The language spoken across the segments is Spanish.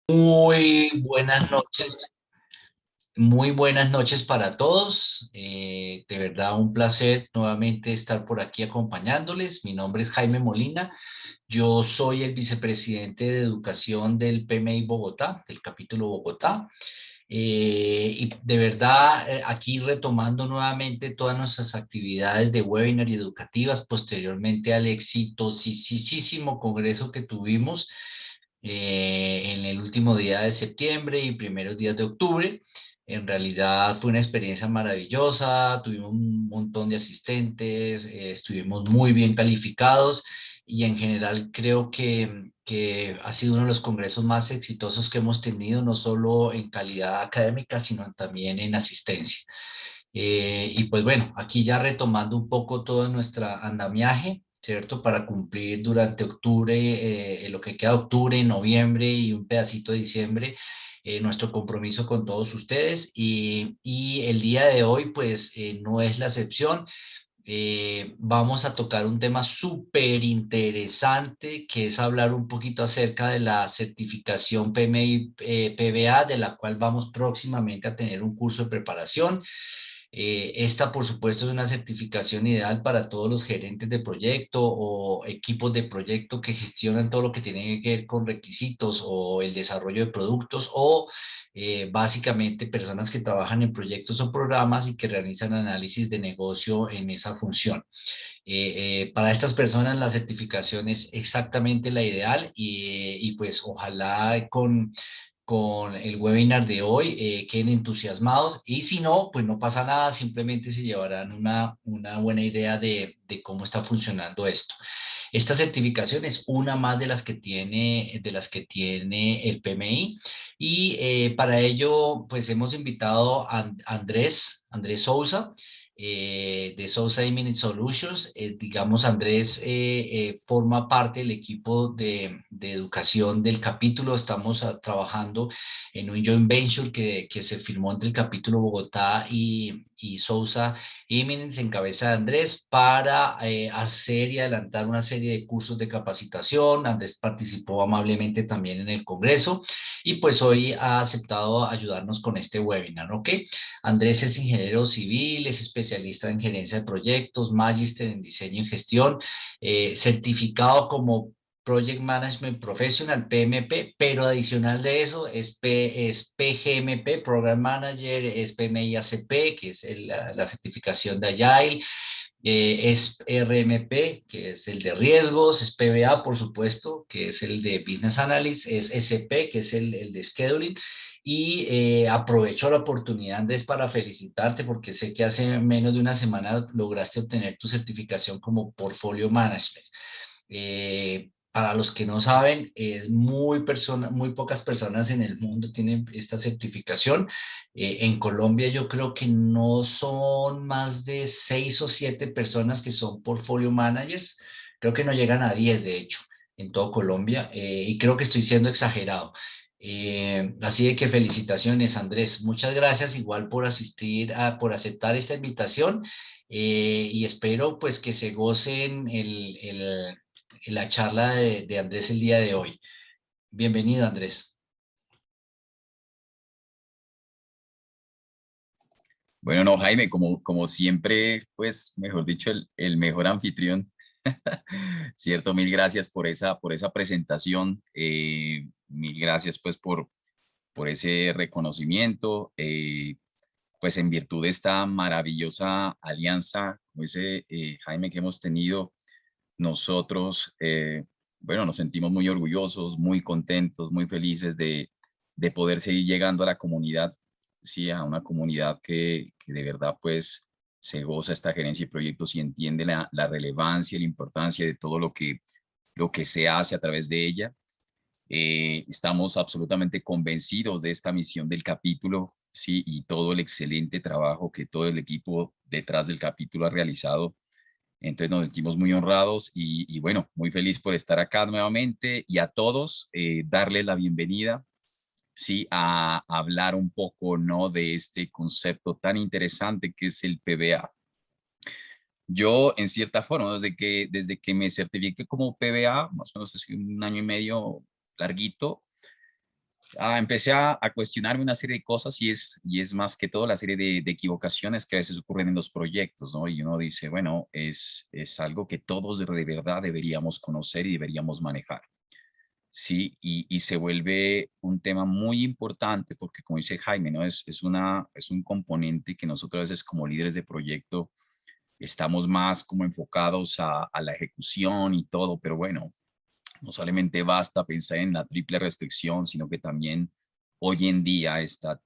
Muy buenas noches, muy buenas noches para todos. De verdad, un placer nuevamente estar por aquí acompañándoles. Mi nombre es Jaime Molina. Yo soy el vicepresidente de Educación del PMI Bogotá, del capítulo Bogotá. Y de verdad, aquí retomando nuevamente todas nuestras actividades de webinar y educativas posteriormente al exitosísimo congreso que tuvimos en el último día de septiembre y primeros días de octubre. En realidad fue una experiencia maravillosa, tuvimos un montón de asistentes, estuvimos muy bien calificados y en general creo que ha sido uno de los congresos más exitosos que hemos tenido, no solo en calidad académica, sino también en asistencia. Y pues bueno, aquí ya retomando un poco todo nuestro andamiaje, ¿cierto? Para cumplir durante octubre, lo que queda de octubre, noviembre y un pedacito de diciembre, nuestro compromiso con todos ustedes. Y el día de hoy, pues no es la excepción. Vamos a tocar un tema súper interesante, que es hablar un poquito acerca de la certificación PMI, PBA, de la cual vamos próximamente a tener un curso de preparación. Esta, por supuesto, es una certificación ideal para todos los gerentes de proyecto o equipos de proyecto que gestionan todo lo que tiene que ver con requisitos o el desarrollo de productos o básicamente personas que trabajan en proyectos o programas y que realizan análisis de negocio en esa función. Para estas personas la certificación es exactamente la ideal y pues ojalá con el webinar de hoy, queden entusiasmados y si no, pues no pasa nada, simplemente se llevarán una buena idea de cómo está funcionando esto. Esta certificación es una más de las que tiene el PMI y para ello pues hemos invitado a Andrés Sousa, de Sousa Imminent Solutions. Digamos, Andrés forma parte del equipo de educación del capítulo. Estamos trabajando en un joint venture que se firmó entre el capítulo Bogotá y Sousa Imminent en cabeza de Andrés para hacer y adelantar una serie de cursos de capacitación. Andrés participó amablemente también en el Congreso y pues hoy ha aceptado ayudarnos con este webinar, ¿ok? Andrés es ingeniero civil, es especialista en gerencia de proyectos, magíster en diseño y gestión, certificado como Project Management Professional, PMP, pero adicional de eso es PGMP, Program Manager, es PMI-ACP, que es la certificación de Agile, es RMP, que es el de riesgos, es PBA, por supuesto, que es el de Business Analyst, es SP, que es el de Scheduling. Y aprovecho la oportunidad, Andrés, para felicitarte porque sé que hace menos de una semana lograste obtener tu certificación como Portfolio Management. Para los que no saben, muy pocas personas en el mundo tienen esta certificación. En Colombia yo creo que no son más de 6 o 7 personas que son portfolio managers. Creo que no llegan a 10, de hecho, en todo Colombia. Y creo que estoy siendo exagerado. Así de que felicitaciones, Andrés. Muchas gracias igual por por aceptar esta invitación. Y espero pues que se gocen la charla de Andrés el día de hoy. Bienvenido, Andrés. Bueno, no, Jaime, como siempre, pues, mejor dicho, el mejor anfitrión, ¿cierto? Mil gracias por esa presentación, mil gracias, pues, por ese reconocimiento, pues, en virtud de esta maravillosa alianza, como dice Jaime, que hemos tenido nosotros, bueno, nos sentimos muy orgullosos, muy contentos, muy felices de poder seguir llegando a la comunidad, sí, a una comunidad que de verdad pues se goza esta gerencia y proyectos y entiende la relevancia y la importancia de todo lo que se hace a través de ella. Estamos absolutamente convencidos de esta misión del capítulo, sí, y todo el excelente trabajo que todo el equipo detrás del capítulo ha realizado. Entonces nos sentimos muy honrados y bueno, muy feliz por estar acá nuevamente y a todos darles la bienvenida, sí, a hablar un poco, ¿no? De este concepto tan interesante que es el PBA. Yo, en cierta forma, desde que me certifiqué como PBA, más o menos hace un año y medio larguito, empecé a cuestionarme una serie de cosas y es más que todo la serie de equivocaciones que a veces ocurren en los proyectos, ¿no? Y uno dice, bueno, es algo que todos de verdad deberíamos conocer y deberíamos manejar. Sí, y se vuelve un tema muy importante porque, como dice Jaime, ¿no? Es un componente que nosotros a veces como líderes de proyecto estamos más como enfocados a la ejecución y todo, pero bueno, no solamente basta pensar en la triple restricción, sino que también hoy en día está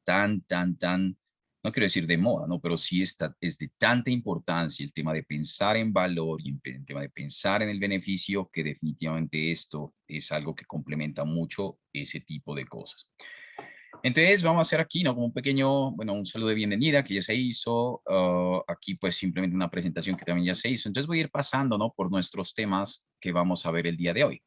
no quiero decir de moda, ¿no? Pero sí está, es de tanta importancia el tema de pensar en valor y el tema de pensar en el beneficio, que definitivamente esto es algo que complementa mucho ese tipo de cosas. Entonces vamos a hacer aquí, ¿no? Como un pequeño, bueno, un saludo de bienvenida que ya se hizo. Aquí pues simplemente una presentación que también ya se hizo. Entonces voy a ir pasando, ¿no? Por nuestros temas que vamos a ver el día de hoy.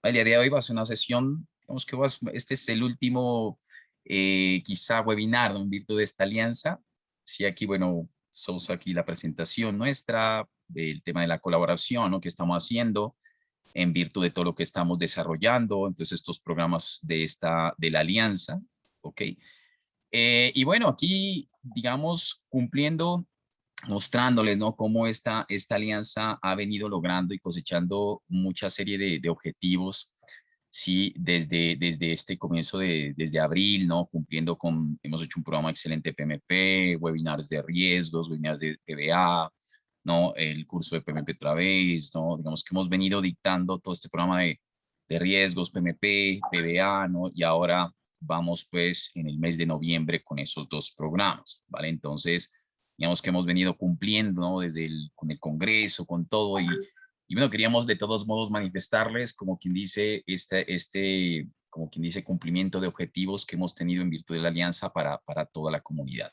El día de hoy va a ser una sesión, digamos que este es el último, quizá webinar, ¿no? En virtud de esta alianza. Sí, aquí, bueno, somos aquí la presentación nuestra, del tema de la colaboración, ¿no? Que estamos haciendo en virtud de todo lo que estamos desarrollando, entonces estos programas de la alianza, ¿ok? Y bueno, aquí, digamos, cumpliendo, mostrándoles, ¿no? Cómo esta alianza ha venido logrando y cosechando mucha serie de objetivos, sí, desde este comienzo desde abril, ¿no? Cumpliendo hemos hecho un programa excelente de PMP, webinars de riesgos, webinars de PBA, ¿no? El curso de PMP otra vez, ¿no? Digamos que hemos venido dictando todo este programa de riesgos, PMP, PBA, ¿no? Y ahora vamos pues en el mes de noviembre con esos dos programas, ¿vale? Entonces, digamos que hemos venido cumpliendo, ¿no? Con el Congreso, con todo, y bueno, queríamos de todos modos manifestarles, como quien dice, como quien dice, cumplimiento de objetivos que hemos tenido en virtud de la alianza para toda la comunidad.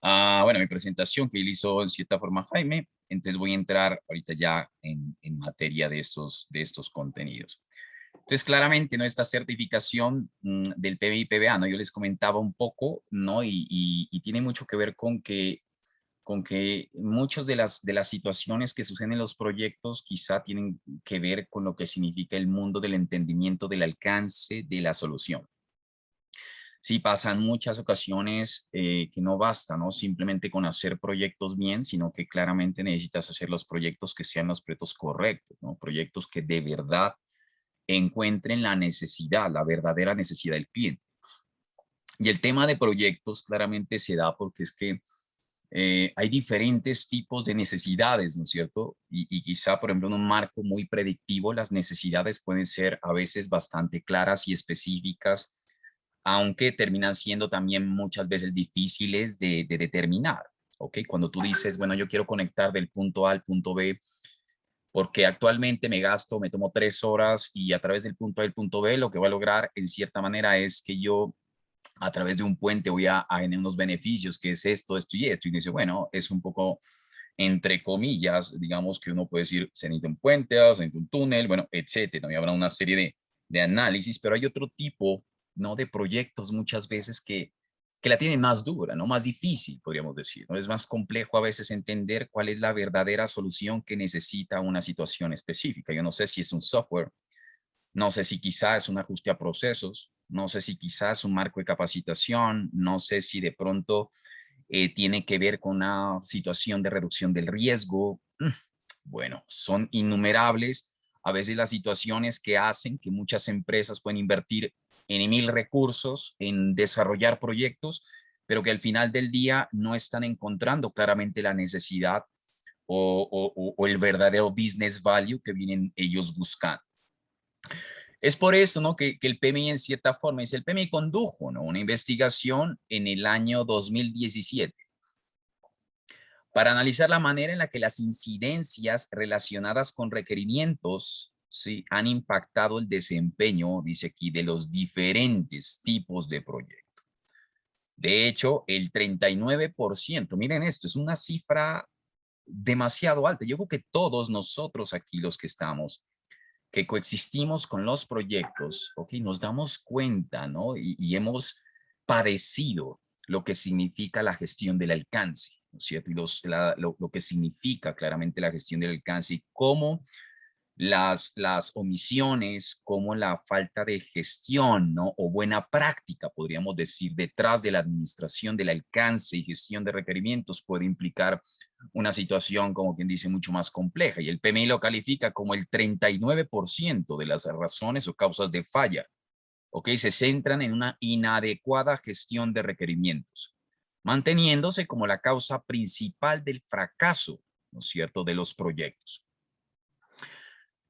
Bueno, mi presentación que él hizo en cierta forma Jaime, entonces voy a entrar ahorita ya en materia de estos contenidos. Entonces, claramente, ¿no? Esta certificación del PBI y PBA, ¿no? Yo les comentaba un poco, ¿no? Y tiene mucho que ver con que muchas de las situaciones que suceden en los proyectos quizá tienen que ver con lo que significa el mundo del entendimiento del alcance de la solución. Sí, pasan muchas ocasiones que no basta, ¿no? Simplemente con hacer proyectos bien, sino que claramente necesitas hacer los proyectos que sean los proyectos correctos, ¿no? Proyectos que de verdad encuentren la necesidad, la verdadera necesidad del cliente. Y el tema de proyectos claramente se da porque es que hay diferentes tipos de necesidades, ¿no es cierto? Y quizá, por ejemplo, en un marco muy predictivo, las necesidades pueden ser a veces bastante claras y específicas, aunque terminan siendo también muchas veces difíciles de determinar, ¿ok? Cuando tú dices, bueno, yo quiero conectar del punto A al punto B, porque actualmente me tomo 3 horas y a través del punto A al punto B, lo que voy a lograr en cierta manera es que yo a través de un puente voy a tener unos beneficios, que es esto, esto y esto. Y dice, bueno, es un poco, entre comillas, digamos que uno puede decir, se necesita un puente, se necesita un túnel, bueno, etcétera, ¿no? Y habrá una serie de análisis, pero hay otro tipo, ¿no? De proyectos muchas veces que la tienen más dura, ¿no? Más difícil, podríamos decir, ¿no? Es más complejo a veces entender cuál es la verdadera solución que necesita una situación específica. Yo no sé si es un software, no sé si quizás es un ajuste a procesos, no sé si quizás es un marco de capacitación, no sé si de pronto tiene que ver con una situación de reducción del riesgo. Bueno, son innumerables a veces las situaciones que hacen que muchas empresas pueden invertir en 1000 recursos en desarrollar proyectos, pero que al final del día no están encontrando claramente la necesidad o el verdadero business value que vienen ellos buscando. Es por eso, ¿no? Que el PMI en cierta forma, el PMI condujo, ¿no? Una investigación en el año 2017 para analizar la manera en la que las incidencias relacionadas con requerimientos, ¿sí? Han impactado el desempeño, dice aquí, de los diferentes tipos de proyectos. De hecho, el 39%, miren esto, es una cifra demasiado alta. Yo creo que todos nosotros aquí los que estamos, que coexistimos con los proyectos, ok, nos damos cuenta, ¿no? Y hemos padecido lo que significa la gestión del alcance, ¿no es cierto? Y lo que significa claramente la gestión del alcance y cómo las omisiones, como la falta de gestión, ¿no? O buena práctica, podríamos decir, detrás de la administración del alcance y gestión de requerimientos puede implicar una situación, como quien dice, mucho más compleja. Y el PMI lo califica como el 39% de las razones o causas de falla, ¿ok? Se centran en una inadecuada gestión de requerimientos, manteniéndose como la causa principal del fracaso, ¿no es cierto?, de los proyectos.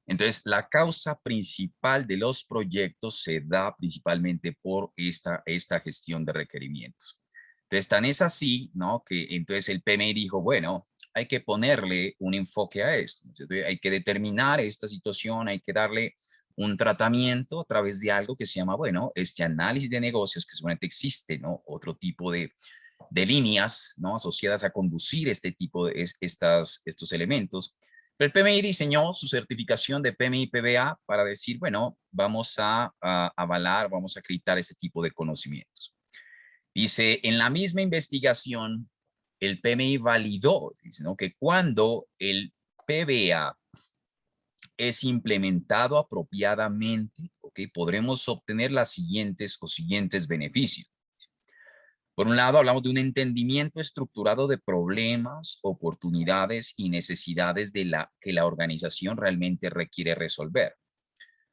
Entonces, la causa principal de los proyectos se da principalmente por esta gestión de requerimientos. Entonces, tan es así, ¿no? Que entonces el PMI dijo, bueno, hay que ponerle un enfoque a esto. Entonces, hay que determinar esta situación, hay que darle un tratamiento a través de algo que se llama, bueno, este análisis de negocios, que seguramente existe, ¿no? Otro tipo de líneas, ¿no? Asociadas a conducir este tipo de estos elementos. Pero el PMI diseñó su certificación de PMI-PBA para decir, bueno, vamos a avalar, vamos a acreditar este tipo de conocimientos. Dice, en la misma investigación, el PMI validó, dice, ¿no?, que cuando el PBA es implementado apropiadamente, ¿okay?, podremos obtener las siguientes beneficios. Por un lado, hablamos de un entendimiento estructurado de problemas, oportunidades y necesidades que la organización realmente requiere resolver,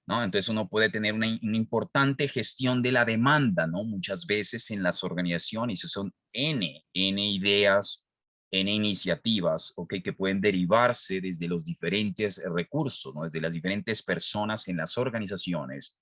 ¿no? Entonces uno puede tener una importante gestión de la demanda, ¿no? Muchas veces en las organizaciones son N ideas, N iniciativas, ¿ok?, que pueden derivarse desde los diferentes recursos, ¿no?, desde las diferentes personas en las organizaciones,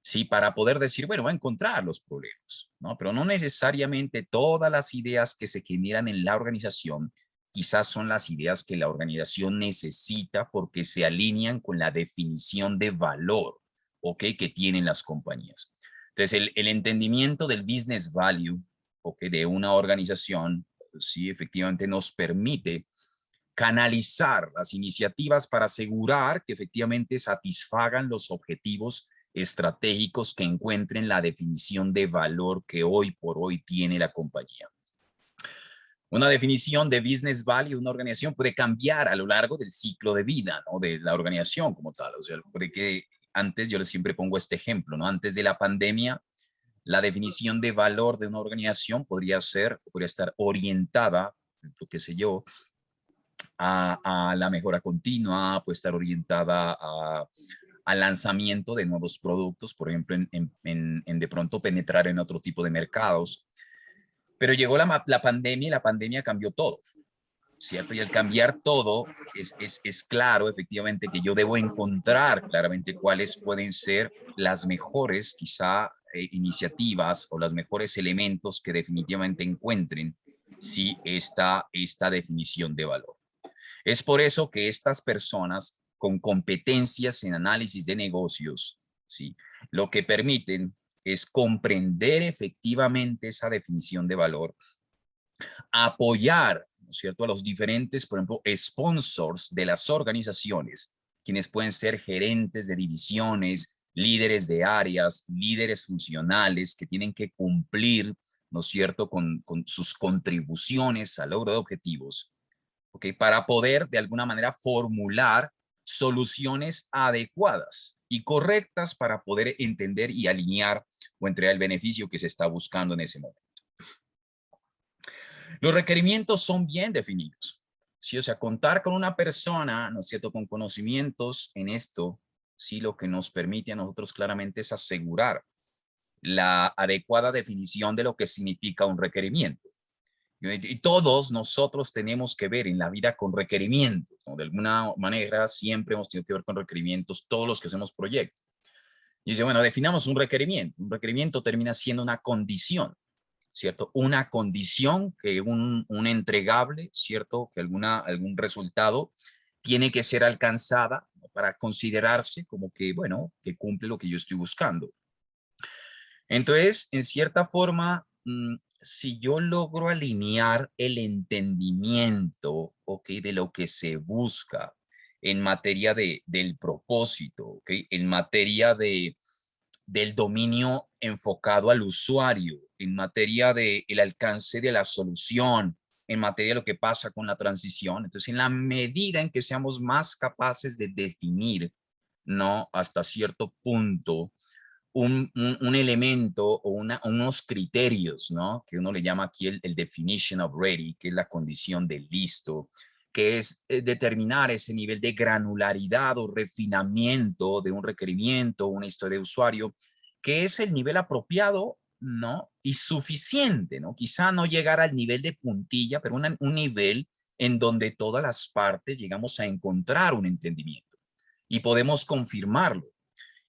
¿sí? Para poder decir, bueno, va a encontrar los problemas, ¿no? Pero no necesariamente todas las ideas que se generan en la organización quizás son las ideas que la organización necesita porque se alinean con la definición de valor, ¿ok?, que tienen las compañías. Entonces, el entendimiento del business value, ¿ok?, de una organización, sí, efectivamente nos permite canalizar las iniciativas para asegurar que efectivamente satisfagan los objetivos estratégicos que encuentren la definición de valor que hoy por hoy tiene la compañía. Una definición de business value de una organización puede cambiar a lo largo del ciclo de vida, ¿no?, de la organización como tal. O sea, puede que antes, yo les siempre pongo este ejemplo, ¿no? Antes de la pandemia, la definición de valor de una organización podría estar orientada, qué sé yo, a la mejora continua, puede estar orientada al lanzamiento de nuevos productos, por ejemplo, en de pronto penetrar en otro tipo de mercados. Pero llegó la pandemia y la pandemia cambió todo, ¿cierto? Y al cambiar todo, es claro, efectivamente, que yo debo encontrar claramente cuáles pueden ser las mejores, quizá, iniciativas o los mejores elementos que definitivamente encuentren, sí, esta definición de valor. Es por eso que estas personas con competencias en análisis de negocios, ¿sí?, lo que permiten es comprender efectivamente esa definición de valor, apoyar, ¿no es cierto?, a los diferentes, por ejemplo, sponsors de las organizaciones, quienes pueden ser gerentes de divisiones, líderes de áreas, líderes funcionales que tienen que cumplir, ¿no es cierto?, con sus contribuciones al logro de objetivos, ¿ok?, para poder de alguna manera formular soluciones adecuadas y correctas para poder entender y alinear o entregar el beneficio que se está buscando en ese momento. Los requerimientos son bien definidos, ¿sí? O sea, contar con una persona, ¿no es cierto?, con conocimientos en esto, sí, lo que nos permite a nosotros claramente es asegurar la adecuada definición de lo que significa un requerimiento. Y todos nosotros tenemos que ver en la vida con requerimientos, ¿no? De alguna manera siempre hemos tenido que ver con requerimientos, todos los que hacemos proyectos. Y dice, bueno, definamos un requerimiento. Un requerimiento termina siendo una condición, ¿cierto? Una condición que un entregable, ¿cierto? Que algún resultado tiene que ser alcanzada, ¿no?, para considerarse como que, bueno, que cumple lo que yo estoy buscando. Entonces, en cierta forma, si yo logro alinear el entendimiento, ¿ok?, de lo que se busca en materia del propósito, ¿ok?, en materia del dominio enfocado al usuario, en materia del alcance de la solución, en materia de lo que pasa con la transición. Entonces, en la medida en que seamos más capaces de definir, ¿no? Hasta cierto punto, un elemento o unos criterios, ¿no? Que uno le llama aquí el definition of ready, que es la condición de listo, que es determinar ese nivel de granularidad o refinamiento de un requerimiento, una historia de usuario, que es el nivel apropiado, ¿no? Y suficiente, ¿no? Quizá no llegar al nivel de puntilla, pero un nivel en donde todas las partes llegamos a encontrar un entendimiento y podemos confirmarlo.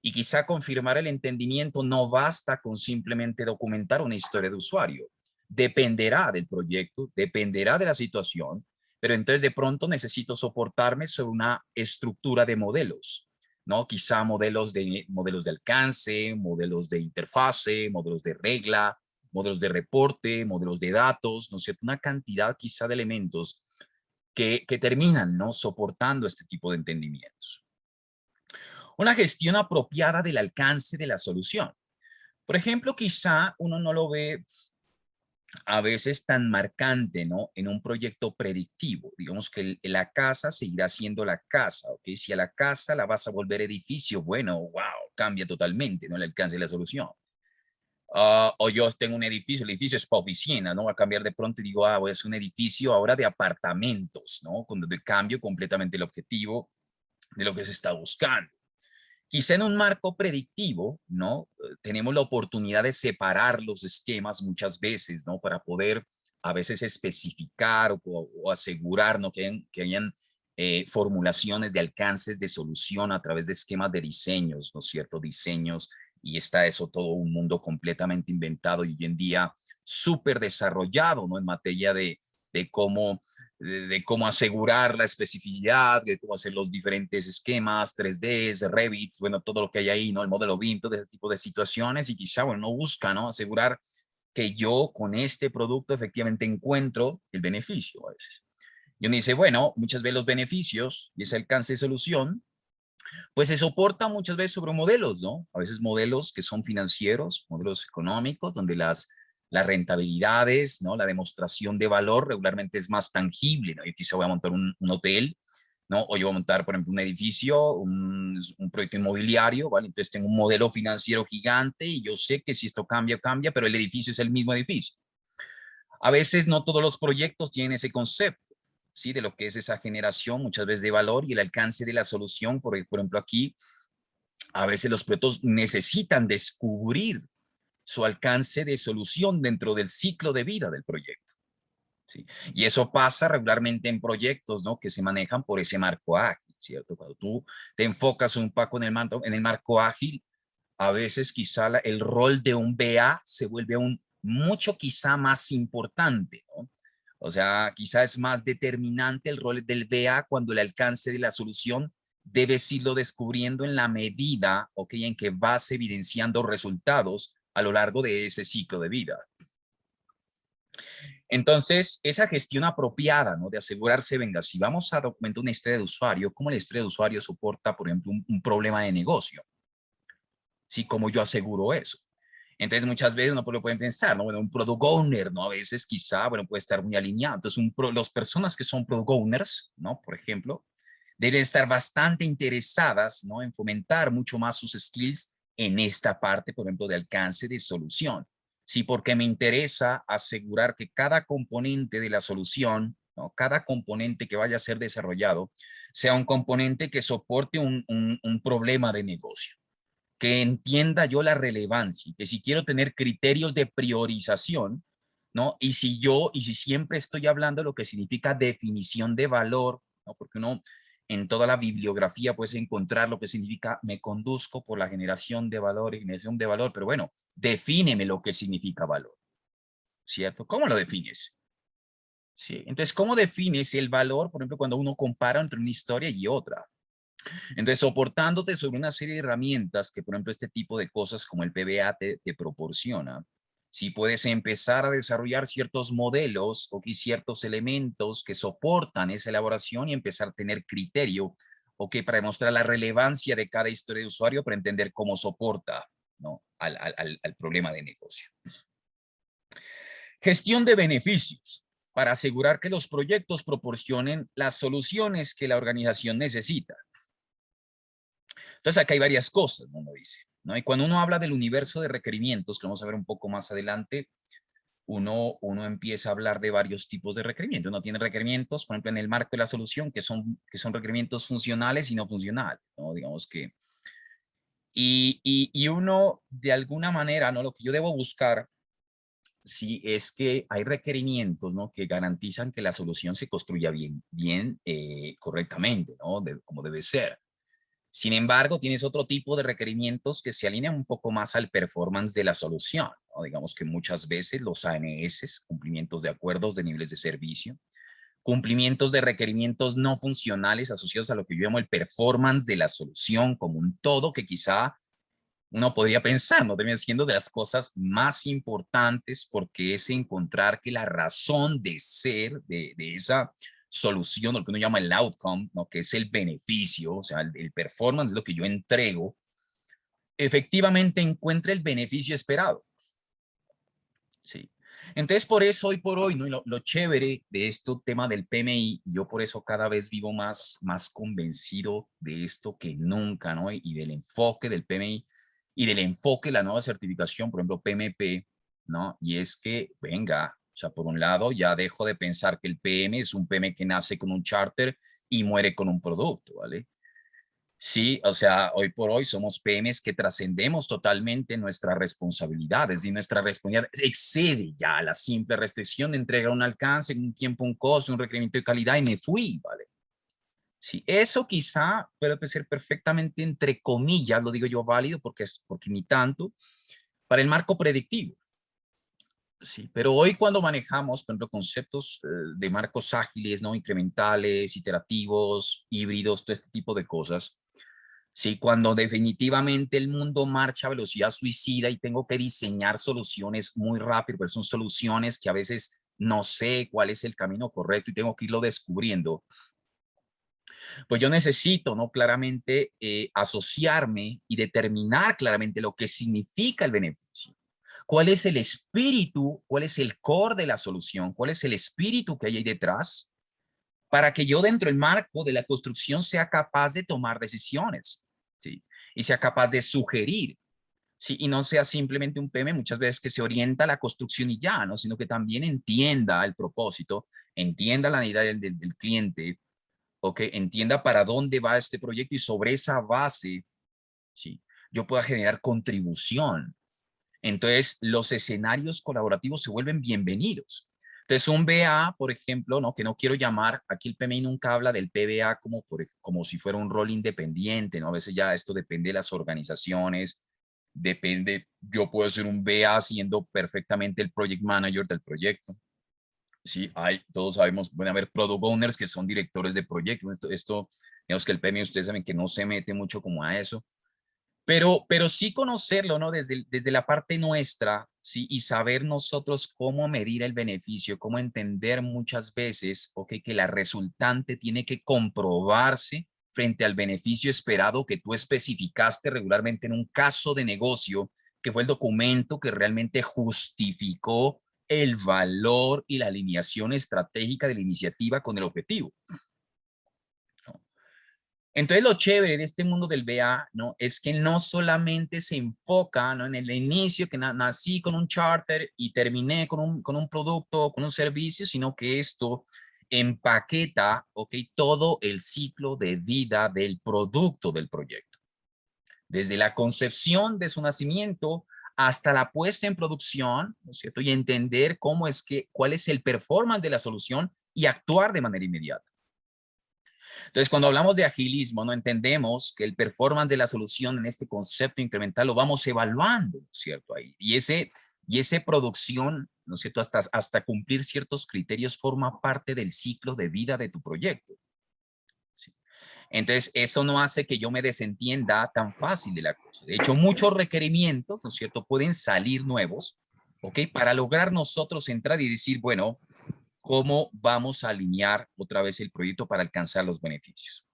Y quizá confirmar el entendimiento no basta con simplemente documentar una historia de usuario. Dependerá del proyecto, dependerá de la situación, pero entonces de pronto necesito soportarme sobre una estructura de modelos, ¿no? Quizá modelos de alcance, modelos de interfase, modelos de regla, modelos de reporte, modelos de datos, ¿no es cierto? Una cantidad quizá de elementos que terminan, ¿no? Soportando este tipo de entendimientos. Una gestión apropiada del alcance de la solución. Por ejemplo, quizá uno no lo ve a veces tan marcante, ¿no? En un proyecto predictivo. Digamos que la casa seguirá siendo la casa, ¿ok? Si a la casa la vas a volver edificio, bueno, wow, cambia totalmente, ¿no? El alcance de la solución. O yo tengo un edificio, el edificio es para oficina, ¿no? Va a cambiar de pronto y digo, voy a hacer un edificio ahora de apartamentos, ¿no? Cuando cambio completamente el objetivo de lo que se está buscando. Quizá en un marco predictivo, ¿no? Tenemos la oportunidad de separar los esquemas muchas veces, ¿no? Para poder a veces especificar o asegurar, ¿no? Que hayan formulaciones de alcances de solución a través de esquemas de diseños, ¿no es cierto? Diseños, y está eso todo un mundo completamente inventado y hoy en día súper desarrollado, ¿no? En materia de cómo cómo asegurar la especificidad, de cómo hacer los diferentes esquemas, 3Ds, Revits, bueno, todo lo que hay ahí, ¿no? El modelo BIM, todo ese tipo de situaciones y quizá, bueno, no busca, ¿no? Asegurar que yo con este producto efectivamente encuentro el beneficio a veces. Y uno dice, bueno, muchas veces los beneficios y ese alcance de solución, pues se soporta muchas veces sobre modelos, ¿no? A veces modelos que son financieros, modelos económicos, donde las rentabilidades, ¿no? La demostración de valor regularmente es más tangible, ¿no? Yo quizá voy a montar un hotel, ¿no? O yo voy a montar, por ejemplo, un edificio, un proyecto inmobiliario, ¿vale? Entonces tengo un modelo financiero gigante y yo sé que si esto cambia, cambia, pero el edificio es el mismo edificio. A veces no todos los proyectos tienen ese concepto, ¿sí? De lo que es esa generación, muchas veces de valor y el alcance de la solución. Por ejemplo, aquí, a veces los proyectos necesitan descubrir su alcance de solución dentro del ciclo de vida del proyecto. ¿Sí? Y eso pasa regularmente en proyectos, ¿no? Que se manejan por ese marco ágil, ¿cierto? Cuando tú te enfocas un poco en el marco ágil, a veces quizá el rol de un BA se vuelve mucho quizá más importante, ¿no? O sea, quizá es más determinante el rol del BA cuando el alcance de la solución debes irlo descubriendo en la medida, ¿ok? En que vas evidenciando resultados a lo largo de ese ciclo de vida. Entonces, esa gestión apropiada, ¿no? De asegurarse, venga, si vamos a documentar una historia de usuario, ¿cómo la historia de usuario soporta, por ejemplo, un problema de negocio? ¿Sí? ¿Cómo yo aseguro eso? Entonces, muchas veces uno lo puede pensar, ¿no? Bueno, un product owner, ¿no? A veces quizá, bueno, puede estar muy alineado. Entonces, las personas que son product owners, ¿no? Por ejemplo, deben estar bastante interesadas, ¿no? En fomentar mucho más sus skills en esta parte, por ejemplo, de alcance de solución. Sí, porque me interesa asegurar que cada componente de la solución, ¿no? Cada componente que vaya a ser desarrollado, sea un componente que soporte un problema de negocio, que entienda yo la relevancia, que si quiero tener criterios de priorización, ¿no? Y si siempre estoy hablando de lo que significa definición de valor, ¿no? Porque uno en toda la bibliografía puedes encontrar lo que significa me conduzco por la generación de valor y generación de valor, pero bueno, defíneme lo que significa valor, ¿cierto? ¿Cómo lo defines? Sí, entonces, ¿cómo defines el valor, por ejemplo, cuando uno compara entre una historia y otra? Entonces, soportándote sobre una serie de herramientas que, por ejemplo, este tipo de cosas como el PBA te proporciona, si puedes empezar a desarrollar ciertos modelos o ciertos elementos que soportan esa elaboración y empezar a tener criterio, para demostrar la relevancia de cada historia de usuario para entender cómo soporta, ¿no? al problema de negocio. Gestión de beneficios. para asegurar que los proyectos proporcionen las soluciones que la organización necesita. Entonces, acá hay varias cosas, ¿no? Uno dice, ¿no? Y cuando uno habla del universo de requerimientos, que vamos a ver un poco más adelante, uno empieza a hablar de varios tipos de requerimientos. Uno tiene requerimientos, por ejemplo, en el marco de la solución, que son requerimientos funcionales y no funcionales, ¿no? Digamos que... Y uno, de alguna manera, ¿no? Lo que yo debo buscar, sí, es que hay requerimientos, ¿no? Que garantizan que la solución se construya correctamente, ¿no? Como debe ser. Sin embargo, tienes otro tipo de requerimientos que se alinean un poco más al performance de la solución, ¿no? Digamos que muchas veces los ANS, cumplimientos de acuerdos de niveles de servicio, cumplimientos de requerimientos no funcionales asociados a lo que yo llamo el performance de la solución como un todo, que quizá uno podría pensar, no termina siendo de las cosas más importantes, porque es encontrar que la razón de ser de esa solución, lo que uno llama el outcome, ¿no? Que es el beneficio, o sea, el performance, lo que yo entrego, efectivamente encuentre el beneficio esperado. Sí. Entonces, por eso, hoy por hoy, ¿no? Lo chévere de este tema del PMI, yo por eso cada vez vivo más convencido de esto que nunca, ¿no? Y del enfoque del PMI y del enfoque de la nueva certificación, por ejemplo, PMP, ¿no? Y es que, venga, o sea, por un lado, ya dejo de pensar que el PM es un PM que nace con un charter y muere con un producto, ¿vale? Sí, o sea, hoy por hoy somos PMs que trascendemos totalmente nuestras responsabilidades, y nuestra responsabilidad excede ya la simple restricción de entregar un alcance, un tiempo, un costo, un requerimiento de calidad y me fui, ¿vale? Sí, eso quizá puede ser perfectamente, entre comillas, lo digo yo, válido, porque ni tanto, para el marco predictivo. Sí, pero hoy cuando manejamos, por ejemplo, conceptos de marcos ágiles, ¿no? Incrementales, iterativos, híbridos, todo este tipo de cosas. Sí, cuando definitivamente el mundo marcha a velocidad suicida y tengo que diseñar soluciones muy rápido, pero son soluciones que a veces no sé cuál es el camino correcto y tengo que irlo descubriendo, pues yo necesito, ¿no? Claramente asociarme y determinar claramente lo que significa el beneficio. ¿Cuál es el espíritu? ¿Cuál es el core de la solución? ¿Cuál es el espíritu que hay ahí detrás? Para que yo dentro del marco de la construcción sea capaz de tomar decisiones, ¿sí? Y sea capaz de sugerir, ¿sí? Y no sea simplemente un PM muchas veces que se orienta a la construcción y ya, ¿no? Sino que también entienda el propósito, entienda la necesidad del cliente, o que entienda para dónde va este proyecto y sobre esa base, ¿sí? Yo pueda generar contribución. Entonces, los escenarios colaborativos se vuelven bienvenidos. Entonces, un BA, por ejemplo, ¿no? Que no quiero llamar, aquí el PMI nunca habla del PBA como si fuera un rol independiente, ¿no? A veces ya esto depende de las organizaciones, depende, yo puedo ser un BA siendo perfectamente el project manager del proyecto. Sí, todos sabemos, pueden haber product owners que son directores de proyectos. Digamos que el PMI, ustedes saben que no se mete mucho como a eso, pero sí conocerlo, ¿no? Desde la parte nuestra, ¿sí? Y saber nosotros cómo medir el beneficio, cómo entender muchas veces, ok, que la resultante tiene que comprobarse frente al beneficio esperado que tú especificaste regularmente en un caso de negocio, que fue el documento que realmente justificó el valor y la alineación estratégica de la iniciativa con el objetivo. Entonces, lo chévere de este mundo del BA, ¿no? Es que no solamente se enfoca, ¿no? En el inicio, que nací con un charter y terminé con un producto, con un servicio, sino que esto empaqueta, ¿ok? Todo el ciclo de vida del producto del proyecto. Desde la concepción de su nacimiento hasta la puesta en producción, ¿no es cierto? Y entender cuál es el performance de la solución y actuar de manera inmediata. Entonces, cuando hablamos de agilismo, no entendemos que el performance de la solución en este concepto incremental lo vamos evaluando, ¿no es cierto? Ahí. Y ese producción, ¿no es cierto? Hasta cumplir ciertos criterios forma parte del ciclo de vida de tu proyecto. ¿Sí? Entonces, eso no hace que yo me desentienda tan fácil de la cosa. De hecho, muchos requerimientos, ¿no es cierto?, pueden salir nuevos, ¿ok? Para lograr nosotros entrar y decir, bueno, ¿cómo vamos a alinear otra vez el proyecto para alcanzar los beneficios?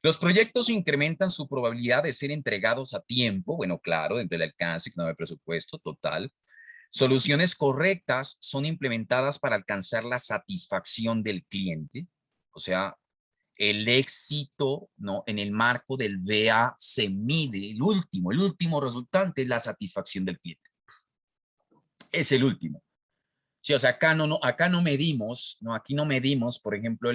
Los proyectos incrementan su probabilidad de ser entregados a tiempo, bueno, claro, dentro del alcance, que no hay presupuesto total, Soluciones correctas son implementadas para alcanzar la satisfacción del cliente. O sea, el éxito, ¿no? En el marco del VA se mide, el último resultante es la satisfacción del cliente. Es el último. Sí, o sea, acá no medimos, ¿no? Aquí no medimos, por ejemplo,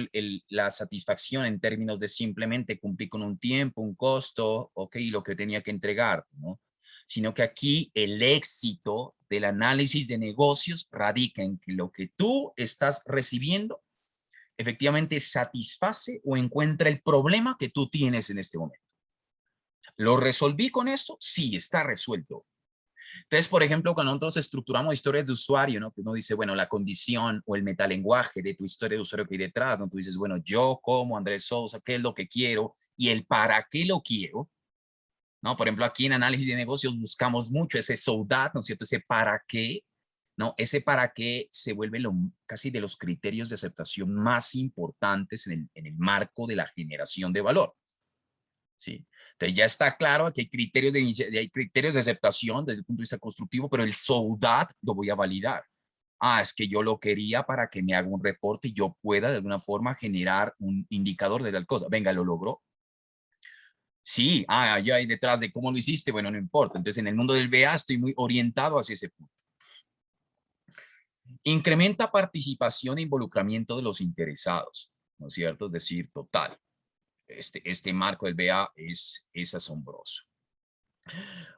la satisfacción en términos de simplemente cumplir con un tiempo, un costo, ok, lo que tenía que entregar, ¿no? Sino que aquí el éxito del análisis de negocios radica en que lo que tú estás recibiendo efectivamente satisface o encuentra el problema que tú tienes en este momento. ¿Lo resolví con esto? Sí, está resuelto. Entonces, por ejemplo, cuando nosotros estructuramos historias de usuario, ¿no? Que uno dice, bueno, la condición o el metalenguaje de tu historia de usuario que hay detrás, ¿no? Tú dices, bueno, yo como Andrés Sousa, ¿qué es lo que quiero? Y el para qué lo quiero, ¿no? Por ejemplo, aquí en análisis de negocios buscamos mucho ese SODAT, ¿no es cierto? Ese para qué, ¿no? Ese para qué se vuelve casi de los criterios de aceptación más importantes en el marco de la generación de valor. ¿Sí? Entonces ya está claro que hay criterios de aceptación desde el punto de vista constructivo, pero el SODAT lo voy a validar. Ah, es que yo lo quería para que me haga un reporte y yo pueda de alguna forma generar un indicador de tal cosa. Venga, ¿lo logró? Sí, ya hay detrás de cómo lo hiciste, bueno, no importa. Entonces en el mundo del BA estoy muy orientado hacia ese punto. Incrementa participación e involucramiento de los interesados, ¿no es cierto? Es decir, total. Este marco del BA es asombroso.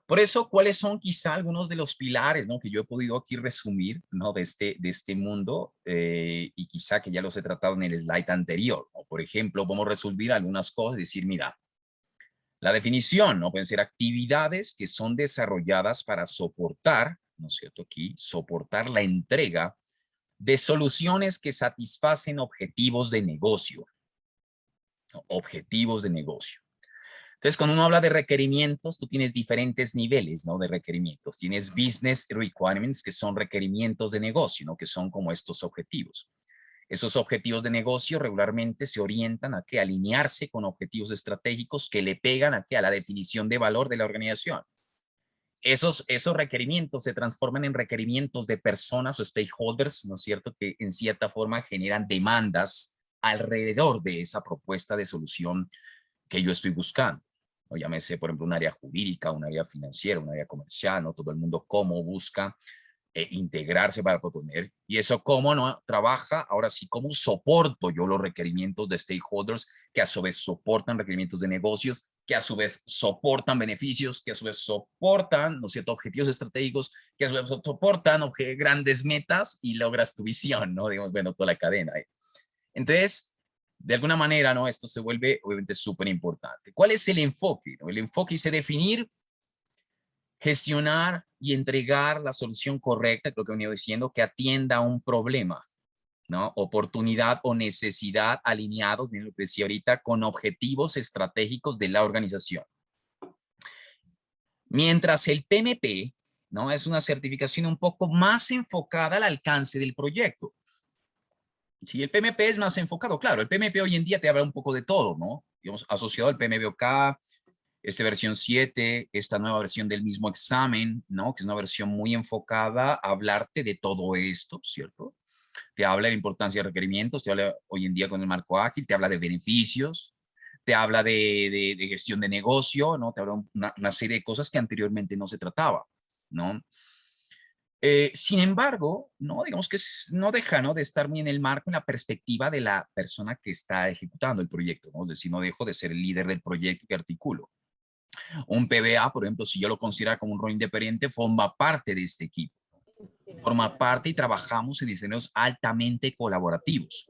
Por eso, ¿cuáles son quizá algunos de los pilares, ¿no? Que yo he podido aquí resumir, ¿no? De este mundo y quizá que ya los he tratado en el slide anterior, ¿no? Por ejemplo, vamos a resolver algunas cosas y decir, mira, la definición, ¿no? Pueden ser actividades que son desarrolladas para soportar, ¿no es cierto? Aquí, soportar la entrega de soluciones que satisfacen objetivos de negocio, ¿no? Objetivos de negocio. Entonces, cuando uno habla de requerimientos, tú tienes diferentes niveles, ¿no? De requerimientos. Tienes business requirements, que son requerimientos de negocio, ¿no? Que son como estos objetivos. Esos objetivos de negocio regularmente se orientan a que alinearse con objetivos estratégicos que le pegan a la definición de valor de la organización. Esos requerimientos se transforman en requerimientos de personas o stakeholders, ¿no es cierto? Que en cierta forma generan demandas alrededor de esa propuesta de solución que yo estoy buscando. ¿No? Llámese, por ejemplo, un área jurídica, un área financiera, un área comercial, ¿no? Todo el mundo cómo busca integrarse para proponer. Y eso cómo no trabaja, ahora sí, cómo soporto yo los requerimientos de stakeholders, que a su vez soportan requerimientos de negocios, que a su vez soportan beneficios, que a su vez soportan, ¿no es cierto?, objetivos estratégicos, que a su vez soportan grandes metas y logras tu visión, ¿no? Digamos, bueno, toda la cadena. Entonces, de alguna manera, ¿no? Esto se vuelve obviamente súper importante. ¿Cuál es el enfoque? ¿No? El enfoque es definir, gestionar y entregar la solución correcta, creo que he venido diciendo, que atienda a un problema, ¿no? Oportunidad o necesidad alineados, bien lo que decía ahorita, con objetivos estratégicos de la organización. Mientras el PMP, ¿no? Es una certificación un poco más enfocada al alcance del proyecto. Sí, el PMP es más enfocado, claro, el PMP hoy en día te habla un poco de todo, ¿no? Digamos, asociado al PMBOK, esta versión 7, esta nueva versión del mismo examen, ¿no? Que es una versión muy enfocada a hablarte de todo esto, ¿cierto? Te habla de la importancia de requerimientos, te habla hoy en día con el marco ágil, te habla de beneficios, te habla de gestión de negocio, ¿no? Te habla una serie de cosas que anteriormente no se trataba, ¿no? Sin embargo, no digamos que no deja, ¿no?, de estar muy en el marco, en la perspectiva de la persona que está ejecutando el proyecto, ¿no? Es decir, no dejo de ser el líder del proyecto que articulo. Un PBA, por ejemplo, si yo lo considero como un rol independiente, forma parte de este equipo. Forma parte y trabajamos en diseños altamente colaborativos.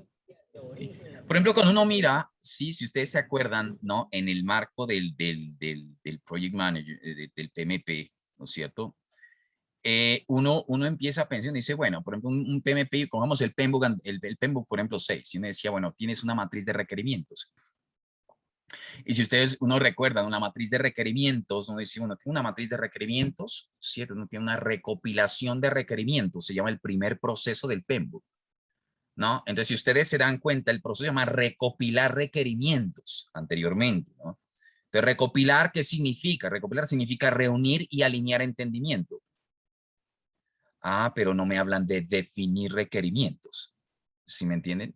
¿Sí? Por ejemplo, cuando uno mira, sí, si ustedes se acuerdan, ¿no?, en el marco del Project Manager, del PMP, ¿no es cierto? Uno empieza a pensar y dice, bueno, por ejemplo, un PMP, pongamos el PMBOK, el PMBOK, por ejemplo, 6, y uno decía, bueno, tienes una matriz de requerimientos. Y si uno recuerda una matriz de requerimientos, uno dice, bueno, tiene una matriz de requerimientos, ¿cierto? Uno tiene una recopilación de requerimientos, se llama el primer proceso del PMBOK, ¿no? Entonces, si ustedes se dan cuenta, el proceso se llama recopilar requerimientos anteriormente, ¿no? Entonces, recopilar, ¿qué significa? Recopilar significa reunir y alinear entendimiento. Ah, pero no me hablan de definir requerimientos. ¿Sí me entienden?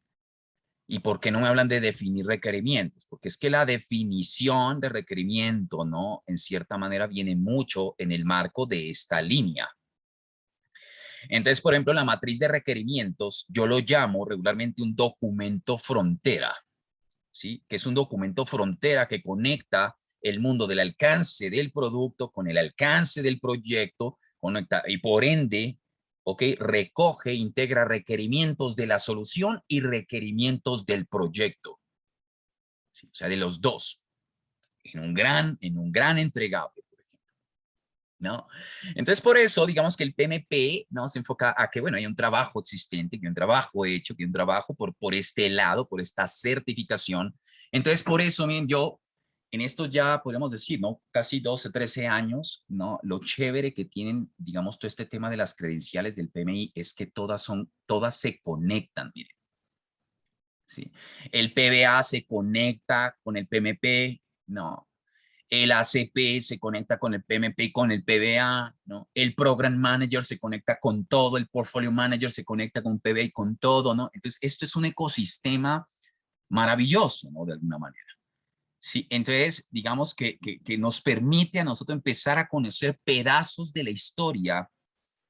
¿Y por qué no me hablan de definir requerimientos? Porque es que la definición de requerimiento, ¿no? En cierta manera viene mucho en el marco de esta línea. Entonces, por ejemplo, la matriz de requerimientos, yo lo llamo regularmente un documento frontera, ¿sí? Que es un documento frontera que conecta el mundo del alcance del producto con el alcance del proyecto, conecta y por ende, ¿ok? Recoge, integra requerimientos de la solución y requerimientos del proyecto, ¿sí? O sea, de los dos, en un gran entregable, por ejemplo, ¿no? Entonces, por eso, digamos que el PMP, ¿no? Se enfoca a que, bueno, hay un trabajo existente, que hay un trabajo hecho, que hay un trabajo por este lado, por esta certificación. Entonces, por eso, miren, yo en esto ya podríamos decir, ¿no? Casi 12, 13 años, ¿no? Lo chévere que tienen, digamos, todo este tema de las credenciales del PMI es que todas se conectan, miren, ¿sí? El PBA se conecta con el PMP, no. El ACP se conecta con el PMP y con el PBA, ¿no? El Program Manager se conecta con todo, el Portfolio Manager se conecta con PBA y con todo, ¿no? Entonces, esto es un ecosistema maravilloso, ¿no? De alguna manera. Sí, entonces, digamos que nos permite a nosotros empezar a conocer pedazos de la historia,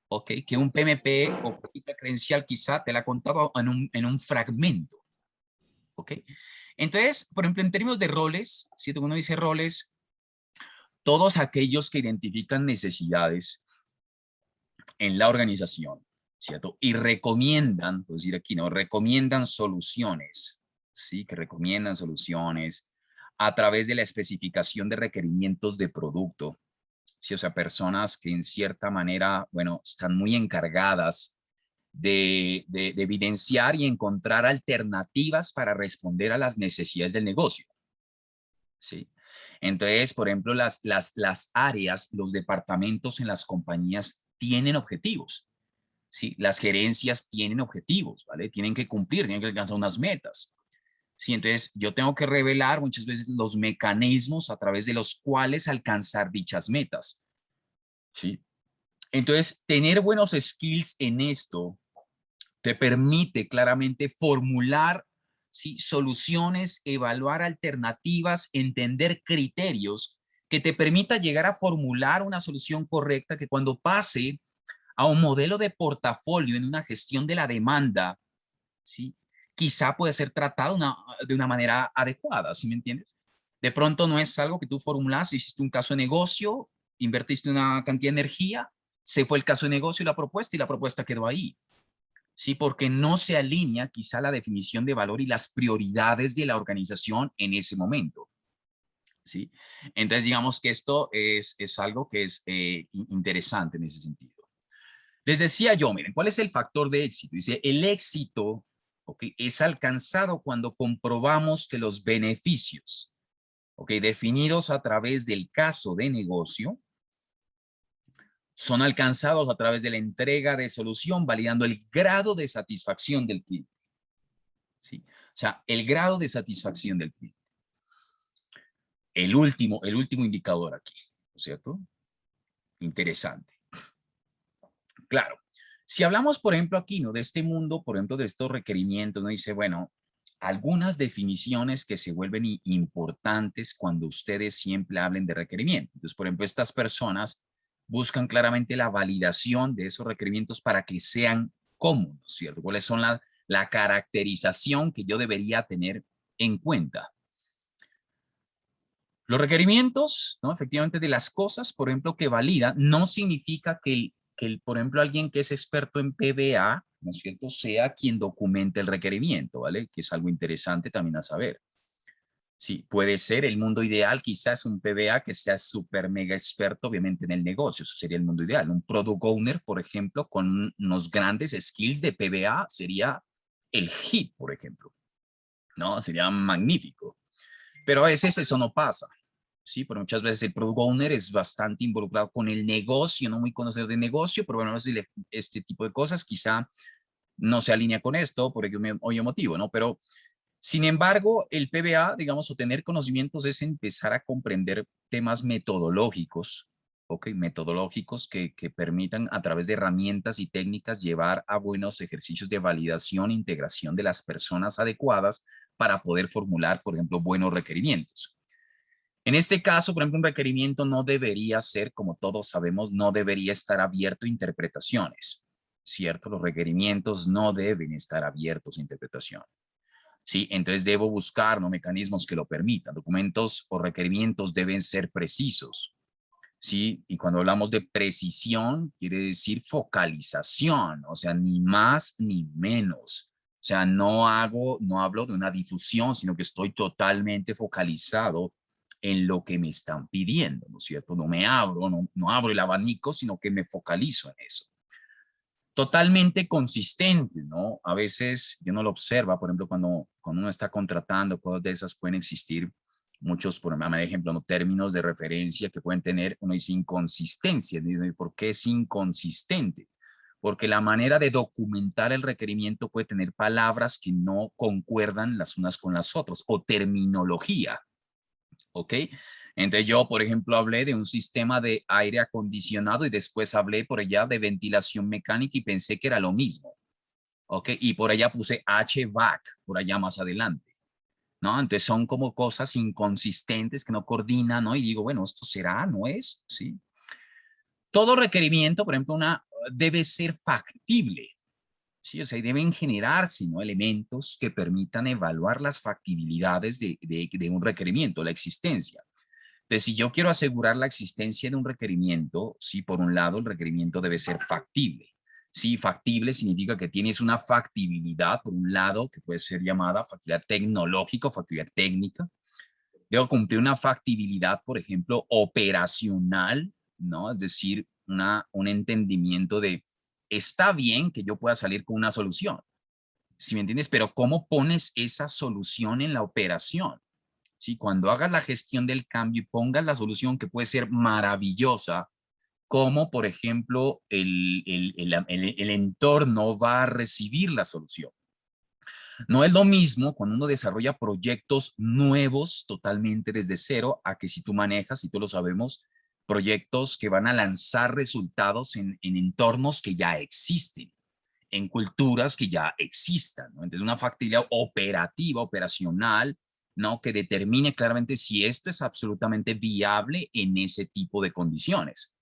¿ok? Que un PMP o política credencial quizá te la ha contado en un fragmento, ¿ok? Entonces, por ejemplo, en términos de roles, si uno dice roles, todos aquellos que identifican necesidades en la organización, ¿cierto? Y recomiendan, pues decir aquí, ¿no? Recomiendan soluciones, ¿sí? Que recomiendan soluciones a través de la especificación de requerimientos de producto, ¿sí? O sea, personas que en cierta manera, bueno, están muy encargadas de evidenciar y encontrar alternativas para responder a las necesidades del negocio, ¿sí? Entonces, por ejemplo, las áreas, los departamentos en las compañías tienen objetivos, ¿sí? Las gerencias tienen objetivos, ¿vale? Tienen que cumplir, tienen que alcanzar unas metas, ¿sí? Entonces, yo tengo que revelar muchas veces los mecanismos a través de los cuales alcanzar dichas metas, ¿sí? Entonces, tener buenos skills en esto te permite claramente formular, ¿sí? Soluciones, evaluar alternativas, entender criterios que te permita llegar a formular una solución correcta que cuando pase a un modelo de portafolio en una gestión de la demanda, ¿sí? Quizá puede ser tratado de una manera adecuada, ¿sí me entiendes? De pronto no es algo que tú formulas, hiciste un caso de negocio, invertiste una cantidad de energía, se fue el caso de negocio y la propuesta quedó ahí. Sí, porque no se alinea quizá la definición de valor y las prioridades de la organización en ese momento. ¿Sí? Entonces, digamos que esto es algo que es interesante en ese sentido. Les decía yo, miren, ¿cuál es el factor de éxito? Dice, el éxito, ¿okay? Es alcanzado cuando comprobamos que los beneficios, ¿okay? Definidos a través del caso de negocio, son alcanzados a través de la entrega de solución, validando el grado de satisfacción del cliente. ¿Sí? O sea, el grado de satisfacción del cliente. El último indicador aquí, ¿no es cierto? Interesante. Claro, si hablamos, por ejemplo, aquí, ¿no? De este mundo, por ejemplo, de estos requerimientos, ¿no? Dice, bueno, algunas definiciones que se vuelven importantes cuando ustedes siempre hablen de requerimientos. Entonces, por ejemplo, estas personas buscan claramente la validación de esos requerimientos para que sean comunes, ¿cierto? ¿Cuáles son la caracterización que yo debería tener en cuenta? Los requerimientos, ¿no? Efectivamente, de las cosas, por ejemplo, que valida, no significa por ejemplo, alguien que es experto en PBA, ¿no es cierto?, sea quien documente el requerimiento, ¿vale? Que es algo interesante también a saber. Sí, puede ser el mundo ideal, quizás un PBA que sea súper mega experto, obviamente, en el negocio, eso sería el mundo ideal. Un product owner, por ejemplo, con unos grandes skills de PBA sería el hit, por ejemplo, ¿no? Sería magnífico. Pero a veces eso no pasa. Sí, pero muchas veces el product owner es bastante involucrado con el negocio, no muy conocedor de negocio, pero bueno, este tipo de cosas quizá no se alinea con esto por ello motivo, ¿no? Pero sin embargo, el PBA, digamos, o tener conocimientos es empezar a comprender temas metodológicos, ¿ok? Metodológicos que permitan a través de herramientas y técnicas llevar a buenos ejercicios de validación e integración de las personas adecuadas para poder formular, por ejemplo, buenos requerimientos. En este caso, por ejemplo, un requerimiento no debería ser, como todos sabemos, no debería estar abierto a interpretaciones, ¿cierto? Los requerimientos no deben estar abiertos a interpretación. Sí, entonces debo buscar, ¿no?, mecanismos que lo permitan. Documentos o requerimientos deben ser precisos, ¿sí? Y cuando hablamos de precisión, quiere decir focalización, o sea, ni más ni menos. O sea, no hablo de una difusión, sino que estoy totalmente focalizado en lo que me están pidiendo, ¿no es cierto? No me abro, no abro el abanico, sino que me focalizo en eso. Totalmente consistente, ¿no? A veces yo no lo observa, por ejemplo, cuando uno está contratando, cosas de esas pueden existir muchos, por ejemplo, ¿no?, términos de referencia que pueden tener, uno dice inconsistencia. ¿Y por qué es inconsistente? Porque la manera de documentar el requerimiento puede tener palabras que no concuerdan las unas con las otras, o terminología, ¿ok? Entonces yo, por ejemplo, hablé de un sistema de aire acondicionado y después hablé por allá de ventilación mecánica y pensé que era lo mismo, ¿ok? Y por allá puse HVAC, por allá más adelante, ¿no? Entonces son como cosas inconsistentes que no coordinan, ¿no? Y digo, bueno, ¿esto será? ¿No es? ¿Sí? Todo requerimiento, por ejemplo, debe ser factible, ¿sí? O sea, deben generarse, ¿no?, elementos que permitan evaluar las factibilidades de un requerimiento, la existencia. Entonces, si yo quiero asegurar la existencia de un requerimiento, sí, por un lado, el requerimiento debe ser factible. Sí, factible significa que tienes una factibilidad, por un lado, que puede ser llamada factibilidad tecnológica o factibilidad técnica. Debo cumplir una factibilidad, por ejemplo, operacional, ¿no? Es decir, un entendimiento de, está bien que yo pueda salir con una solución, ¿sí me entiendes? Pero ¿cómo pones esa solución en la operación? ¿Sí? Cuando hagas la gestión del cambio y pongas la solución que puede ser maravillosa, como por ejemplo el entorno va a recibir la solución. No es lo mismo cuando uno desarrolla proyectos nuevos totalmente desde cero a que si tú manejas, y tú lo sabemos, proyectos que van a lanzar resultados en entornos que ya existen, en culturas que ya existan, ¿no? Entonces, una factibilidad operativa, operacional, ¿no?, que determine claramente si esto es absolutamente viable en ese tipo de condiciones.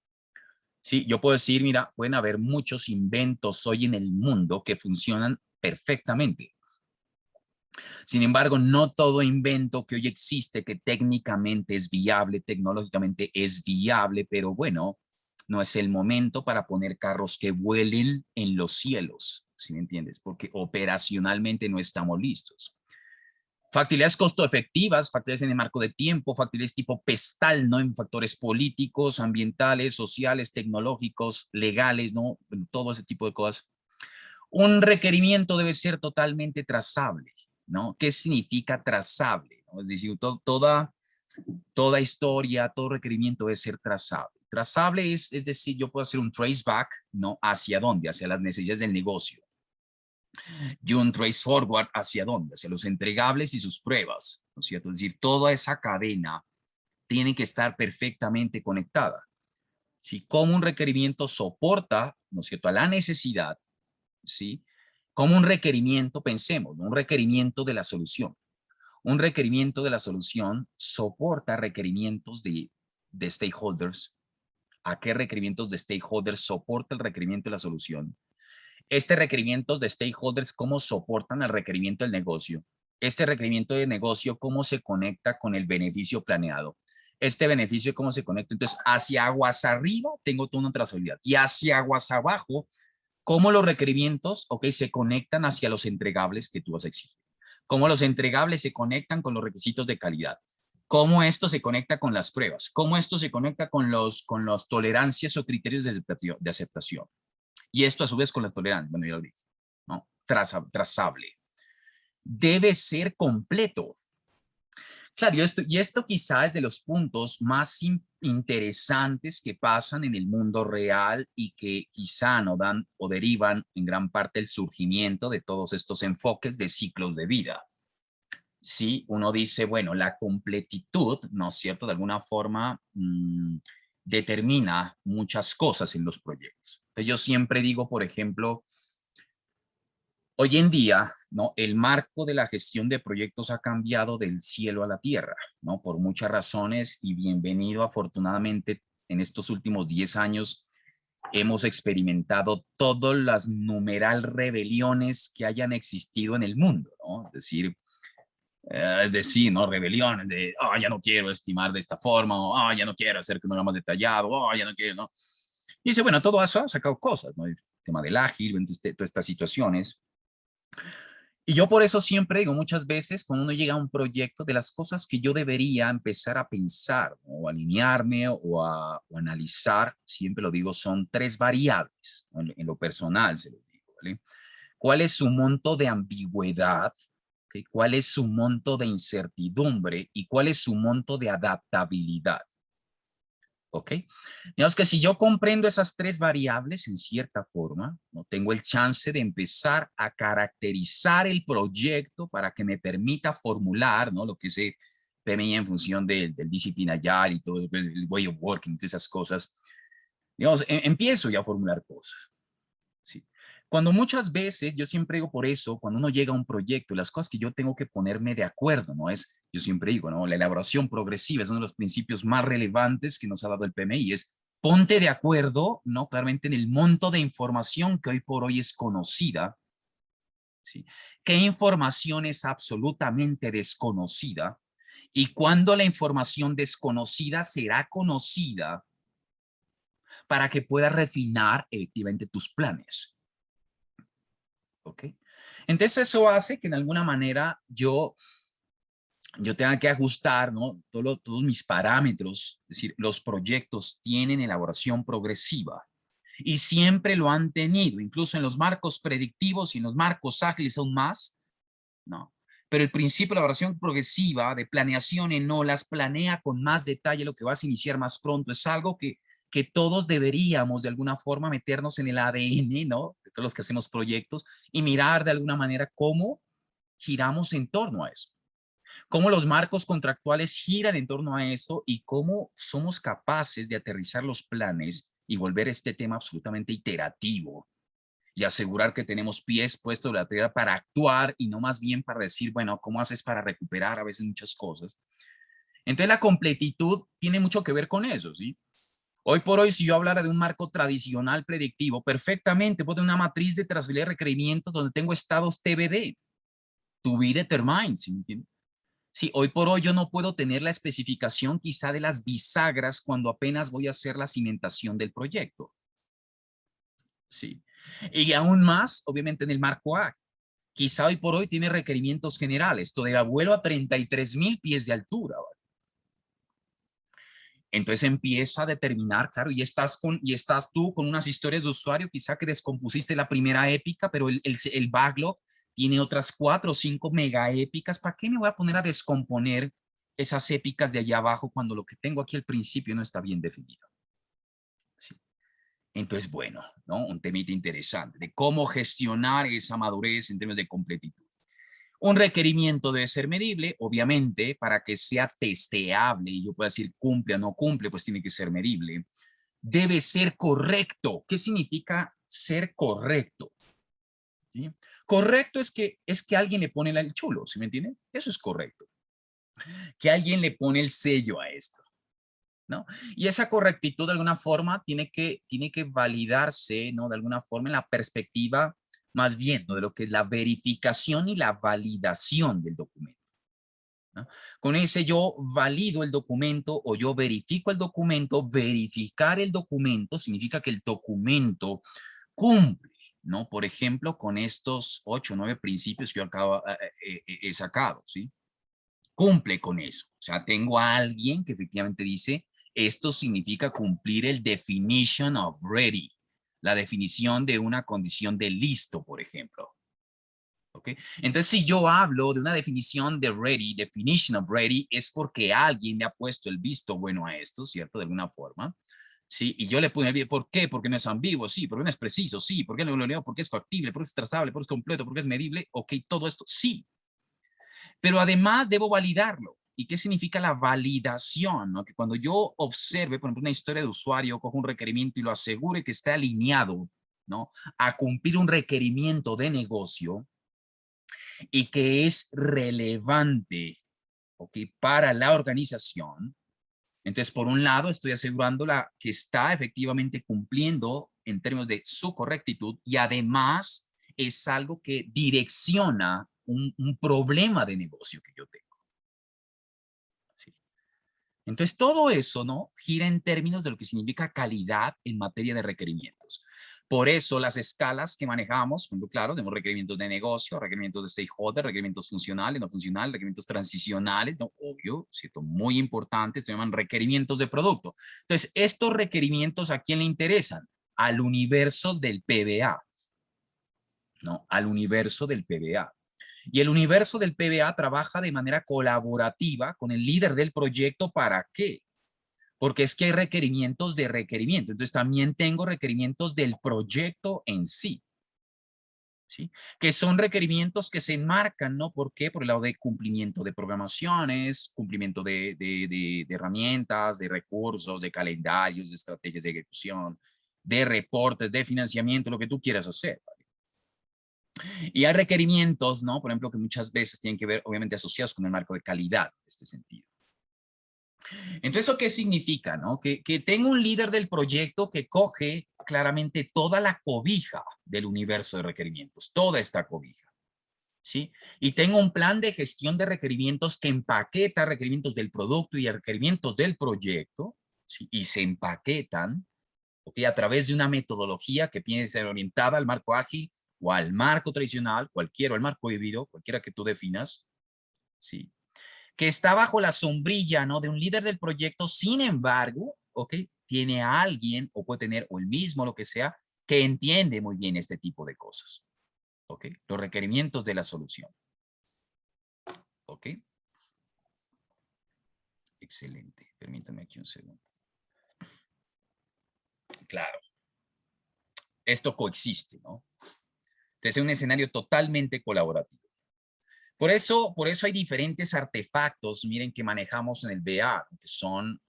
Sí, yo puedo decir, mira, pueden haber muchos inventos hoy en el mundo que funcionan perfectamente. Sin embargo, no todo invento que hoy existe, que técnicamente es viable, tecnológicamente es viable, pero bueno, no es el momento para poner carros que vuelen en los cielos, ¿sí me entiendes? Porque operacionalmente no estamos listos. Factibilidades costo efectivas, factibilidades en el marco de tiempo, factibilidades tipo PESTAL, ¿no? En factores políticos, ambientales, sociales, tecnológicos, legales, ¿no? Todo ese tipo de cosas. Un requerimiento debe ser totalmente trazable, ¿no? ¿Qué significa trazable? ¿No? Es decir, toda historia, todo requerimiento debe ser trazable. Trazable es decir, yo puedo hacer un traceback, ¿no? ¿Hacia dónde? Hacia las necesidades del negocio. Y un trace forward, ¿hacia dónde? Hacia los entregables y sus pruebas, ¿no es cierto? Es decir, toda esa cadena tiene que estar perfectamente conectada. Si como un requerimiento soporta, ¿no es cierto?, a la necesidad, ¿sí? Como un requerimiento, pensemos, ¿no?, un requerimiento de la solución. Un requerimiento de la solución soporta requerimientos de stakeholders. ¿A qué requerimientos de stakeholders soporta el requerimiento de la solución? Este requerimiento de stakeholders, ¿cómo soportan el requerimiento del negocio? Este requerimiento de negocio, ¿cómo se conecta con el beneficio planeado? Este beneficio, ¿cómo se conecta? Entonces, hacia aguas arriba tengo toda una trazabilidad y hacia aguas abajo, ¿cómo los requerimientos, ok, se conectan hacia los entregables que tú vas a exigir? ¿Cómo los entregables se conectan con los requisitos de calidad? ¿Cómo esto se conecta con las pruebas? ¿Cómo esto se conecta con los tolerancias o criterios de aceptación? Y esto a su vez con las tolerancias, bueno, ya lo dije, ¿no? Trazable. Debe ser completo. Claro, y esto quizá es de los puntos más interesantes que pasan en el mundo real y que quizá no dan o derivan en gran parte el surgimiento de todos estos enfoques de ciclos de vida. Sí, uno dice, bueno, la completitud, ¿no es cierto? De alguna forma determina muchas cosas en los proyectos. Entonces, yo siempre digo, por ejemplo, hoy en día, ¿no? El marco de la gestión de proyectos ha cambiado del cielo a la tierra, ¿no? Por muchas razones, y bienvenido, afortunadamente, en estos últimos 10 años hemos experimentado todas las numeral rebeliones que hayan existido en el mundo, ¿no? Es decir, ¿no? Rebeliones de, ya no quiero estimar de esta forma, o ya no quiero hacer que no era más detallado, ya no quiero, ¿no? Y dice, bueno, todo eso ha sacado cosas, ¿no? El tema del ágil, todas estas situaciones. Y yo por eso siempre digo, muchas veces cuando uno llega a un proyecto, de las cosas que yo debería empezar a pensar, ¿no? O alinearme o analizar, siempre lo digo, son tres variables, ¿no? En lo personal se lo digo, ¿vale? ¿Cuál es su monto de ambigüedad? ¿Okay? ¿Cuál es su monto de incertidumbre? ¿Y cuál es su monto de adaptabilidad? ¿Ok? Digamos que si yo comprendo esas tres variables en cierta forma, no tengo el chance de empezar a caracterizar el proyecto para que me permita formular, ¿no? Lo que se PMI en función del disciplina ya y todo, el way of working, todas esas cosas. Digamos, empiezo ya a formular cosas. ¿Sí? Cuando muchas veces, yo siempre digo por eso, cuando uno llega a un proyecto, las cosas que yo tengo que ponerme de acuerdo, ¿no? Yo siempre digo, ¿no? La elaboración progresiva es uno de los principios más relevantes que nos ha dado el PMI, es ponte de acuerdo, ¿no? Claramente en el monto de información que hoy por hoy es conocida, ¿sí? ¿Qué información es absolutamente desconocida? Y cuándo la información desconocida será conocida para que puedas refinar efectivamente tus planes. ¿Ok? Entonces eso hace que en alguna manera yo tenga que ajustar, ¿no? Todos mis parámetros, es decir, los proyectos tienen elaboración progresiva y siempre lo han tenido, incluso en los marcos predictivos y en los marcos ágiles aún más, ¿no? Pero el principio de elaboración progresiva de planeación en olas planea con más detalle lo que vas a iniciar más pronto. Es algo que todos deberíamos de alguna forma meternos en el ADN, ¿no? De todos los que hacemos proyectos y mirar de alguna manera cómo giramos en torno a eso, cómo los marcos contractuales giran en torno a eso y cómo somos capaces de aterrizar los planes y volver este tema absolutamente iterativo y asegurar que tenemos pies puestos de la tierra para actuar y no más bien para decir, bueno, ¿cómo haces para recuperar a veces muchas cosas? Entonces la completitud tiene mucho que ver con eso, ¿sí? Hoy por hoy, si yo hablara de un marco tradicional predictivo, perfectamente puedo tener una matriz de trazabilidad de requerimientos donde tengo estados TBD, to be determined, ¿sí me entiendes? Sí, hoy por hoy yo no puedo tener la especificación quizá de las bisagras cuando apenas voy a hacer la cimentación del proyecto. Sí. Y aún más, obviamente, en el marco A. Quizá hoy por hoy tiene requerimientos generales, todavía vuelo a 33,000 pies de altura. ¿Vale? Entonces empieza a determinar, claro, y estás tú con unas historias de usuario, quizá que descompusiste la primera épica, pero el backlog tiene otras 4 o 5 mega épicas. ¿Para qué me voy a poner a descomponer esas épicas de allá abajo cuando lo que tengo aquí al principio no está bien definido? Sí. Entonces, bueno, ¿no? Un temita interesante de cómo gestionar esa madurez en términos de completitud. Un requerimiento debe ser medible, obviamente, para que sea testeable y yo pueda decir cumple o no cumple, pues tiene que ser medible. Debe ser correcto. ¿Qué significa ser correcto? ¿Sí? Correcto es que alguien le pone el chulo, ¿sí me entienden? Eso es correcto. Que alguien le pone el sello a esto, ¿no? Y esa correctitud de alguna forma tiene que validarse, ¿no? De alguna forma en la perspectiva más bien, ¿no? De lo que es la verificación y la validación del documento. ¿No? Con ese yo valido el documento o yo verifico el documento. Verificar el documento significa que el documento cumple, ¿no? Por ejemplo, con estos 8 o 9 principios que yo he sacado, ¿sí? Cumple con eso. O sea, tengo a alguien que efectivamente dice, esto significa cumplir el definition of ready, la definición de una condición de listo, por ejemplo. ¿Okay? Entonces, si yo hablo de una definición de ready, definition of ready, es porque alguien le ha puesto el visto bueno a esto, ¿cierto? De alguna forma. Sí, y yo le puse el visto. ¿Por qué? Porque no es ambiguo, sí, porque no es preciso, sí, porque no lo leo, porque es factible, porque es trazable, porque es completo, porque es medible, ok, todo esto, sí. Pero además debo validarlo. ¿Y qué significa la validación? ¿No? Que cuando yo observe, por ejemplo, una historia de usuario, cojo un requerimiento y lo asegure que esté alineado, ¿no?, a cumplir un requerimiento de negocio y que es relevante, ¿ok?, para la organización. Entonces, por un lado, estoy asegurando que está efectivamente cumpliendo en términos de su correctitud y además es algo que direcciona un problema de negocio que yo tengo. ¿Sí? Entonces, todo eso, ¿no?, gira en términos de lo que significa calidad en materia de requerimientos. Por eso las escalas que manejamos, por ejemplo, claro, tenemos requerimientos de negocio, requerimientos de stakeholder, requerimientos funcionales, no funcionales, requerimientos transicionales, ¿no?, obvio, cierto, muy importantes, se llaman requerimientos de producto. Entonces, estos requerimientos, ¿a quién le interesan? Al universo del PBA, ¿no? Al universo del PBA. Y el universo del PBA trabaja de manera colaborativa con el líder del proyecto. ¿Para qué? Porque es que hay requerimientos de requerimiento. Entonces también tengo requerimientos del proyecto en sí. ¿Sí? Que son requerimientos que se enmarcan, ¿no? ¿Por qué? Por el lado de cumplimiento de programaciones, cumplimiento de herramientas, de recursos, de calendarios, de estrategias de ejecución, de reportes, de financiamiento, lo que tú quieras hacer. ¿Vale? Y hay requerimientos, ¿no? Por ejemplo, que muchas veces tienen que ver, obviamente, asociados con el marco de calidad, en este sentido. Entonces, ¿eso qué significa? ¿No? Que tengo un líder del proyecto que coge claramente toda la cobija del universo de requerimientos, toda esta cobija, ¿sí? Y tengo un plan de gestión de requerimientos que empaqueta requerimientos del producto y requerimientos del proyecto, ¿sí? Y se empaquetan, ¿ok?, a través de una metodología que tiene que ser orientada al marco ágil o al marco tradicional, cualquiera, o al marco híbrido, cualquiera que tú definas, ¿sí?, que está bajo la sombrilla, ¿no?, de un líder del proyecto. Sin embargo, ¿ok?, tiene a alguien, o puede tener, o el mismo, lo que sea, que entiende muy bien este tipo de cosas, ¿ok? Los requerimientos de la solución, ¿ok? Excelente. Permítame aquí un segundo. Claro, esto coexiste, ¿no? Entonces, es un escenario totalmente colaborativo. Por eso hay diferentes artefactos, miren, que manejamos en el BA, que son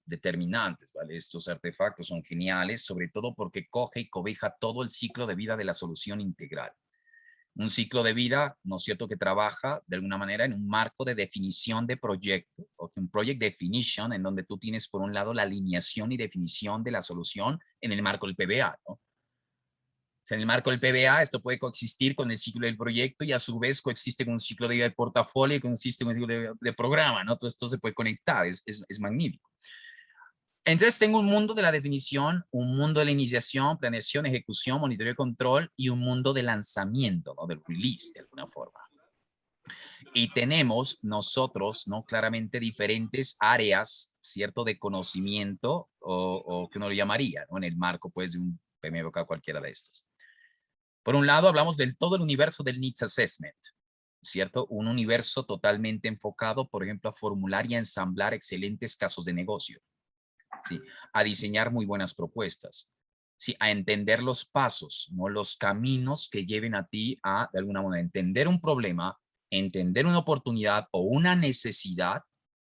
determinantes, ¿vale? Estos artefactos son geniales, sobre todo porque coge y cobija todo el ciclo de vida de la solución integral. Un ciclo de vida, ¿no es cierto?, que trabaja de alguna manera en un marco de definición de proyecto, o un project definition, en donde tú tienes por un lado la alineación y definición de la solución en el marco del PBA, ¿no? En el marco del PBA, esto puede coexistir con el ciclo del proyecto y a su vez coexiste con un ciclo de vida del portafolio y coexiste con un ciclo de programa, ¿no? Todo esto se puede conectar, es magnífico. Entonces tengo un mundo de la definición, un mundo de la iniciación, planeación, ejecución, monitoreo y control y un mundo de lanzamiento, ¿no?, del release de alguna forma. Y tenemos nosotros, ¿no?, claramente diferentes áreas, ¿cierto?, de conocimiento o que uno lo llamaría, ¿no?, en el marco pues de un PMBOK, cualquiera de estos. Por un lado, hablamos del todo el universo del Needs Assessment, ¿cierto? Un universo totalmente enfocado, por ejemplo, a formular y a ensamblar excelentes casos de negocio, ¿sí?, a diseñar muy buenas propuestas, ¿sí?, a entender los pasos, ¿no?, los caminos que lleven a ti a, de alguna manera, entender un problema, entender una oportunidad o una necesidad,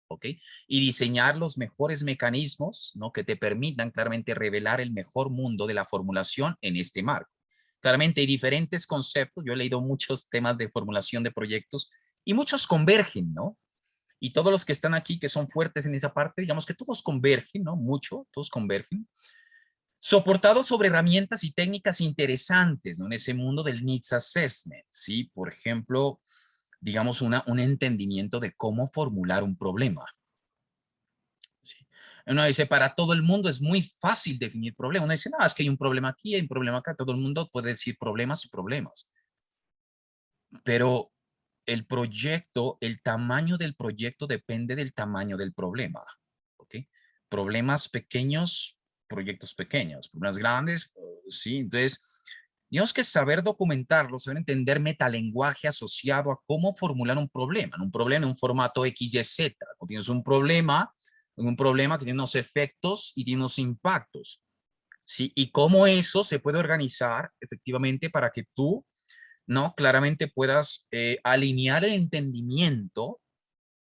¿ok?, y diseñar los mejores mecanismos, ¿no?, que te permitan claramente revelar el mejor mundo de la formulación en este marco. Claramente hay diferentes conceptos, yo he leído muchos temas de formulación de proyectos y muchos convergen, ¿no? Y todos los que están aquí, que son fuertes en esa parte, digamos que todos convergen, ¿no? Mucho, todos convergen. Soportados sobre herramientas y técnicas interesantes, ¿no?, en ese mundo del Needs Assessment, ¿sí? Por ejemplo, digamos un entendimiento de cómo formular un problema. ¿Sí? Uno dice, para todo el mundo es muy fácil definir problemas. Uno dice, no, es que hay un problema aquí, hay un problema acá. Todo el mundo puede decir problemas y problemas. Pero el proyecto, el tamaño del proyecto depende del tamaño del problema. ¿Ok? Problemas pequeños, proyectos pequeños. Problemas grandes, sí. Entonces, digamos que saber documentarlo, saber entender metalenguaje asociado a cómo formular un problema. Un problema en un formato XYZ. O tienes un problema que tiene unos efectos y tiene unos impactos. ¿Sí? Y cómo eso se puede organizar efectivamente para que tú, ¿no?, claramente puedas alinear el entendimiento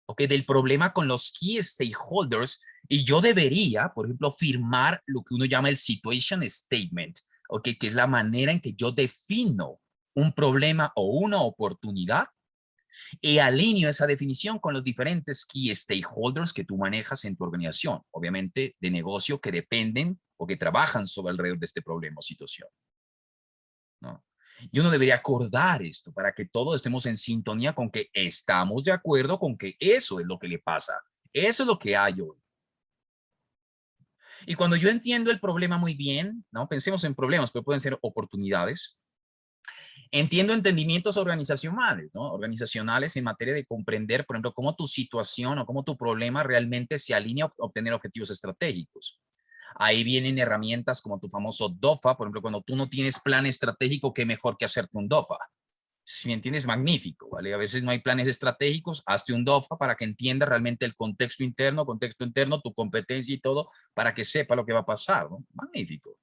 ¿ok? Del problema con los key stakeholders, y yo debería, por ejemplo, firmar lo que uno llama el situation statement, ¿ok? Que es la manera en que yo defino un problema o una oportunidad y alineo esa definición con los diferentes key stakeholders que tú manejas en tu organización, obviamente de negocio, que dependen o que trabajan sobre alrededor de este problema o situación, ¿no? Y uno debería acordar esto para que todos estemos en sintonía con que estamos de acuerdo con que eso es lo que le pasa. Eso es lo que hay hoy. Y cuando yo entiendo el problema muy bien, ¿no? Pensemos en problemas, pero pueden ser oportunidades. Entiendo entendimientos organizacionales, ¿no? Organizacionales en materia de comprender, por ejemplo, cómo tu situación o cómo tu problema realmente se alinea a obtener objetivos estratégicos. Ahí vienen herramientas como tu famoso DOFA, por ejemplo, cuando tú no tienes plan estratégico, qué mejor que hacerte un DOFA. Si me entiendes, magnífico, ¿vale? A veces no hay planes estratégicos, hazte un DOFA para que entienda realmente el contexto interno, tu competencia y todo, para que sepa lo que va a pasar, ¿no? Magnífico.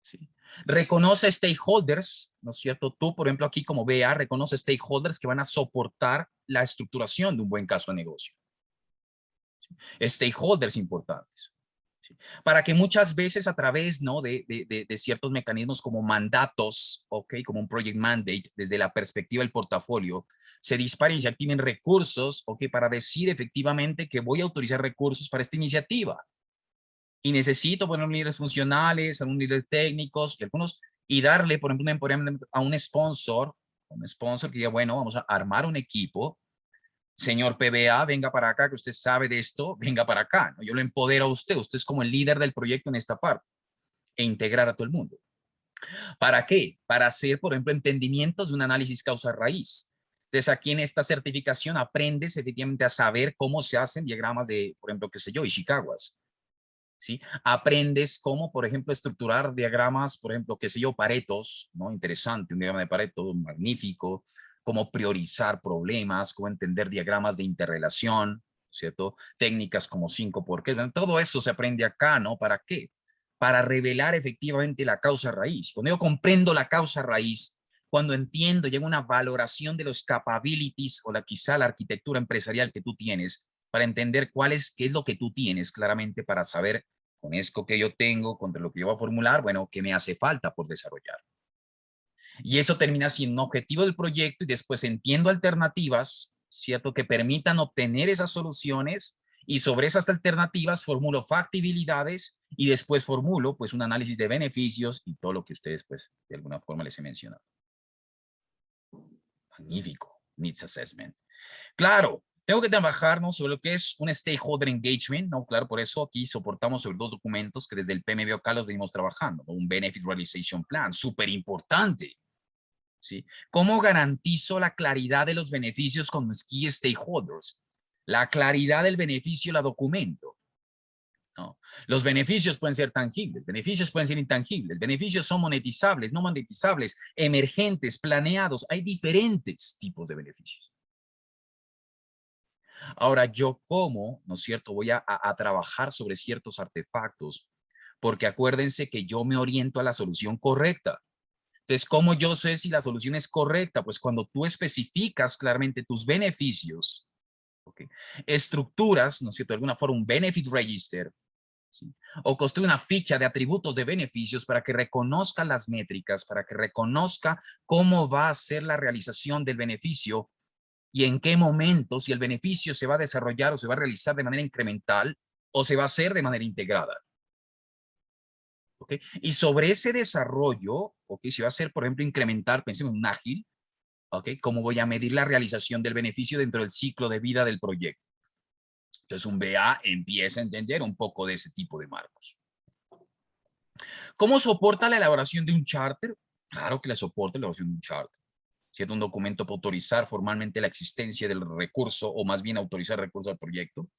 ¿Sí? Reconoce stakeholders, ¿no es cierto? Tú, por ejemplo, aquí como BA, reconoce stakeholders que van a soportar la estructuración de un buen caso de negocio. ¿Sí? Stakeholders importantes. ¿Sí? Para que muchas veces a través, ¿no? de ciertos mecanismos como mandatos, ¿ok? Como un project mandate, desde la perspectiva del portafolio, se disparen y se activen recursos, ¿ok? Para decir efectivamente que voy a autorizar recursos para esta iniciativa. Y necesito poner líderes funcionales, a un líder técnicos y algunos, y darle, por ejemplo, un empoweramiento a un sponsor que diga, bueno, vamos a armar un equipo. Señor PBA, venga para acá, que usted sabe de esto, venga para acá, ¿no? Yo lo empodero a usted, usted es como el líder del proyecto en esta parte, e integrar a todo el mundo. ¿Para qué? Para hacer, por ejemplo, entendimientos de un análisis causa-raíz. Entonces, aquí en esta certificación aprendes efectivamente a saber cómo se hacen diagramas de, por ejemplo, qué sé yo, Ishikawas. ¿Sí? Aprendes cómo, por ejemplo, estructurar diagramas, por ejemplo, qué sé yo, Paretos, ¿no? Interesante, un diagrama de Pareto, magnífico, cómo priorizar problemas, cómo entender diagramas de interrelación, ¿cierto? Técnicas como 5 por qué, todo eso se aprende acá, ¿no? ¿Para qué? Para revelar efectivamente la causa raíz. Cuando yo comprendo la causa raíz, cuando entiendo, llega una valoración de los capabilities o quizá la arquitectura empresarial que tú tienes, para entender qué es lo que tú tienes claramente para saber con esto que yo tengo, contra lo que yo voy a formular, bueno, qué me hace falta por desarrollar. Y eso termina siendo un objetivo del proyecto y después entiendo alternativas, ¿cierto? Que permitan obtener esas soluciones y sobre esas alternativas formulo factibilidades y después formulo pues un análisis de beneficios y todo lo que ustedes pues de alguna forma les he mencionado. Magnífico. Needs Assessment. Claro, tengo que trabajar, ¿no? Sobre lo que es un stakeholder engagement, ¿no? Claro, por eso aquí soportamos sobre 2 documentos que desde el PMBOK los venimos trabajando, ¿no? Un Benefit Realization Plan, súper importante, ¿sí? ¿Cómo garantizo la claridad de los beneficios con mis key stakeholders? La claridad del beneficio la documento, ¿no? Los beneficios pueden ser tangibles, beneficios pueden ser intangibles, beneficios son monetizables, no monetizables, emergentes, planeados, hay diferentes tipos de beneficios. Ahora, yo cómo, ¿no es cierto? Voy a trabajar sobre ciertos artefactos, porque acuérdense que yo me oriento a la solución correcta. Entonces, ¿cómo yo sé si la solución es correcta? Pues cuando tú especificas claramente tus beneficios, ¿okay? Estructuras, ¿no es cierto? De alguna forma un benefit register, ¿sí? O construye una ficha de atributos de beneficios para que reconozca las métricas, para que reconozca cómo va a ser la realización del beneficio y en qué momento, si el beneficio se va a desarrollar o se va a realizar de manera incremental o se va a hacer de manera integrada. ¿Okay? Y sobre ese desarrollo, ¿okay? Si va a ser, por ejemplo, incremental, pensemos en un ágil, ¿okay? ¿Cómo voy a medir la realización del beneficio dentro del ciclo de vida del proyecto? Entonces, un BA empieza a entender un poco de ese tipo de marcos. ¿Cómo soporta la elaboración de un charter? Claro que la soporta la elaboración de un charter. ¿Cierto? Un documento para autorizar formalmente la existencia del recurso o más bien autorizar el recurso al proyecto.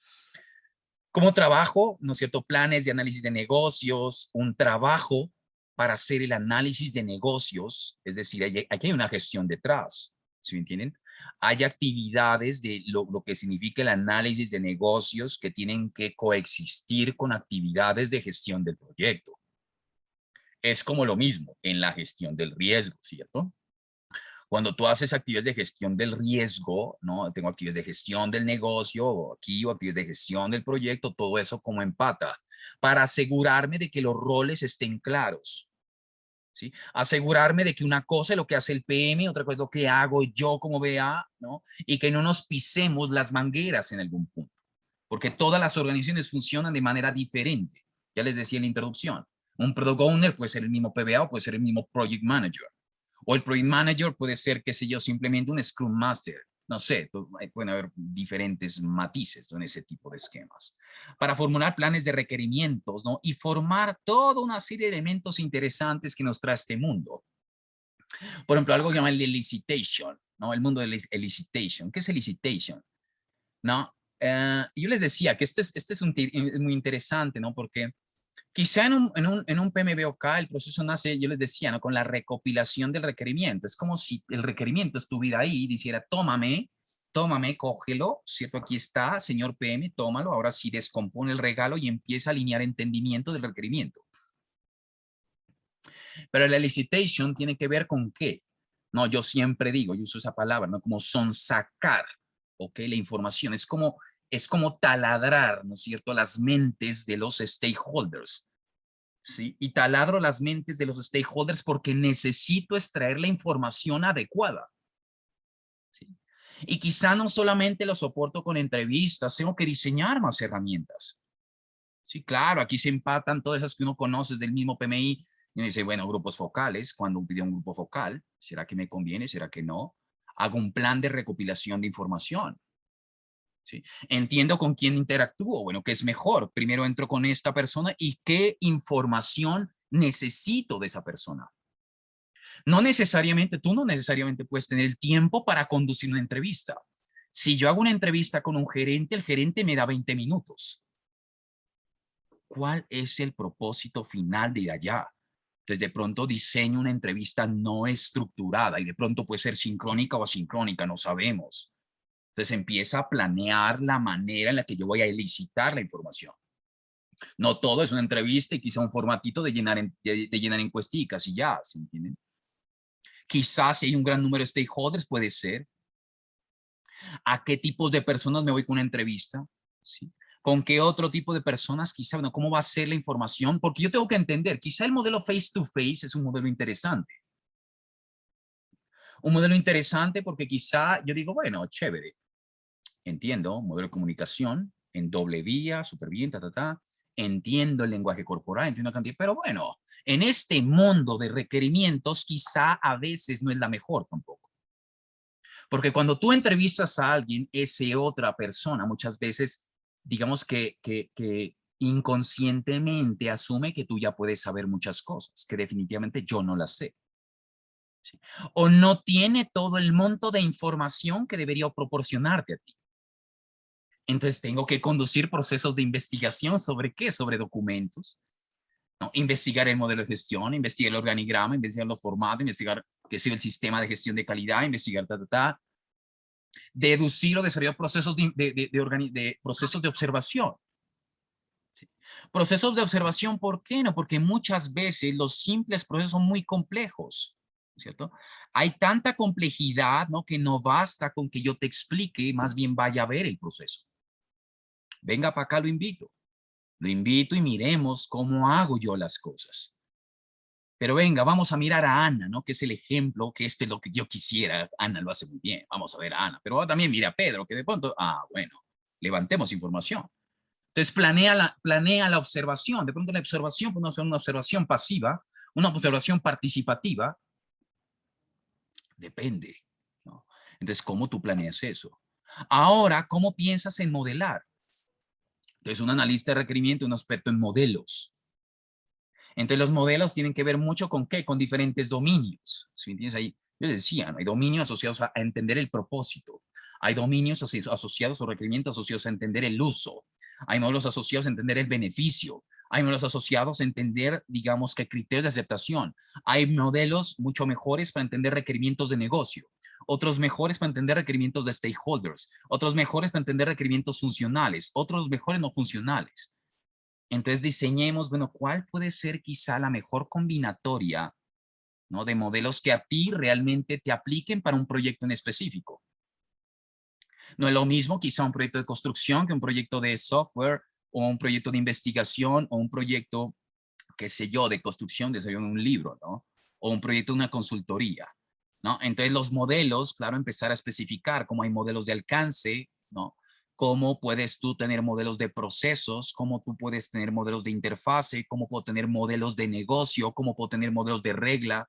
¿Cómo trabajo? ¿No es cierto? Planes de análisis de negocios, un trabajo para hacer el análisis de negocios, es decir, aquí hay una gestión detrás, ¿sí me entienden? Hay actividades de lo que significa el análisis de negocios que tienen que coexistir con actividades de gestión del proyecto. Es como lo mismo en la gestión del riesgo, ¿cierto? Cuando tú haces actividades de gestión del riesgo, ¿no? Tengo actividades de gestión del negocio o aquí, o actividades de gestión del proyecto, todo eso como empata, para asegurarme de que los roles estén claros, ¿sí? Asegurarme de que una cosa es lo que hace el PM, otra cosa es lo que hago yo como BA, ¿no? Y que no nos pisemos las mangueras en algún punto, porque todas las organizaciones funcionan de manera diferente. Ya les decía en la introducción, un Product Owner puede ser el mismo PBA o puede ser el mismo Project Manager. O el Project Manager puede ser, qué sé yo, simplemente un Scrum Master. No sé, pueden haber diferentes matices, ¿no? En ese tipo de esquemas. Para formular planes de requerimientos, ¿no? Y formar toda una serie de elementos interesantes que nos trae este mundo. Por ejemplo, algo que llama el elicitation, ¿no? El mundo del elicitation. ¿Qué es elicitation? ¿No? Yo les decía que este es muy interesante, ¿no? Porque quizá en un PMBOK el proceso nace, yo les decía, ¿no? Con la recopilación del requerimiento. Es como si el requerimiento estuviera ahí y dijera, tómame, cógelo, ¿cierto? Aquí está, señor PM, tómalo. Ahora sí descompone el regalo y empieza a alinear entendimiento del requerimiento. Pero la elicitation tiene que ver con qué. No, yo siempre digo, yo uso esa palabra, ¿no? Como sonsacar, ¿ok? La información. Es como taladrar, ¿no es cierto?, las mentes de los stakeholders. ¿Sí? Y taladro las mentes de los stakeholders porque necesito extraer la información adecuada. ¿Sí? Y quizá no solamente lo soporto con entrevistas, tengo que diseñar más herramientas. Sí, claro, aquí se empatan todas esas que uno conoce del mismo PMI. Y uno dice, bueno, grupos focales, cuando pido un grupo focal, ¿será que me conviene? ¿Será que no? Hago un plan de recopilación de información. ¿Sí? Entiendo con quién interactúo, bueno, ¿qué es mejor? Primero entro con esta persona y qué información necesito de esa persona. No necesariamente, tú no necesariamente puedes tener el tiempo para conducir una entrevista. Si yo hago una entrevista con un gerente, el gerente me da 20 minutos. ¿Cuál es el propósito final de ir allá? Entonces, de pronto diseño una entrevista no estructurada y de pronto puede ser sincrónica o asincrónica, no sabemos. Entonces empieza a planear la manera en la que yo voy a elicitar la información. No todo es una entrevista y quizá un formatito de llenar encuesticas y ya, ¿se entienden? Quizás si hay un gran número de stakeholders, puede ser. ¿A qué tipos de personas me voy con una entrevista? ¿Sí? ¿Con qué otro tipo de personas? Quizá, bueno, ¿cómo va a ser la información? Porque yo tengo que entender, quizá el modelo face-to-face es un modelo interesante. Un modelo interesante porque quizá yo digo, bueno, chévere. Entiendo, modelo de comunicación en doble vía, súper bien, entiendo el lenguaje corporal, entiendo la cantidad, pero bueno, en este mundo de requerimientos quizá a veces no es la mejor tampoco. Porque cuando tú entrevistas a alguien, esa otra persona muchas veces, digamos que inconscientemente asume que tú ya puedes saber muchas cosas, que definitivamente yo no las sé. ¿Sí? O no tiene todo el monto de información que debería proporcionarte a ti. Entonces tengo que conducir procesos de investigación sobre qué, sobre documentos, ¿no? Investigar el modelo de gestión, investigar el organigrama, investigar los formatos, investigar qué es el sistema de gestión de calidad, investigar deducir o desarrollar procesos procesos de observación. ¿Sí? Procesos de observación, ¿por qué no? Porque muchas veces los simples procesos son muy complejos, ¿cierto? Hay tanta complejidad, ¿no? Que no basta con que yo te explique, más bien vaya a ver el proceso. Venga para acá, lo invito. Lo invito y miremos cómo hago yo las cosas. Pero venga, vamos a mirar a Ana, ¿no? Que es el ejemplo, que este es lo que yo quisiera. Ana lo hace muy bien. Vamos a ver a Ana. Pero también mira a Pedro, que de pronto, bueno, levantemos información. Entonces planea la observación. De pronto la observación puede ser una observación pasiva, una observación participativa. Depende, ¿no? Entonces, ¿cómo tú planeas eso? Ahora, ¿cómo piensas en modelar? Entonces, un analista de requerimiento, un experto en modelos. Entonces, los modelos tienen que ver mucho con qué, con diferentes dominios. ¿Sí entiendes? Ahí, yo decía, ¿no? Hay dominios asociados a entender el propósito. Hay dominios asociados o requerimientos asociados a entender el uso. Hay modelos asociados a entender el beneficio. Hay modelos asociados a entender, digamos, que criterios de aceptación. Hay modelos mucho mejores para entender requerimientos de negocio. Otros mejores para entender requerimientos de stakeholders. Otros mejores para entender requerimientos funcionales. Otros mejores no funcionales. Entonces diseñemos, bueno, ¿cuál puede ser quizá la mejor combinatoria ¿no? De modelos que a ti realmente te apliquen para un proyecto en específico. No es lo mismo quizá un proyecto de construcción que un proyecto de software o un proyecto de investigación o un proyecto, qué sé yo, de construcción, desarrollo de un libro, ¿no? O un proyecto de una consultoría, ¿no? Entonces los modelos, claro, empezar a especificar cómo hay modelos de alcance, ¿no? Cómo puedes tú tener modelos de procesos, cómo tú puedes tener modelos de interfase, cómo puedo tener modelos de negocio, cómo puedo tener modelos de regla.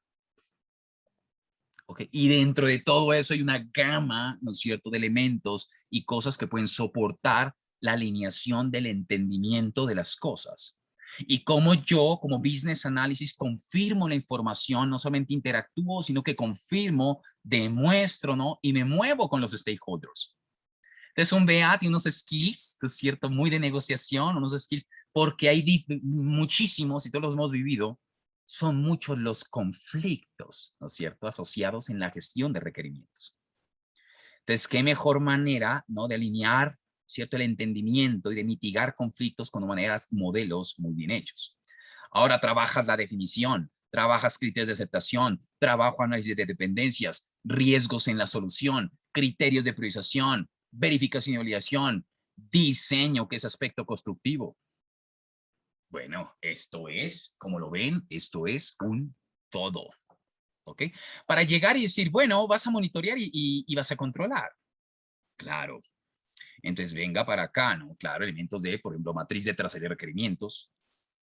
¿Okay? Y dentro de todo eso hay una gama, ¿no es cierto?, de elementos y cosas que pueden soportar la alineación del entendimiento de las cosas. Y cómo yo, como business analysis, confirmo la información, no solamente interactúo, sino que confirmo, demuestro, ¿no? Y me muevo con los stakeholders. Entonces, un BA tiene unos skills, ¿no es cierto?, muy de negociación, unos skills, porque hay muchísimos, y todos los hemos vivido, son muchos los conflictos, ¿no es cierto?, asociados en la gestión de requerimientos. Entonces, qué mejor manera, ¿no?, de alinear, ¿cierto?, el entendimiento y de mitigar conflictos con maneras, modelos muy bien hechos. Ahora trabajas la definición, trabajas criterios de aceptación, trabajo análisis de dependencias, riesgos en la solución, criterios de priorización, verificación y validación, diseño, que es aspecto constructivo. Bueno, esto es, como lo ven, esto es un todo. ¿Ok? Para llegar y decir, bueno, vas a monitorear y vas a controlar. Claro. Entonces venga para acá, ¿no? Claro, elementos de, por ejemplo, matriz de trazabilidad de requerimientos.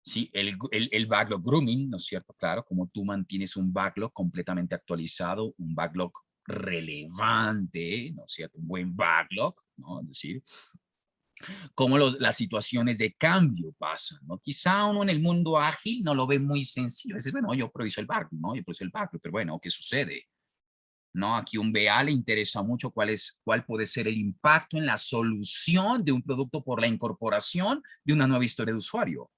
Sí, el backlog grooming, ¿no es cierto? Claro, como tú mantienes un backlog completamente actualizado, un backlog relevante, ¿no es cierto? Un buen backlog, ¿no? Es decir, cómo las situaciones de cambio pasan, ¿no? Quizá uno en el mundo ágil no lo ve muy sencillo. Dices, bueno, yo priorizo el backlog, ¿no? Yo priorizo el backlog, pero bueno, ¿qué sucede? ¿No? Aquí un BA le interesa mucho cuál puede ser el impacto en la solución de un producto por la incorporación de una nueva historia de usuario.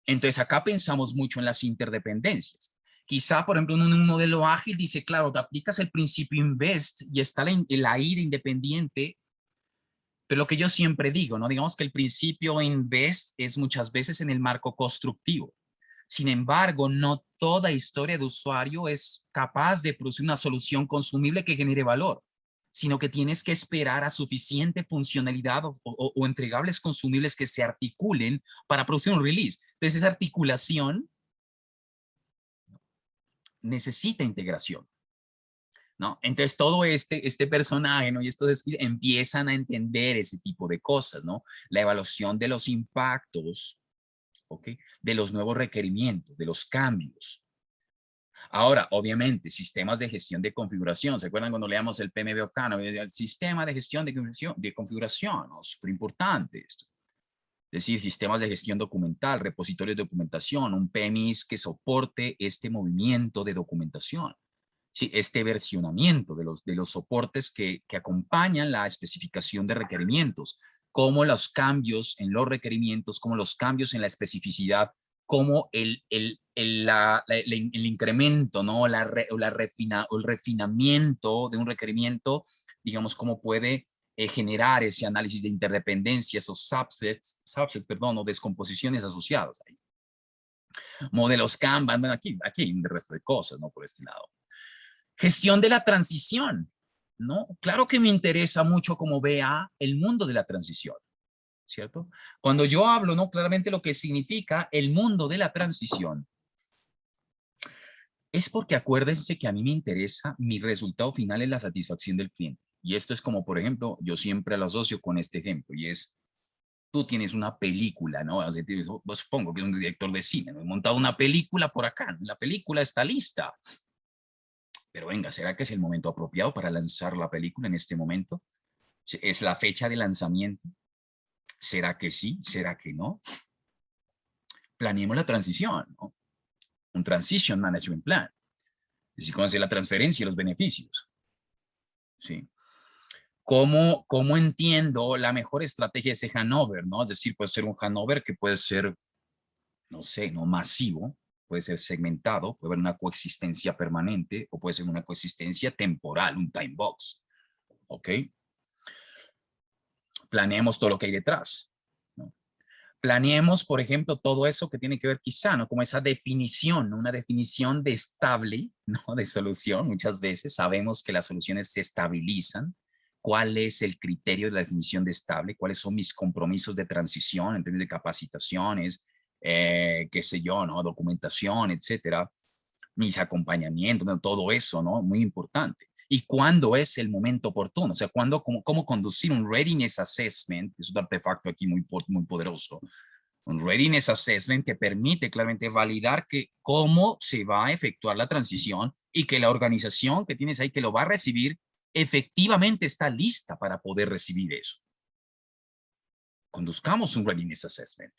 Entonces acá pensamos mucho en las interdependencias. Quizá, por ejemplo, en un modelo ágil dice, claro, te aplicas el principio INVEST y está la ida independiente, pero lo que yo siempre digo, ¿no? Digamos que el principio INVEST es muchas veces en el marco constructivo. Sin embargo, no toda historia de usuario es capaz de producir una solución consumible que genere valor, sino que tienes que esperar a suficiente funcionalidad o entregables consumibles que se articulen para producir un release. Entonces, esa articulación necesita integración, ¿no? Entonces, todo este personaje, ¿no?, y estos empiezan a entender ese tipo de cosas, ¿no? La evaluación de los impactos, ¿ok?, de los nuevos requerimientos, de los cambios. Ahora, obviamente, sistemas de gestión de configuración. ¿Se acuerdan cuando leamos el PMBOK? ¿No? El sistema de gestión de configuración, ¿no? Súper importante esto. Es decir, sistemas de gestión documental, repositorios de documentación, un PMIS que soporte este movimiento de documentación. Sí, este versionamiento de los soportes que acompañan la especificación de requerimientos, como los cambios en los requerimientos, como los cambios en la especificidad, como el incremento, ¿no? o el refinamiento de un requerimiento, digamos, cómo puede generar ese análisis de interdependencias o subsets, perdón, o descomposiciones asociadas ahí. Modelos Kanban, bueno, aquí hay un resto de cosas, ¿no? Por este lado. Gestión de la transición, ¿no? Claro que me interesa mucho como vea el mundo de la transición, ¿cierto? Cuando yo hablo, ¿no?, claramente lo que significa el mundo de la transición es porque acuérdense que a mí me interesa, mi resultado final es la satisfacción del cliente. Y esto es como, por ejemplo, yo siempre lo asocio con este ejemplo, y es, tú tienes una película, ¿no? O sea, supongo que es un director de cine, ¿no? He montado una película por acá, la película está lista. Pero venga, ¿será que es el momento apropiado para lanzar la película en este momento? ¿Es la fecha de lanzamiento? ¿Será que sí? ¿Será que no? Planeemos la transición, ¿no? Un Transition Management Plan. Es decir, conocer la transferencia y los beneficios. ¿Sí? ¿Cómo entiendo la mejor estrategia de ese handover, ¿no? Es decir, puede ser un handover que puede ser, no sé, no masivo, puede ser segmentado, puede haber una coexistencia permanente o puede ser una coexistencia temporal, un time box. ¿Ok? Planeemos todo lo que hay detrás, ¿no? Planeemos, por ejemplo, todo eso que tiene que ver quizá, ¿no? Como esa definición, ¿no? Una definición de estable, ¿no? De solución. Muchas veces sabemos que las soluciones se estabilizan. ¿Cuál es el criterio de la definición de estable? ¿Cuáles son mis compromisos de transición en términos de capacitaciones, qué sé yo, ¿no? Documentación, etcétera, mis acompañamientos, ¿no? Todo eso, ¿no? Muy importante. ¿Y cuándo es el momento oportuno? O sea, cómo conducir un readiness assessment, es un artefacto aquí muy poderoso, un readiness assessment que permite claramente validar cómo se va a efectuar la transición y que la organización que tienes ahí que lo va a recibir efectivamente está lista para poder recibir eso. Conduzcamos un readiness assessment.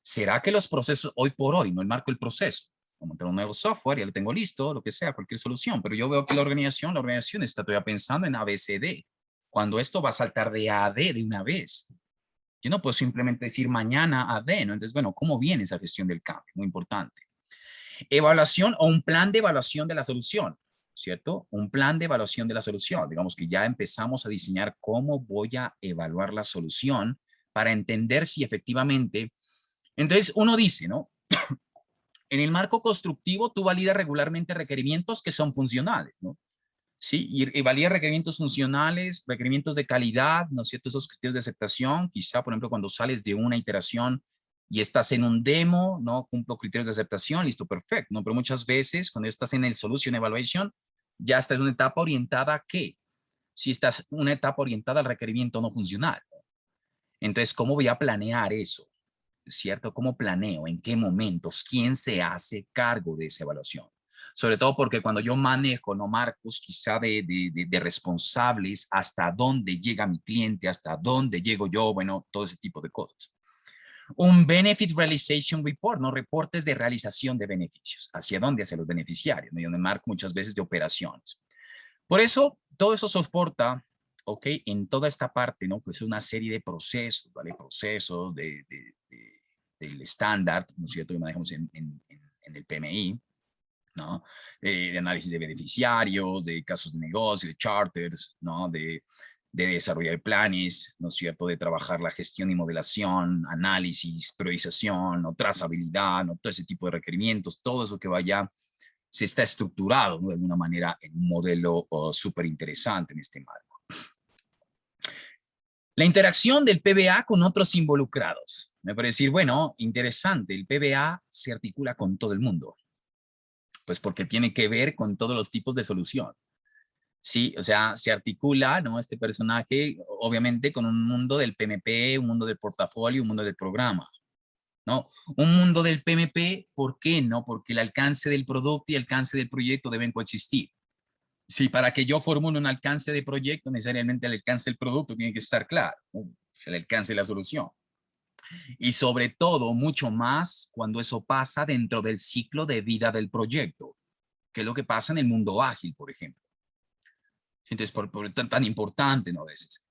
¿Será que los procesos, hoy por hoy, no enmarco el proceso? Como montar un nuevo software, ya lo tengo listo, lo que sea, cualquier solución, pero yo veo que la organización está todavía pensando en ABCD, cuando esto va a saltar de A a D de una vez. Yo no puedo simplemente decir mañana a D, ¿no? Entonces, bueno, ¿cómo viene esa gestión del cambio? Muy importante. Evaluación o un plan de evaluación de la solución, ¿cierto? Un plan de evaluación de la solución. Digamos que ya empezamos a diseñar cómo voy a evaluar la solución para entender si efectivamente. Entonces, uno dice, ¿no? En el marco constructivo, tú validas regularmente requerimientos que son funcionales, ¿no? Sí, y valida requerimientos funcionales, requerimientos de calidad, ¿no es cierto? Esos criterios de aceptación, quizá, por ejemplo, cuando sales de una iteración y estás en un demo, ¿no? Cumplo criterios de aceptación, listo, perfecto, ¿no? Pero muchas veces, cuando estás en el Solution Evaluation, ya estás en una etapa orientada a ¿qué? Si estás en una etapa orientada al requerimiento no funcional. Entonces, ¿cómo voy a planear eso? ¿Cierto? ¿Cómo planeo? ¿En qué momentos? ¿Quién se hace cargo de esa evaluación? Sobre todo porque cuando yo manejo, no marcos quizá de responsables, hasta dónde llega mi cliente, hasta dónde llego yo, bueno, todo ese tipo de cosas. Un Benefit Realization Report, ¿no? Reportes de realización de beneficios. ¿Hacia dónde? Hacia los beneficiarios, ¿no? Y donde marco muchas veces de operaciones. Por eso, todo eso soporta, ¿ok? En toda esta parte, ¿no? Pues una serie de procesos, ¿vale? Procesos del estándar, ¿no es cierto? Que manejamos en el PMI, ¿no? De análisis de beneficiarios, de casos de negocio, de charters, ¿no? De desarrollar planes, ¿no es cierto? De trabajar la gestión y modelación, análisis, priorización, ¿no? Trazabilidad, ¿no? Todo ese tipo de requerimientos, todo eso que vaya se está estructurado, ¿no? De alguna manera en un modelo súper interesante en este marco. La interacción del PBA con otros involucrados. Me parece decir, bueno, interesante, el PBA se articula con todo el mundo, pues porque tiene que ver con todos los tipos de solución. Sí, o sea, se articula, ¿no? Este personaje, obviamente, con un mundo del PMP, un mundo del portafolio, un mundo del programa. ¿No? Un mundo del PMP, ¿por qué no? Porque el alcance del producto y el alcance del proyecto deben coexistir. Sí, para que yo formule un alcance de proyecto, necesariamente el alcance del producto tiene que estar claro, ¿no? El alcance de la solución. Y sobre todo, mucho más cuando eso pasa dentro del ciclo de vida del proyecto, que es lo que pasa en el mundo ágil, por ejemplo. Entonces, por tan importante, ¿no? A veces.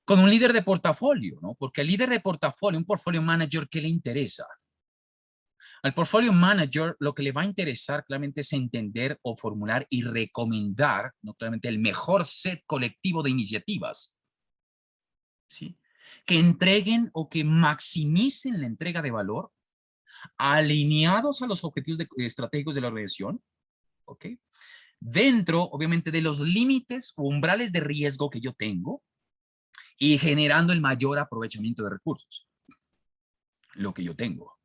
Con un líder de portafolio, ¿no? Porque el líder de portafolio, un portfolio manager, ¿qué le interesa? Al portfolio manager lo que le va a interesar claramente es entender o formular y recomendar, no claramente el mejor set colectivo de iniciativas, ¿sí? Que entreguen o que maximicen la entrega de valor alineados a los objetivos estratégicos de la organización, ¿ok? Dentro, obviamente, de los límites o umbrales de riesgo que yo tengo y generando el mayor aprovechamiento de recursos, lo que yo tengo.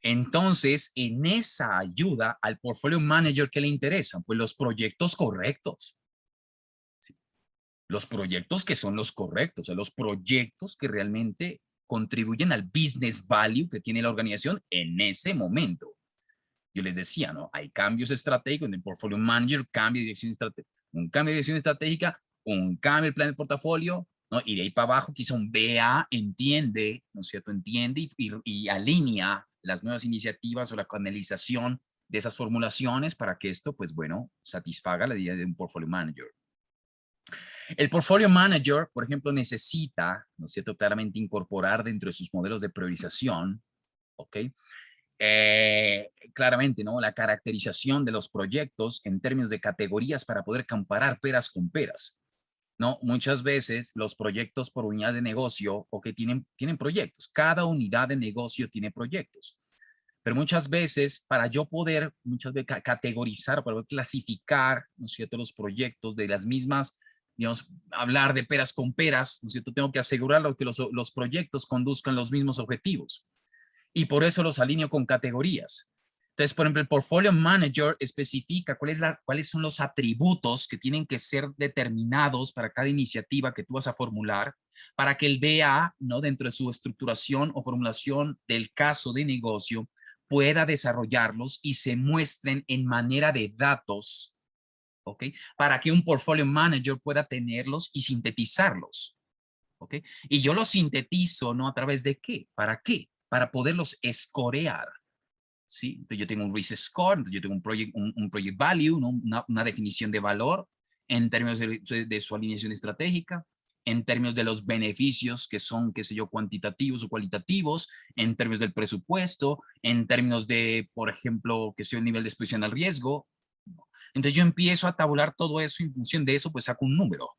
Entonces, en esa ayuda al portfolio manager que le interesan, pues los proyectos correctos. ¿Sí? Los proyectos que son los correctos, o sea, los proyectos que realmente contribuyen al business value que tiene la organización en ese momento. Yo les decía, ¿no? Hay cambios estratégicos en el portfolio manager, cambio de dirección estratégica, un cambio de dirección estratégica, un cambio del plan de portafolio, ¿no? Y de ahí para abajo, quizá un BA entiende, ¿no es cierto? Entiende y alinea las nuevas iniciativas o la canalización de esas formulaciones para que esto, pues bueno, satisfaga la idea de un portfolio manager. El portfolio manager, por ejemplo, necesita, ¿no es cierto?, claramente incorporar dentro de sus modelos de priorización, ¿ok? Claramente, ¿no? La caracterización de los proyectos en términos de categorías para poder comparar peras con peras. ¿no? Muchas veces los proyectos por unidades de negocio o que tienen proyectos. Cada unidad de negocio tiene proyectos. Pero muchas veces, para yo poder categorizar, para poder clasificar, ¿no es cierto?, los proyectos de las mismas, digamos, hablar de peras con peras, ¿no es cierto?, tengo que asegurar que los proyectos conduzcan los mismos objetivos. Y por eso los alineo con categorías. Entonces, por ejemplo, el Portfolio Manager especifica cuáles son los atributos que tienen que ser determinados para cada iniciativa que tú vas a formular, para que el BA, ¿no?, dentro de su estructuración o formulación del caso de negocio, pueda desarrollarlos y se muestren en manera de datos, ¿ok? Para que un Portfolio Manager pueda tenerlos y sintetizarlos, ¿ok? Y yo los sintetizo, ¿no? ¿A través de qué? ¿Para qué? Para poderlos escorear, ¿sí? Entonces yo tengo un risk score, entonces yo tengo un project value, ¿no? Una definición de valor en términos de su alineación estratégica, en términos de los beneficios que son, qué sé yo, cuantitativos o cualitativos, en términos del presupuesto, en términos de, por ejemplo, que sea el nivel de exposición al riesgo. Entonces yo empiezo a tabular todo eso y en función de eso pues saco un número.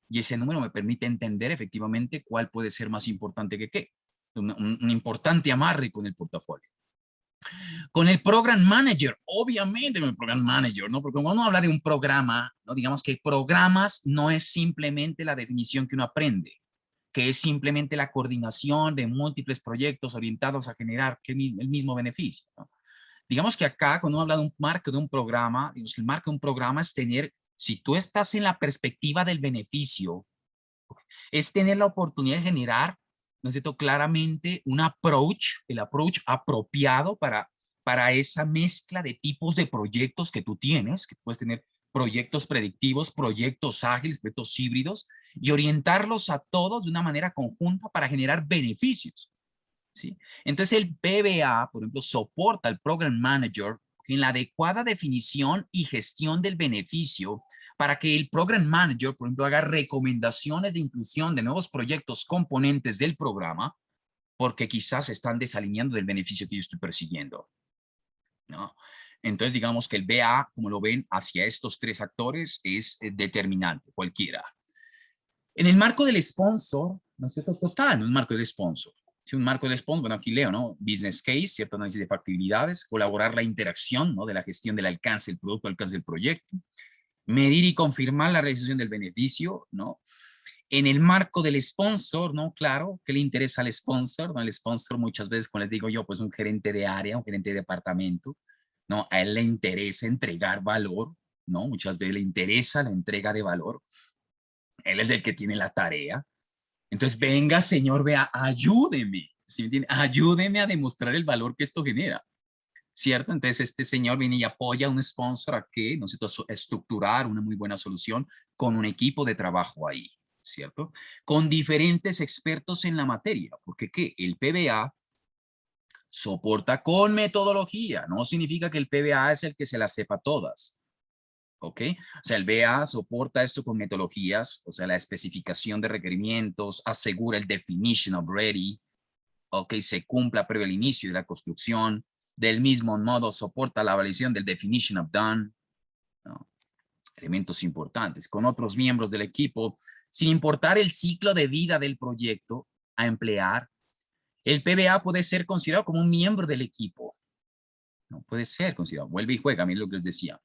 Y ese número me permite entender efectivamente cuál puede ser más importante que qué. Un importante amarre con el portafolio. Con el Program Manager, obviamente con el Program Manager, ¿no? Porque cuando uno habla de un programa, ¿no? Digamos que programas no es simplemente la definición que uno aprende, que es simplemente la coordinación de múltiples proyectos orientados a generar el mismo beneficio, ¿no? Digamos que acá, cuando uno habla de un marco de un programa, digamos que el marco de un programa es tener, si tú estás en la perspectiva del beneficio, es tener la oportunidad de generar, ¿no es cierto?, claramente el approach apropiado para esa mezcla de tipos de proyectos que tú tienes, que puedes tener proyectos predictivos, proyectos ágiles, proyectos híbridos, y orientarlos a todos de una manera conjunta para generar beneficios, ¿sí? Entonces el PBA, por ejemplo, soporta al Program Manager en la adecuada definición y gestión del beneficio para que el Program Manager, por ejemplo, haga recomendaciones de inclusión de nuevos proyectos componentes del programa, porque quizás están desalineando del beneficio que yo estoy persiguiendo, ¿no? Entonces, digamos que el BA, como lo ven, hacia estos tres actores es determinante, cualquiera. En el marco del sponsor, ¿no es cierto? Total, en el marco del sponsor. Si un marco del sponsor, bueno, aquí leo, ¿no? Business case, cierto análisis de factibilidades, colaborar la interacción, ¿no?, de la gestión del alcance del producto, alcance del proyecto, medir y confirmar la realización del beneficio, ¿no? En el marco del sponsor, ¿no? Claro, ¿qué le interesa al sponsor? ¿No? El sponsor muchas veces, como les digo yo, pues un gerente de área, un gerente de departamento, ¿no? A él le interesa entregar valor, ¿no? Muchas veces le interesa la entrega de valor. Él es el que tiene la tarea. Entonces, venga, señor, vea, ayúdeme, ¿sí me entiende? Ayúdeme a demostrar el valor que esto genera, ¿cierto? Entonces, este señor viene y apoya a un sponsor a que, ¿no es cierto?, estructurar una muy buena solución con un equipo de trabajo ahí, ¿cierto? Con diferentes expertos en la materia, porque ¿qué? El PBA soporta con metodología, no significa que el PBA es el que se las sepa todas, ¿ok? O sea, el BA soporta esto con metodologías, o sea, la especificación de requerimientos, asegura el definition of ready, ¿ok? Se cumpla previo al inicio de la construcción. Del mismo modo, soporta la validación del definition of done, ¿no? Elementos importantes. Con otros miembros del equipo, sin importar el ciclo de vida del proyecto a emplear, el PBA puede ser considerado como un miembro del equipo. No puede ser considerado. Vuelve y juega, miren lo que les decía.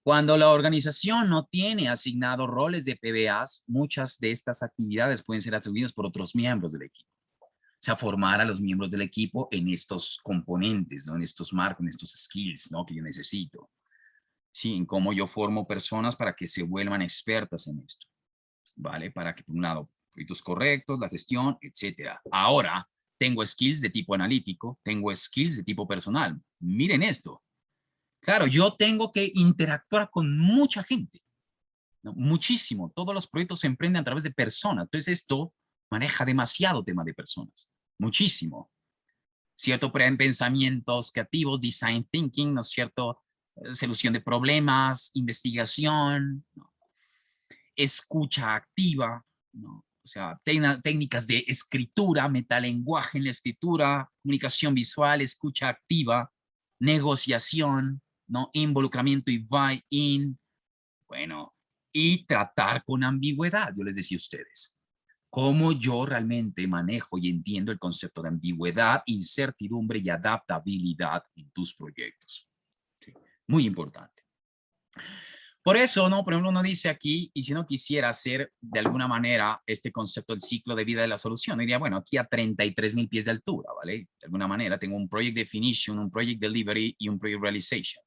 Cuando la organización no tiene asignados roles de PBAs, muchas de estas actividades pueden ser atribuidas por otros miembros del equipo. O sea, formar a los miembros del equipo en estos componentes, ¿no? En estos marcos, en estos skills, ¿no?, que yo necesito. Sí, en cómo yo formo personas para que se vuelvan expertas en esto, ¿vale? Para que, por un lado, proyectos correctos, la gestión, etcétera. Ahora, tengo skills de tipo analítico, tengo skills de tipo personal. Miren esto. Claro, yo tengo que interactuar con mucha gente, ¿no? Muchísimo. Todos los proyectos se emprenden a través de personas. Entonces esto maneja demasiado tema de personas. Muchísimo. ¿Cierto? Pensamientos creativos, design thinking, ¿no es cierto? Solución de problemas, investigación, ¿no? Escucha activa, ¿no? O sea, técnicas de escritura, metalenguaje en la escritura, comunicación visual, escucha activa, negociación, ¿no? Involucramiento y buy-in, bueno, y tratar con ambigüedad. Yo les decía a ustedes, cómo yo realmente manejo y entiendo el concepto de ambigüedad, incertidumbre y adaptabilidad en tus proyectos. ¿Sí? Muy importante. Por eso, ¿no? Por ejemplo, uno dice aquí, y si uno quisiera hacer de alguna manera este concepto del ciclo de vida de la solución, diría, bueno, aquí a 33,000 pies de altura, ¿vale? De alguna manera tengo un Project Definition, un Project Delivery y un Project Realization.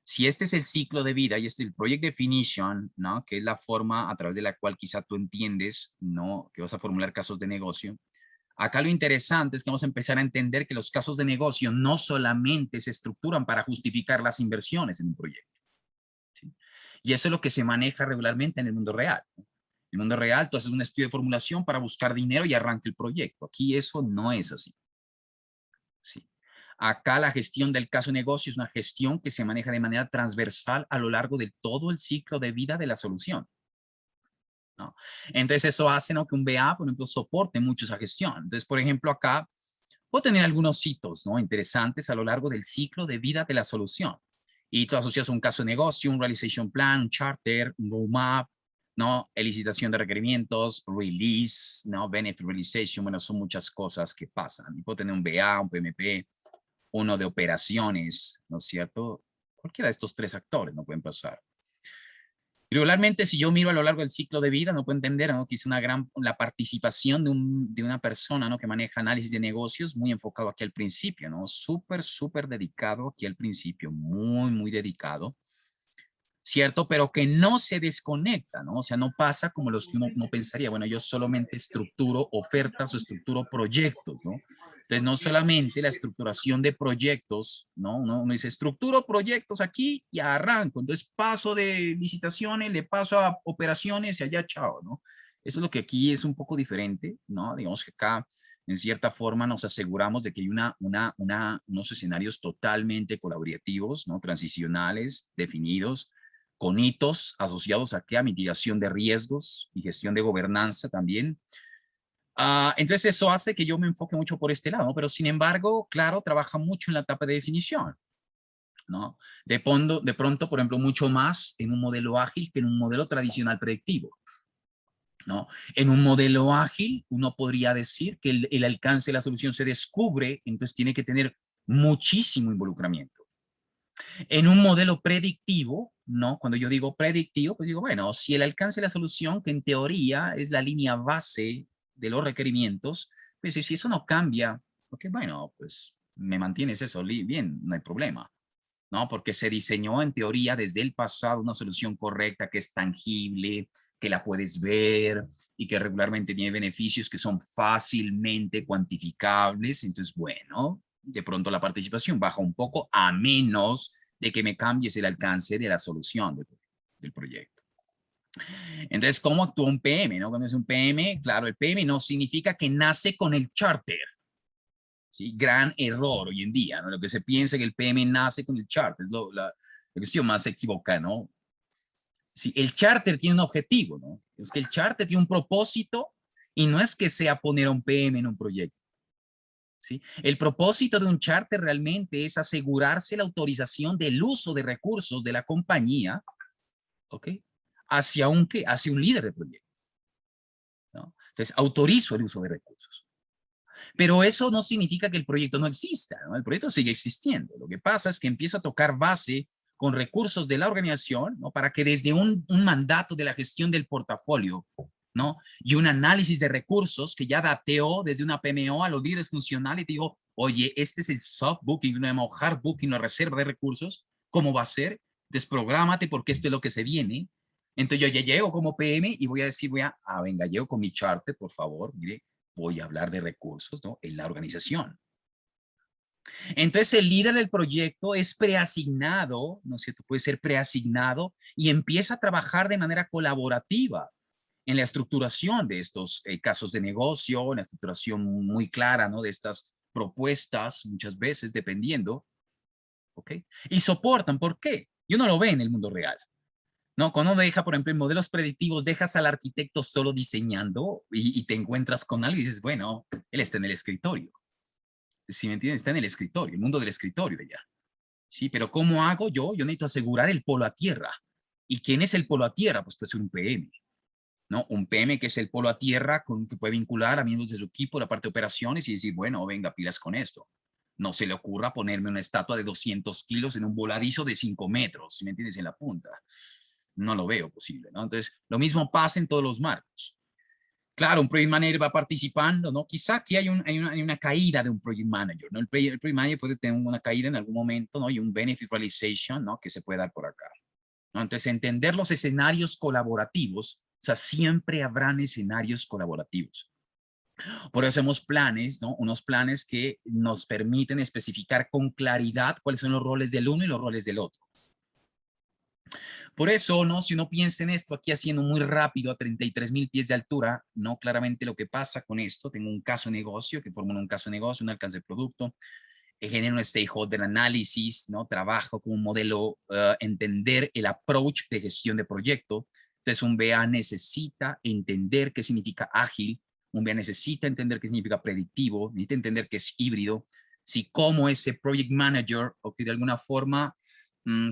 Si este es el ciclo de vida y este es el Project Definition, ¿no? Que es la forma a través de la cual quizá tú entiendes, ¿no? Que vas a formular casos de negocio. Acá lo interesante es que vamos a empezar a entender que los casos de negocio no solamente se estructuran para justificar las inversiones en un proyecto, ¿sí? Y eso es lo que se maneja regularmente en el mundo real, ¿no? En el mundo real, tú haces un estudio de formulación para buscar dinero y arranca el proyecto. Aquí eso no es así, ¿sí? Acá la gestión del caso de negocio es una gestión que se maneja de manera transversal a lo largo de todo el ciclo de vida de la solución, ¿no? Entonces eso hace, ¿no? Que un BA, por ejemplo, soporte mucho esa gestión. Entonces, por ejemplo, acá puedo tener algunos hitos, ¿no? Interesantes a lo largo del ciclo de vida de la solución. Y tú asocias un caso de negocio, un realization plan, un charter, un roadmap, ¿no? Elicitación de requerimientos, release, ¿no? Benefit realization, bueno, son muchas cosas que pasan. Y puedo tener un BA, un PMP, uno de operaciones, ¿no es cierto? Cualquiera de estos tres actores no pueden pasar. Regularmente, si yo miro a lo largo del ciclo de vida, no puedo entender, ¿no? Que es la participación de una persona, ¿no? Que maneja análisis de negocios, muy enfocado aquí al principio, ¿no? Súper dedicado aquí al principio, muy dedicado, ¿cierto? Pero que no se desconecta, ¿no? O sea, no pasa como los que uno no pensaría, bueno, yo solamente estructuro ofertas o estructuro proyectos, ¿no? Entonces, no solamente la estructuración de proyectos, ¿no? Uno dice, estructuro proyectos aquí y arranco. Entonces, paso de licitaciones, le paso a operaciones y allá, chao, ¿no? Eso es lo que aquí es un poco diferente, ¿no? Digamos que acá, en cierta forma, nos aseguramos de que hay unos escenarios totalmente colaborativos, ¿no? Transicionales, definidos, con hitos asociados a qué, a mitigación de riesgos y gestión de gobernanza también. Entonces eso hace que yo me enfoque mucho por este lado, ¿no? Pero sin embargo, claro, trabaja mucho en la etapa de definición, ¿no? De pronto, por ejemplo, mucho más en un modelo ágil que en un modelo tradicional predictivo, ¿no? En un modelo ágil, uno podría decir que el alcance de la solución se descubre, entonces tiene que tener muchísimo involucramiento. En un modelo predictivo, ¿no? Cuando yo digo predictivo, pues digo, bueno, si el alcance de la solución, que en teoría es la línea base de los requerimientos, pues si eso no cambia, ok, bueno, pues me mantienes eso bien, no hay problema, ¿no? Porque se diseñó en teoría desde el pasado una solución correcta que es tangible, que la puedes ver y que regularmente tiene beneficios que son fácilmente cuantificables. Entonces, bueno, de pronto la participación baja un poco a menos de que me cambies el alcance de la solución del proyecto. Entonces, ¿cómo actúa un PM? ¿No? Cuando es un PM, claro, el PM no significa que nace con el charter. ¿Sí? Gran error hoy en día, ¿no? Lo que se piensa que el PM nace con el charter, es la cuestión más equivocada, ¿no? Sí, el charter tiene un objetivo, ¿no? Es que el charter tiene un propósito y no es que sea poner a un PM en un proyecto. ¿Sí? El propósito de un charter realmente es asegurarse la autorización del uso de recursos de la compañía, ¿ok? Hacia hacia un líder de proyecto, ¿no? Entonces, autorizo el uso de recursos. Pero eso no significa que el proyecto no exista, ¿no? El proyecto sigue existiendo. Lo que pasa es que empieza a tocar base con recursos de la organización, ¿no? Para que desde un mandato de la gestión del portafolio, ¿no? Y un análisis de recursos que ya dateó desde una PMO a los líderes funcionales y digo, oye, este es el soft booking, no hard booking, una reserva de recursos, ¿cómo va a ser? Desprográmate porque esto es lo que se viene. Entonces yo ya llego como PM y voy a decir, venga, llego con mi charter, por favor, mire, voy a hablar de recursos, ¿no? En la organización. Entonces el líder del proyecto es preasignado, ¿no es cierto? Puede ser preasignado y empieza a trabajar de manera colaborativa en la estructuración de estos casos de negocio, en la estructuración muy clara, ¿no? De estas propuestas, muchas veces dependiendo, ¿ok? Y soportan, ¿por qué? Y uno lo ve en el mundo real. ¿No? Cuando uno deja, por ejemplo, en modelos predictivos, dejas al arquitecto solo diseñando y te encuentras con algo y dices, bueno, él está en el escritorio. ¿Sí me entiendes? Está en el escritorio, el mundo del escritorio ya. Sí, pero ¿cómo hago yo? Yo necesito asegurar el polo a tierra. ¿Y quién es el polo a tierra? Pues puede ser un PM, ¿no? Un PM que es el polo a tierra que puede vincular a miembros de su equipo, la parte de operaciones y decir, bueno, venga, pilas con esto. No se le ocurra ponerme una estatua de 200 kilos en un voladizo de 5 metros, si me entiendes, en la punta. No lo veo posible, ¿no? Entonces, lo mismo pasa en todos los marcos. Claro, un project manager va participando, ¿no? Quizá aquí hay una caída de un project manager, ¿no? El project manager puede tener una caída en algún momento, ¿no? Y un benefit realization, ¿no? Que se puede dar por acá, ¿no? Entonces, entender los escenarios colaborativos, o sea, siempre habrán escenarios colaborativos. Por eso hacemos planes, ¿no? Unos planes que nos permiten especificar con claridad cuáles son los roles del uno y los roles del otro. Por eso, ¿no? Si uno piensa en esto aquí haciendo muy rápido a 33,000 pies de altura, ¿no? Claramente lo que pasa con esto, tengo un caso de negocio, que forman un caso de negocio, un alcance de producto, genero un stakeholder análisis, ¿no? Trabajo con un modelo, entender el approach de gestión de proyecto. Entonces, un BA necesita entender qué significa ágil, un BA necesita entender qué significa predictivo, necesita entender qué es híbrido, si cómo ese project manager, o que de alguna forma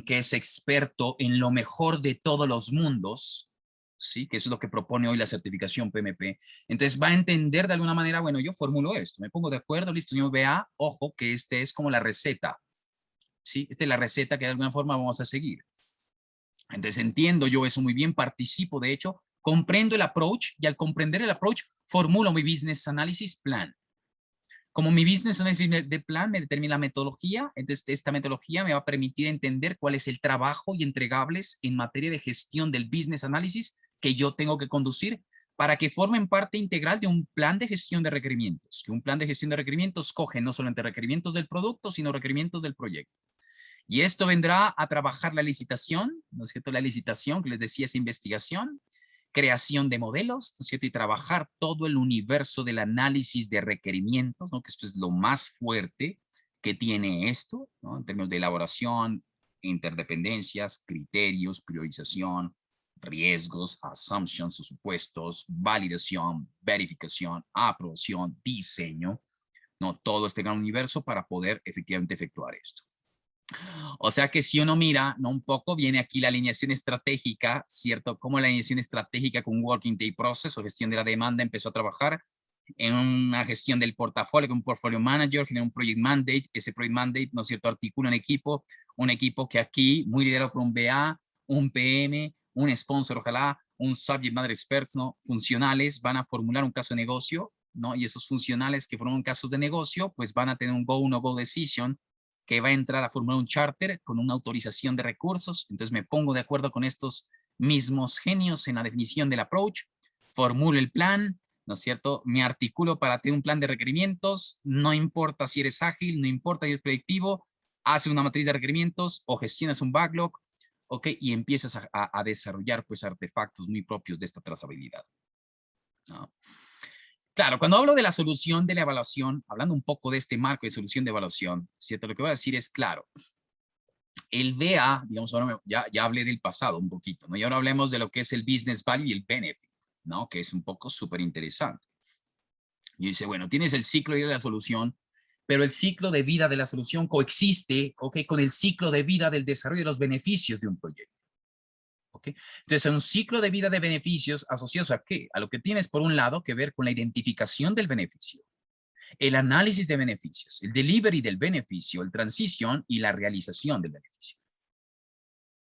que es experto en lo mejor de todos los mundos, ¿sí? Que eso es lo que propone hoy la certificación PMP. Entonces va a entender de alguna manera, bueno, yo formulo esto, me pongo de acuerdo, listo, yo vea, ojo, que este es como la receta, ¿sí? Esta es la receta que de alguna forma vamos a seguir. Entonces entiendo yo eso muy bien, participo, de hecho, comprendo el approach y al comprender el approach, formulo mi business analysis plan. Como mi business analysis de plan me determina la metodología, entonces esta metodología me va a permitir entender cuál es el trabajo y entregables en materia de gestión del business analysis que yo tengo que conducir para que formen parte integral de un plan de gestión de requerimientos. Que un plan de gestión de requerimientos coge no solamente requerimientos del producto, sino requerimientos del proyecto. Y esto vendrá a trabajar la licitación, ¿no es cierto? La licitación, que les decía, es investigación, creación de modelos, ¿no es cierto? Y trabajar todo el universo del análisis de requerimientos, ¿no? Que esto es lo más fuerte que tiene esto, ¿no? En términos de elaboración, interdependencias, criterios, priorización, riesgos, assumptions, supuestos, validación, verificación, aprobación, diseño, ¿no? Todo este gran universo para poder efectivamente efectuar esto. O sea que si uno mira, ¿no? Un poco viene aquí la alineación estratégica, ¿cierto? Cómo la alineación estratégica con Working Day Process o gestión de la demanda empezó a trabajar en una gestión del portafolio con un portfolio manager, genera un project mandate, ese project mandate, ¿no es cierto? Articula un equipo que aquí, muy liderado por un BA, un PM, un sponsor, ojalá, un subject matter experts, ¿no? Funcionales, van a formular un caso de negocio, ¿no? Y esos funcionales que forman casos de negocio, pues van a tener un go, no go decision, que va a entrar a formular un charter con una autorización de recursos. Entonces me pongo de acuerdo con estos mismos genios en la definición del approach, formulo el plan, ¿no es cierto? Me articulo para tener un plan de requerimientos, no importa si eres ágil, no importa si eres predictivo, hace una matriz de requerimientos o gestionas un backlog, ¿ok? Y empiezas a desarrollar pues artefactos muy propios de esta trazabilidad, ¿no? Claro, cuando hablo de la solución de la evaluación, hablando un poco de este marco de solución de evaluación, ¿cierto? Lo que voy a decir es, claro, el BA, digamos, ahora ya hablé del pasado un poquito, ¿no? Y ahora hablemos de lo que es el business value y el benefit, ¿no? Que es un poco súper interesante. Y dice, bueno, tienes el ciclo de vida de la solución, pero el ciclo de vida de la solución coexiste, ¿ok? Con el ciclo de vida del desarrollo de los beneficios de un proyecto. ¿Okay? Entonces, un ciclo de vida de beneficios asociados a qué? A lo que tienes por un lado que ver con la identificación del beneficio, el análisis de beneficios, el delivery del beneficio, el transición y la realización del beneficio.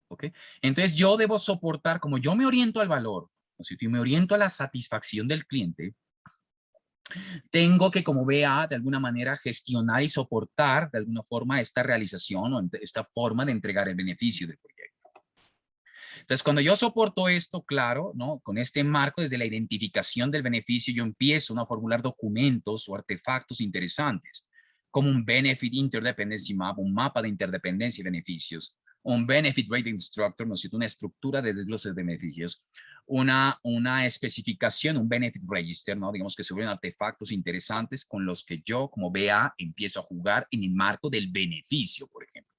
¿Ok? Entonces yo debo soportar, como yo me oriento al valor, ¿no? Si yo me oriento a la satisfacción del cliente, tengo que, como BA, de alguna manera gestionar y soportar de alguna forma esta realización o esta forma de entregar el beneficio del proyecto. Entonces, cuando yo soporto esto, claro, ¿no? Con este marco desde la identificación del beneficio, yo empiezo a formular documentos o artefactos interesantes, como un Benefit Interdependency Map, un mapa de interdependencia y beneficios, un Benefit Rating Structure, ¿no es cierto? Una estructura de desglose de beneficios, una especificación, un Benefit Register, ¿no? Digamos que se vuelven artefactos interesantes con los que yo, como BA, empiezo a jugar en el marco del beneficio, por ejemplo.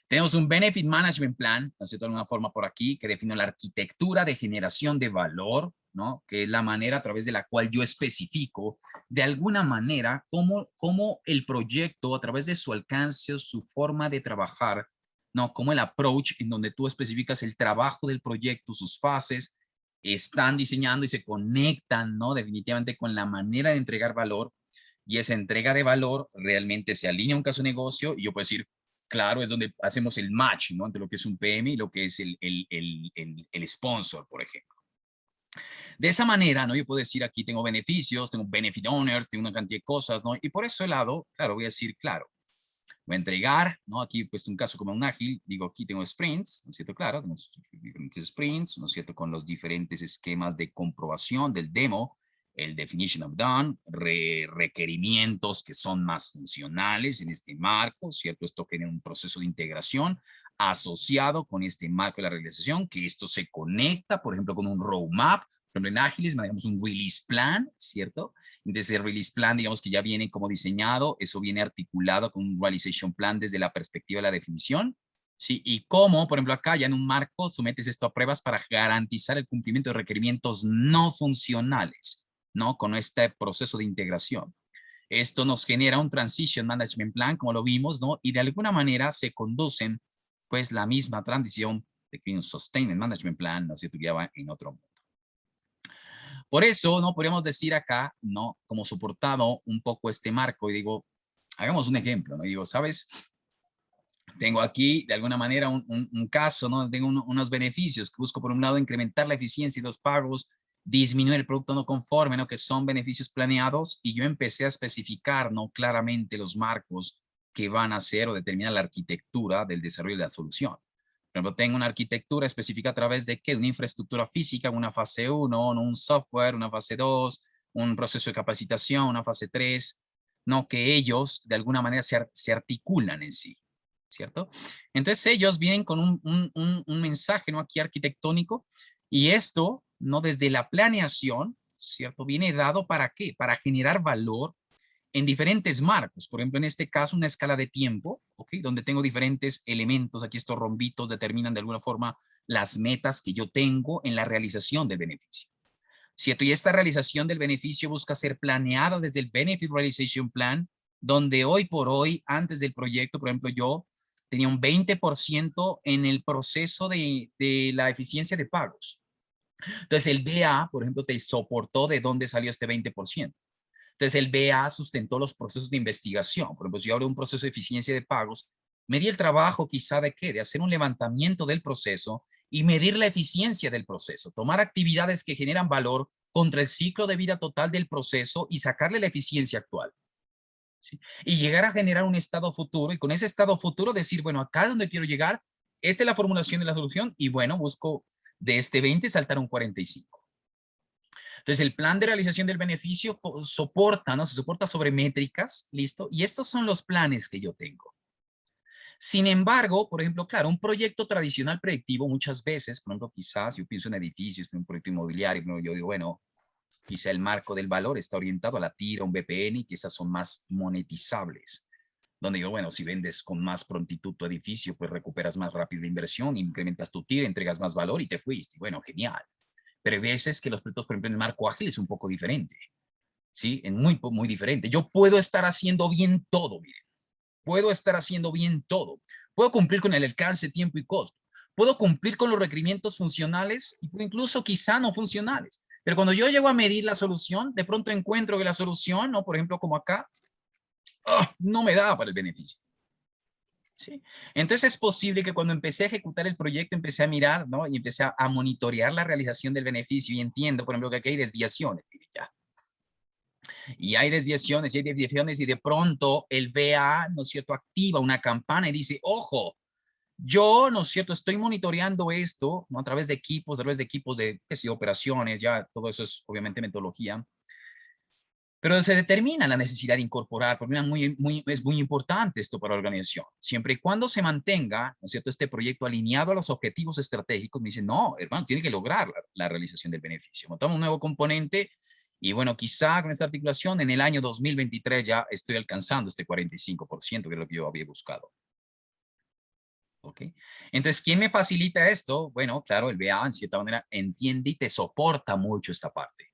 Tenemos un Benefit Management Plan, ¿no es cierto? De alguna forma por aquí, que define la arquitectura de generación de valor, ¿no? Que es la manera a través de la cual yo especifico de alguna manera cómo el proyecto, a través de su alcance o su forma de trabajar, ¿no? Como el approach en donde tú especificas el trabajo del proyecto, sus fases, están diseñando y se conectan, ¿no? Definitivamente con la manera de entregar valor, y esa entrega de valor realmente se alinea a un caso de negocio, y yo puedo decir, claro, es donde hacemos el match, ¿no? Entre lo que es un PM y lo que es el sponsor, por ejemplo. De esa manera, ¿no? Yo puedo decir, aquí tengo beneficios, tengo benefit owners, tengo una cantidad de cosas, ¿no? Y por ese lado, claro, voy a decir, claro, voy a entregar, ¿no? Aquí he puesto un caso como un ágil, digo, aquí tengo sprints, ¿no es cierto? Claro, tenemos diferentes sprints, ¿no es cierto? Con los diferentes esquemas de comprobación del demo, el definition of done, requerimientos que son más funcionales en este marco, ¿cierto? Esto genera un proceso de integración asociado con este marco de la realización, que esto se conecta, por ejemplo, con un roadmap. Por ejemplo, en Ágiles manejamos un release plan, ¿cierto? Entonces, el release plan, digamos que ya viene como diseñado, eso viene articulado con un realization plan desde la perspectiva de la definición, ¿sí? Y cómo, por ejemplo, acá ya en un marco sometes esto a pruebas para garantizar el cumplimiento de requerimientos no funcionales, ¿no? Con este proceso de integración. Esto nos genera un transition management plan, como lo vimos, ¿no? Y de alguna manera se conducen, pues, la misma transición de un sustainment management plan, ¿no es cierto? Que ya va en otro mundo. Por eso, ¿no? Podríamos decir acá, ¿no? Como soportado un poco este marco, y digo, hagamos un ejemplo, ¿no? Y digo, ¿sabes? Tengo aquí, de alguna manera, un caso, ¿no? Tengo unos beneficios que busco, por un lado, incrementar la eficiencia de los pagos, disminuir el producto no conforme, ¿no? Que son beneficios planeados, y yo empecé a especificar, ¿no? Claramente los marcos que van a ser o determinar la arquitectura del desarrollo de la solución. Por ejemplo, tengo una arquitectura específica a través de ¿qué? Una infraestructura física, una fase 1, un software, una fase 2, un proceso de capacitación, una fase 3, ¿no? Que ellos de alguna manera se articulan en sí, ¿cierto? Entonces ellos vienen con un mensaje, ¿no? Aquí arquitectónico, y esto, ¿no? Desde la planeación, ¿cierto? Viene dado ¿para qué? Para generar valor en diferentes marcos. Por ejemplo, en este caso, una escala de tiempo, ¿ok? Donde tengo diferentes elementos. Aquí estos rombitos determinan de alguna forma las metas que yo tengo en la realización del beneficio, ¿cierto? Y esta realización del beneficio busca ser planeada desde el Benefit Realization Plan, donde hoy por hoy, antes del proyecto, por ejemplo, yo tenía un 20% en el proceso de la eficiencia de pagos. Entonces, el BA, por ejemplo, te soportó de dónde salió este 20%. Entonces, el BA sustentó los procesos de investigación. Por ejemplo, si yo abro un proceso de eficiencia de pagos, me di el trabajo quizá de qué, de hacer un levantamiento del proceso y medir la eficiencia del proceso, tomar actividades que generan valor contra el ciclo de vida total del proceso y sacarle la eficiencia actual, ¿sí? Y llegar a generar un estado futuro, y con ese estado futuro decir, bueno, acá es donde quiero llegar, esta es la formulación de la solución, y bueno, busco de este 20 saltar un 45. Entonces, el plan de realización del beneficio soporta, ¿no? Se soporta sobre métricas, ¿listo? Y estos son los planes que yo tengo. Sin embargo, por ejemplo, claro, un proyecto tradicional predictivo muchas veces, por ejemplo, quizás yo pienso en edificios, en un proyecto inmobiliario, ¿no? Yo digo, bueno, quizá el marco del valor está orientado a la TIR, un BPN, y que esas son más monetizables. Donde digo, bueno, si vendes con más prontitud tu edificio, pues recuperas más rápido la inversión, incrementas tu TIR, entregas más valor y te fuiste. Bueno, genial. Pero hay veces que los proyectos, por ejemplo, en el marco ágil es un poco diferente, ¿sí? Es muy diferente. Yo puedo estar haciendo bien todo, miren. Puedo estar haciendo bien todo. Puedo cumplir con el alcance, tiempo y costo. Puedo cumplir con los requerimientos funcionales e incluso quizá no funcionales. Pero cuando yo llego a medir la solución, de pronto encuentro que la solución, ¿no? Por ejemplo, como acá, no me da para el beneficio. ¿Sí? Entonces es posible que cuando empecé a ejecutar el proyecto, empecé a mirar, ¿no? Y empecé a monitorear la realización del beneficio, y entiendo, por ejemplo, que aquí hay desviaciones. Mire, ya. Y hay desviaciones, y de pronto el BA, ¿no es cierto?, activa una campana y dice, ojo, yo, ¿no es cierto?, estoy monitoreando esto, ¿no? A través de equipos, qué sé yo, operaciones, ya todo eso es obviamente metodología. Pero se determina la necesidad de incorporar, porque es muy importante esto para la organización. Siempre y cuando se mantenga, ¿no es cierto?, este proyecto alineado a los objetivos estratégicos, me dicen, no, hermano, tiene que lograr la realización del beneficio. Montamos un nuevo componente y bueno, quizá con esta articulación en el año 2023 ya estoy alcanzando este 45%, que es lo que yo había buscado. ¿Ok? Entonces, ¿quién me facilita esto? Bueno, claro, el BA en cierta manera entiende y te soporta mucho esta parte.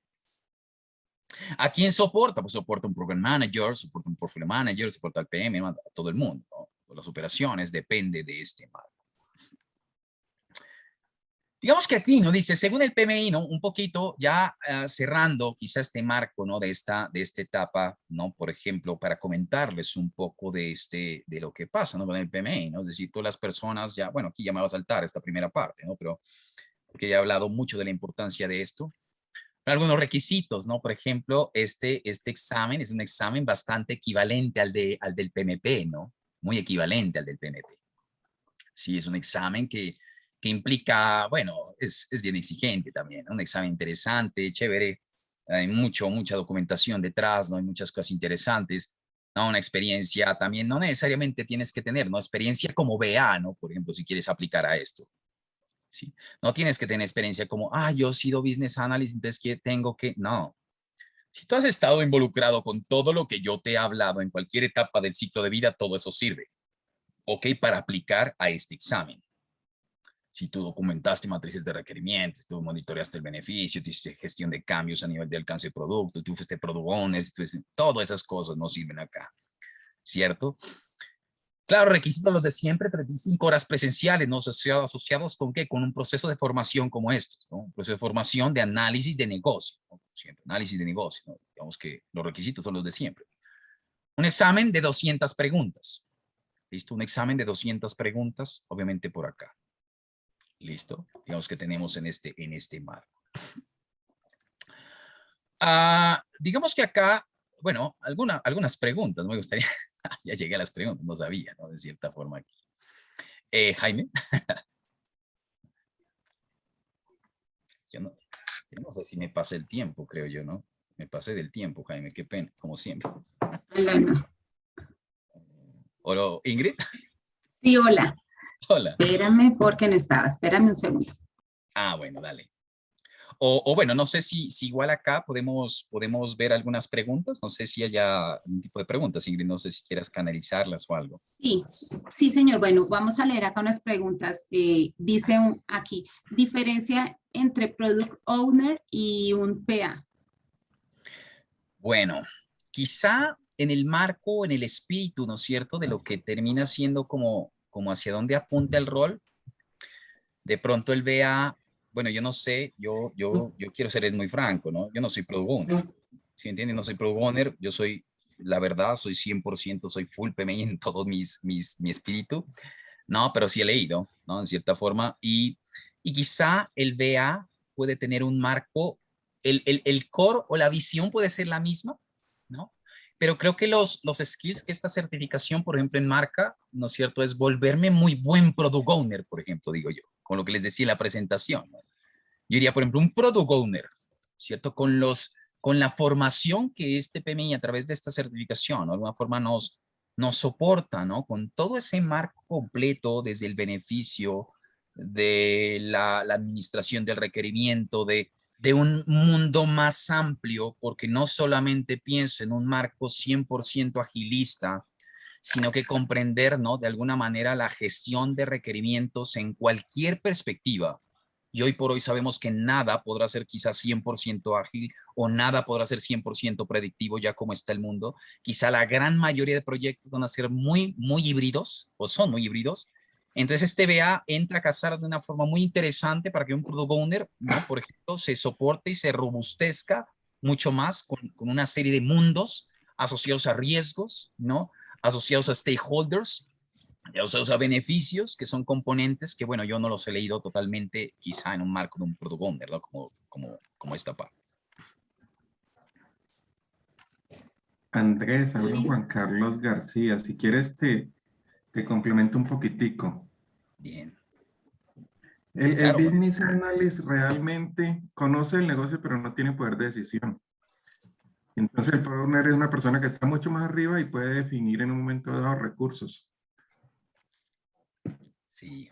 ¿A quién soporta? Pues soporta un program manager, soporta un portfolio manager, soporta al PM, a todo el mundo, ¿no? o las operaciones depende de este marco. Digamos que aquí, ¿no? Dice, según el PMI, ¿no? Un poquito ya cerrando quizá este marco, ¿no? De esta etapa, ¿no? Por ejemplo, para comentarles un poco de lo que pasa, ¿no? Con el PMI, ¿no? Es decir, todas las personas ya, bueno, aquí ya me va a saltar esta primera parte, ¿no? Pero porque ya he hablado mucho de la importancia de esto. Algunos requisitos, ¿no? Por ejemplo, este examen es un examen bastante equivalente al del PMP, ¿no? Muy equivalente al del PMP. Sí, es un examen que implica, bueno, es bien exigente también, ¿no? Un examen interesante, chévere, hay mucha documentación detrás, ¿no? Hay muchas cosas interesantes, ¿no? Una experiencia también, no necesariamente tienes que tener, ¿no? Experiencia como BA, ¿no? Por ejemplo, si quieres aplicar a esto. ¿Sí? No tienes que tener experiencia como, yo he sido business analyst, entonces que tengo que, no. Si tú has estado involucrado con todo lo que yo te he hablado en cualquier etapa del ciclo de vida, todo eso sirve, ¿ok? Para aplicar a este examen. Si tú documentaste matrices de requerimientos, tú monitoreaste el beneficio, tú hiciste gestión de cambios a nivel de alcance de producto, tú fuiste product owner, todas esas cosas no sirven acá, ¿cierto? Claro, requisitos los de siempre, 35 horas presenciales, ¿no? Asociados con qué? Con un proceso de formación como estos, ¿no? Un proceso de formación de análisis de negocio, ¿no? Siempre, análisis de negocio, ¿no? Digamos que los requisitos son los de siempre. Un examen de 200 preguntas, ¿listo? Un examen de 200 preguntas, obviamente por acá. ¿Listo? Digamos que tenemos en este marco. Digamos que acá, bueno, algunas preguntas, me gustaría, ya llegué a las preguntas, no sabía, ¿no? De cierta forma aquí. Jaime. yo no sé si me pasé el tiempo, creo yo, ¿no? Me pasé del tiempo, Jaime, qué pena, como siempre. Hola, no. Hola, Ingrid. Sí, hola. Hola. Espérame porque no estaba. Espérame un segundo. Bueno, dale. O bueno, no sé si igual acá podemos ver algunas preguntas. No sé si haya un tipo de preguntas, Ingrid. No sé si quieras canalizarlas o algo. Sí, señor. Bueno, vamos a leer acá unas preguntas. Dice aquí, diferencia entre Product Owner y un PA. Bueno, quizá en el marco, en el espíritu, ¿no es cierto?, de lo que termina siendo como hacia dónde apunta el rol, de pronto él vea, bueno, yo no sé, yo quiero ser muy franco, ¿no? Yo no soy product owner, ¿sí entiendes? No soy product owner, yo soy, la verdad, soy 100%, soy full PMI en todo mi espíritu, ¿no? Pero sí he leído, ¿no? En cierta forma, y quizá el BA puede tener un marco, el core o la visión puede ser la misma, ¿no? Pero creo que los skills que esta certificación, por ejemplo, enmarca, ¿no es cierto?, es volverme muy buen product owner, por ejemplo, digo yo, con lo que les decía en la presentación, ¿no? Yo diría, por ejemplo, un product owner, ¿cierto? Con la formación que este PMI a través de esta certificación, ¿no? De alguna forma nos soporta, ¿no? Con todo ese marco completo, desde el beneficio, de la administración del requerimiento, de un mundo más amplio, porque no solamente pienso en un marco 100% agilista, sino que comprender, ¿no?, de alguna manera la gestión de requerimientos en cualquier perspectiva. Y hoy por hoy sabemos que nada podrá ser quizás 100% ágil o nada podrá ser 100% predictivo ya como está el mundo. Quizá la gran mayoría de proyectos van a ser muy híbridos o son muy híbridos. Entonces este BA entra a casar de una forma muy interesante para que un product owner, ¿no?, por ejemplo, se soporte y se robustezca mucho más con una serie de mundos asociados a riesgos, ¿no?, asociados a stakeholders, asociados a beneficios, que son componentes que, bueno, yo no los he leído totalmente, quizá en un marco de un product owner, ¿no?, como esta parte. Andrés, habla Juan Carlos García. Si quieres te complemento un poquitico. Bien. El Claro, business analyst realmente conoce el negocio, pero no tiene poder de decisión. Entonces el product owner es una persona que está mucho más arriba y puede definir en un momento dado recursos. Sí.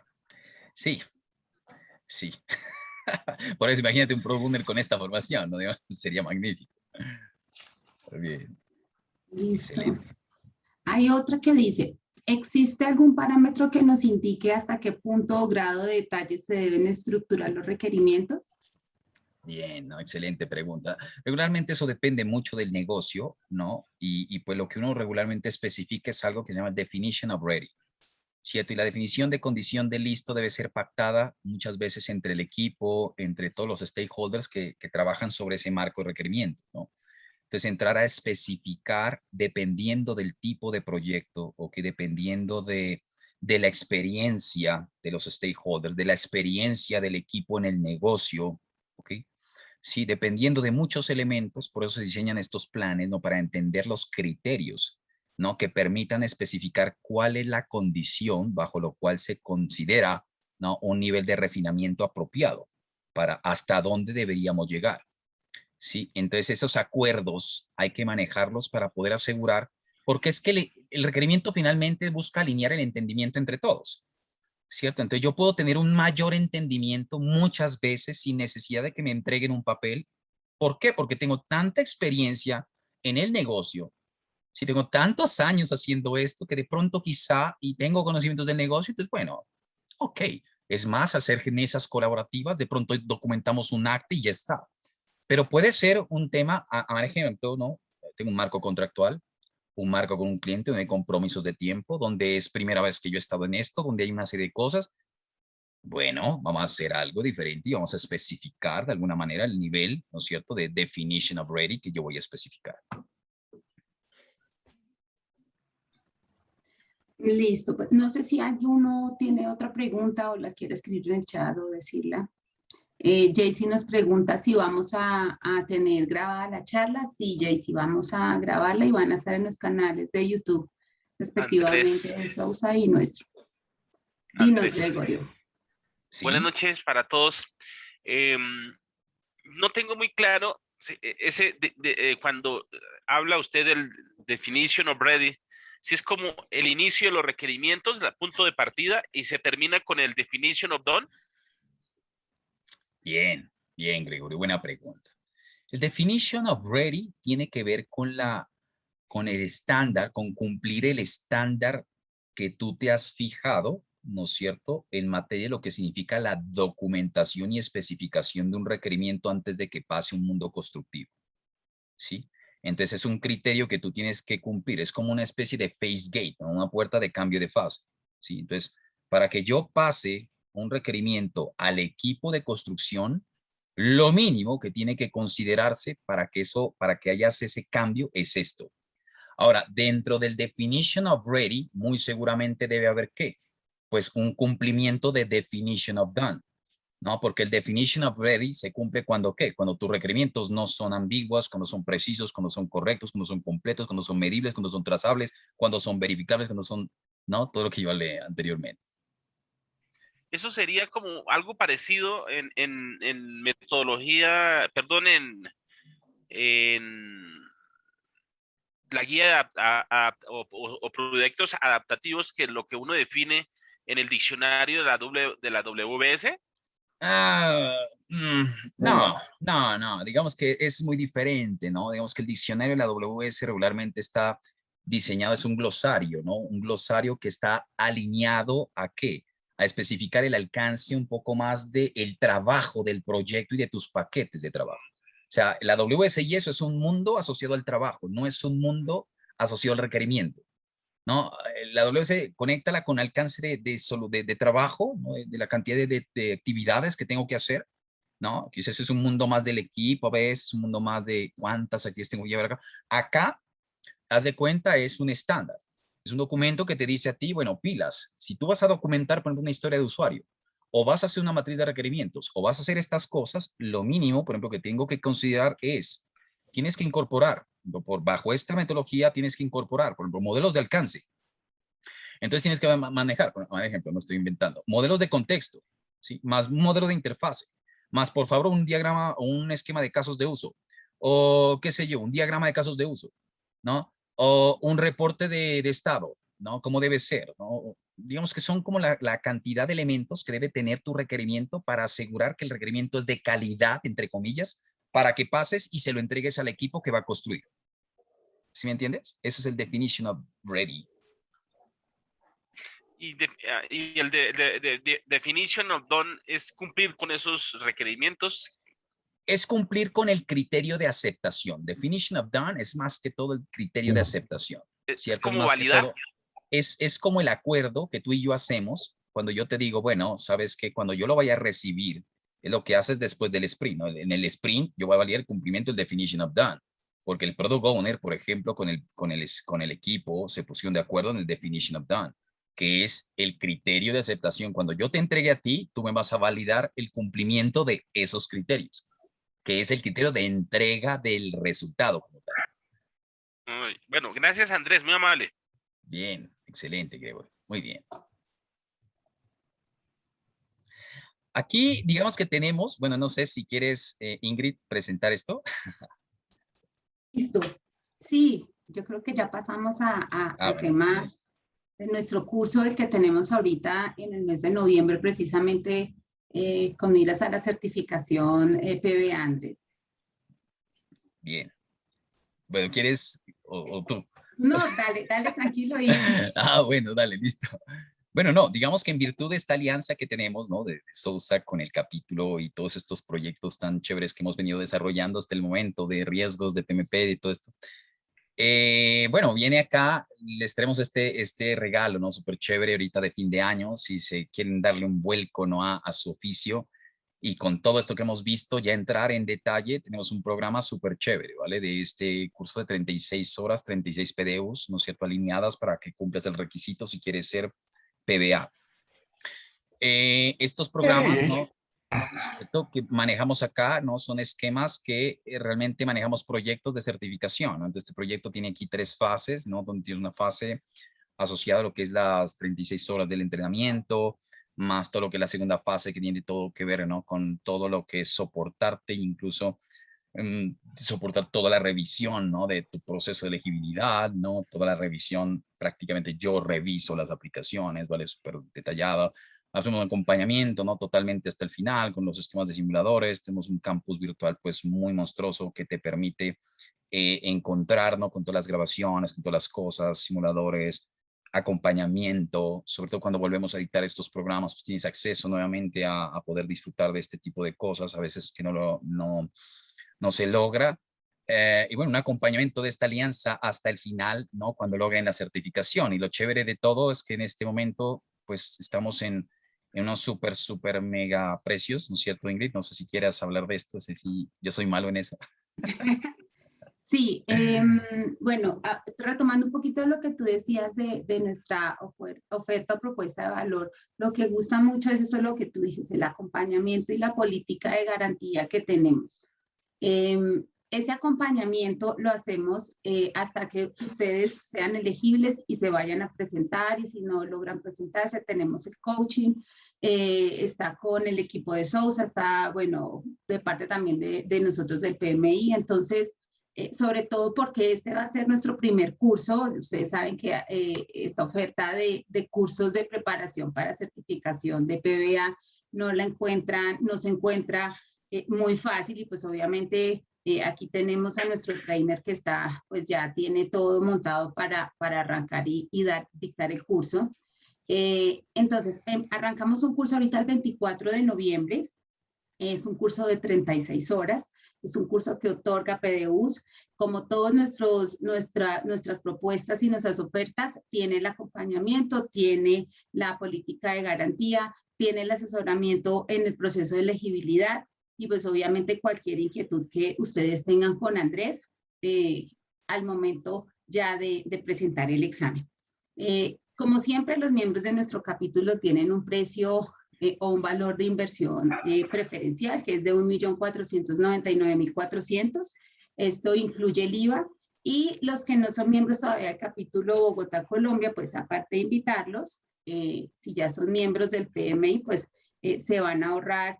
Por eso imagínate un product owner con esta formación, ¿no? Sería magnífico. Bien. Listo. Excelente. Hay otra que dice, ¿existe algún parámetro que nos indique hasta qué punto o grado de detalle se deben estructurar los requerimientos? Bien, ¿no? Excelente pregunta. Regularmente eso depende mucho del negocio, ¿no? Y pues lo que uno regularmente especifica es algo que se llama definition of ready, ¿cierto? Y la definición de condición de listo debe ser pactada muchas veces entre el equipo, entre todos los stakeholders que trabajan sobre ese marco de requerimientos, ¿no? Entonces, entrar a especificar dependiendo del tipo de proyecto o que dependiendo de la experiencia de los stakeholders, de la experiencia del equipo en el negocio, ¿ok? Sí, dependiendo de muchos elementos, por eso se diseñan estos planes, ¿no? Para entender los criterios, ¿no? Que permitan especificar cuál es la condición bajo lo cual se considera, ¿no? Un nivel de refinamiento apropiado para hasta dónde deberíamos llegar. ¿Sí? Entonces esos acuerdos hay que manejarlos para poder asegurar, porque es que el requerimiento finalmente busca alinear el entendimiento entre todos, ¿cierto? Entonces yo puedo tener un mayor entendimiento muchas veces sin necesidad de que me entreguen un papel. ¿Por qué? Porque tengo tanta experiencia en el negocio, si tengo tantos años haciendo esto, que de pronto quizá, y tengo conocimientos del negocio, entonces bueno, ok, es más, hacer mesas colaborativas, de pronto documentamos un acta y ya está. Pero puede ser un tema, a ejemplo, ¿no? Tengo un marco contractual, un marco con un cliente donde hay compromisos de tiempo, donde es primera vez que yo he estado en esto, donde hay una serie de cosas. Bueno, vamos a hacer algo diferente y vamos a especificar de alguna manera el nivel, ¿no es cierto?, de definition of ready que yo voy a especificar. Listo, pues no sé si alguno tiene otra pregunta o la quiere escribir en el chat o decirla. Jaycee nos pregunta si vamos a tener grabada la charla. Sí, Jaycee, vamos a grabarla y van a estar en los canales de YouTube, respectivamente de Sousa y nuestro. Dinos, Gregorio. ¿Sí? Buenas noches para todos. No tengo muy claro cuando habla usted del definition of ready, si es como el inicio de los requerimientos, el punto de partida, y se termina con el definition of done. Bien, bien, Gregorio, buena pregunta. El definition of ready tiene que ver con el estándar, con cumplir el estándar que tú te has fijado, ¿no es cierto?, en materia de lo que significa la documentación y especificación de un requerimiento antes de que pase un mundo constructivo, ¿sí? Entonces es un criterio que tú tienes que cumplir, es como una especie de phase gate, ¿no? Una puerta de cambio de fase, ¿sí? Entonces, para que yo pase un requerimiento al equipo de construcción, lo mínimo que tiene que considerarse para que haya ese cambio es esto. Ahora, dentro del definition of ready, muy seguramente debe haber ¿qué? Pues un cumplimiento de definition of done, ¿no? Porque el definition of ready se cumple cuando ¿qué? Cuando tus requerimientos no son ambiguos, cuando son precisos, cuando son correctos, cuando son completos, cuando son medibles, cuando son trazables, cuando son verificables, cuando son, ¿no? Todo lo que yo leí anteriormente. Eso sería como algo parecido en metodología, perdón, en la guía o proyectos adaptativos, que lo que uno define en el diccionario de la WS. No, digamos que es muy diferente, ¿no? Digamos que el diccionario de la WS regularmente está diseñado, es un glosario, ¿no? Un glosario que está alineado ¿a qué? A especificar el alcance un poco más del trabajo del proyecto y de tus paquetes de trabajo. O sea, la WS y eso es un mundo asociado al trabajo, no es un mundo asociado al requerimiento, ¿no? La WS conéctala con alcance de trabajo, ¿no? De la cantidad de actividades que tengo que hacer, ¿no? Quizás es un mundo más del equipo, a veces un mundo más de cuántas actividades tengo que llevar acá. Acá, haz de cuenta, es un estándar. Es un documento que te dice a ti, bueno, pilas, si tú vas a documentar, por ejemplo, una historia de usuario, o vas a hacer una matriz de requerimientos, o vas a hacer estas cosas, lo mínimo, por ejemplo, que tengo que considerar es, tienes que incorporar, bajo esta metodología tienes que incorporar, por ejemplo, modelos de alcance. Entonces tienes que manejar, por ejemplo, no estoy inventando, modelos de contexto, ¿sí? Más modelo de interfase, más por favor un diagrama o un esquema de casos de uso, o qué sé yo, un diagrama de casos de uso, ¿no? O un reporte de estado, ¿no? Cómo debe ser, ¿no? Digamos que son como la cantidad de elementos que debe tener tu requerimiento para asegurar que el requerimiento es de calidad, entre comillas, para que pases y se lo entregues al equipo que va a construir. ¿Sí me entiendes? Eso es el definition of ready. Y el definition of done es cumplir con esos requerimientos. Es cumplir con el criterio de aceptación. Definition of done es más que todo el criterio de aceptación. Es ¿cierto? como Es más validar. que todo, es como el acuerdo que tú y yo hacemos cuando yo te digo, bueno, sabes que cuando yo lo vaya a recibir, es lo que haces después del sprint, ¿no? En el sprint yo voy a validar el cumplimiento del definition of done, porque el product owner, por ejemplo, con el equipo se pusieron de acuerdo en el definition of done, que es el criterio de aceptación. Cuando yo te entregue a ti, tú me vas a validar el cumplimiento de esos criterios, que es el criterio de entrega del resultado como tal. Bueno, gracias Andrés, muy amable. Bien, excelente, Gregory. Muy bien. Aquí, digamos que tenemos, bueno, no sé si quieres, Ingrid, presentar esto. Listo. Sí, yo creo que ya pasamos al Bueno, tema bien. de nuestro curso, el que tenemos ahorita en el mes de noviembre, precisamente con miras a la certificación PBA, Andrés. Bien. Bueno, ¿quieres o tú? No, dale, dale, tranquilo. Bueno, dale, listo. Bueno, no, digamos que en virtud de esta alianza que tenemos, ¿no? De Sousa con el capítulo y todos estos proyectos tan chéveres que hemos venido desarrollando hasta el momento de riesgos, de PMP y todo esto. Bueno, viene acá, les traemos este regalo, ¿no? Súper chévere ahorita de fin de año, si se quieren darle un vuelco, ¿no? A su oficio. Y con todo esto que hemos visto, ya entrar en detalle, tenemos un programa súper chévere, ¿vale? De este curso de 36 horas, 36 PDUs, ¿no es cierto? Alineadas para que cumplas el requisito si quieres ser PBA. Estos programas, ¿no? ¿Cierto? Que manejamos acá, ¿no? Son esquemas que realmente manejamos proyectos de certificación, ¿no? Entonces, este proyecto tiene aquí 3 fases, ¿no? Donde tiene una fase asociada a lo que es las 36 horas del entrenamiento, más todo lo que es la segunda fase que tiene todo que ver, ¿no? Con todo lo que es soportarte, incluso soportar toda la revisión, ¿no? De tu proceso de elegibilidad, ¿no? Toda la revisión, prácticamente yo reviso las aplicaciones, ¿vale? Súper detallada. Hacemos un acompañamiento, ¿no? Totalmente hasta el final con los esquemas de simuladores. Tenemos un campus virtual, pues, muy monstruoso que te permite encontrar, ¿no? Con todas las grabaciones, con todas las cosas, simuladores, acompañamiento, sobre todo cuando volvemos a dictar estos programas, pues tienes acceso nuevamente a poder disfrutar de este tipo de cosas, a veces que no se logra. Y bueno, un acompañamiento de esta alianza hasta el final, ¿no? Cuando logren la certificación. Y lo chévere de todo es que en este momento, pues estamos en unos súper mega precios, ¿no es cierto, Ingrid? No sé si quieras hablar de esto, sé si yo soy malo en eso. Sí, bueno, retomando un poquito lo que tú decías de nuestra oferta o propuesta de valor, lo que gusta mucho es eso lo que tú dices, el acompañamiento y la política de garantía que tenemos. Ese acompañamiento lo hacemos hasta que ustedes sean elegibles y se vayan a presentar, y si no logran presentarse, tenemos el coaching, está con el equipo de Sousa, está, bueno, de parte también de nosotros del PMI, entonces, sobre todo porque este va a ser nuestro primer curso. Ustedes saben que esta oferta de cursos de preparación para certificación de PBA no se encuentra muy fácil, y pues obviamente aquí tenemos a nuestro trainer que está, pues ya tiene todo montado para arrancar y dictar el curso. Entonces, arrancamos un curso ahorita el 24 de noviembre, es un curso de 36 horas, es un curso que otorga PDUs. Como todas nuestras propuestas y nuestras ofertas, tiene el acompañamiento, tiene la política de garantía, tiene el asesoramiento en el proceso de elegibilidad, y pues obviamente cualquier inquietud que ustedes tengan con Andrés al momento ya de presentar el examen. Como siempre, los miembros de nuestro capítulo tienen un precio o un valor de inversión preferencial, que es de 1.499.400. Esto incluye el IVA, y los que no son miembros todavía del capítulo Bogotá-Colombia, pues aparte de invitarlos, si ya son miembros del PMI, pues se van a ahorrar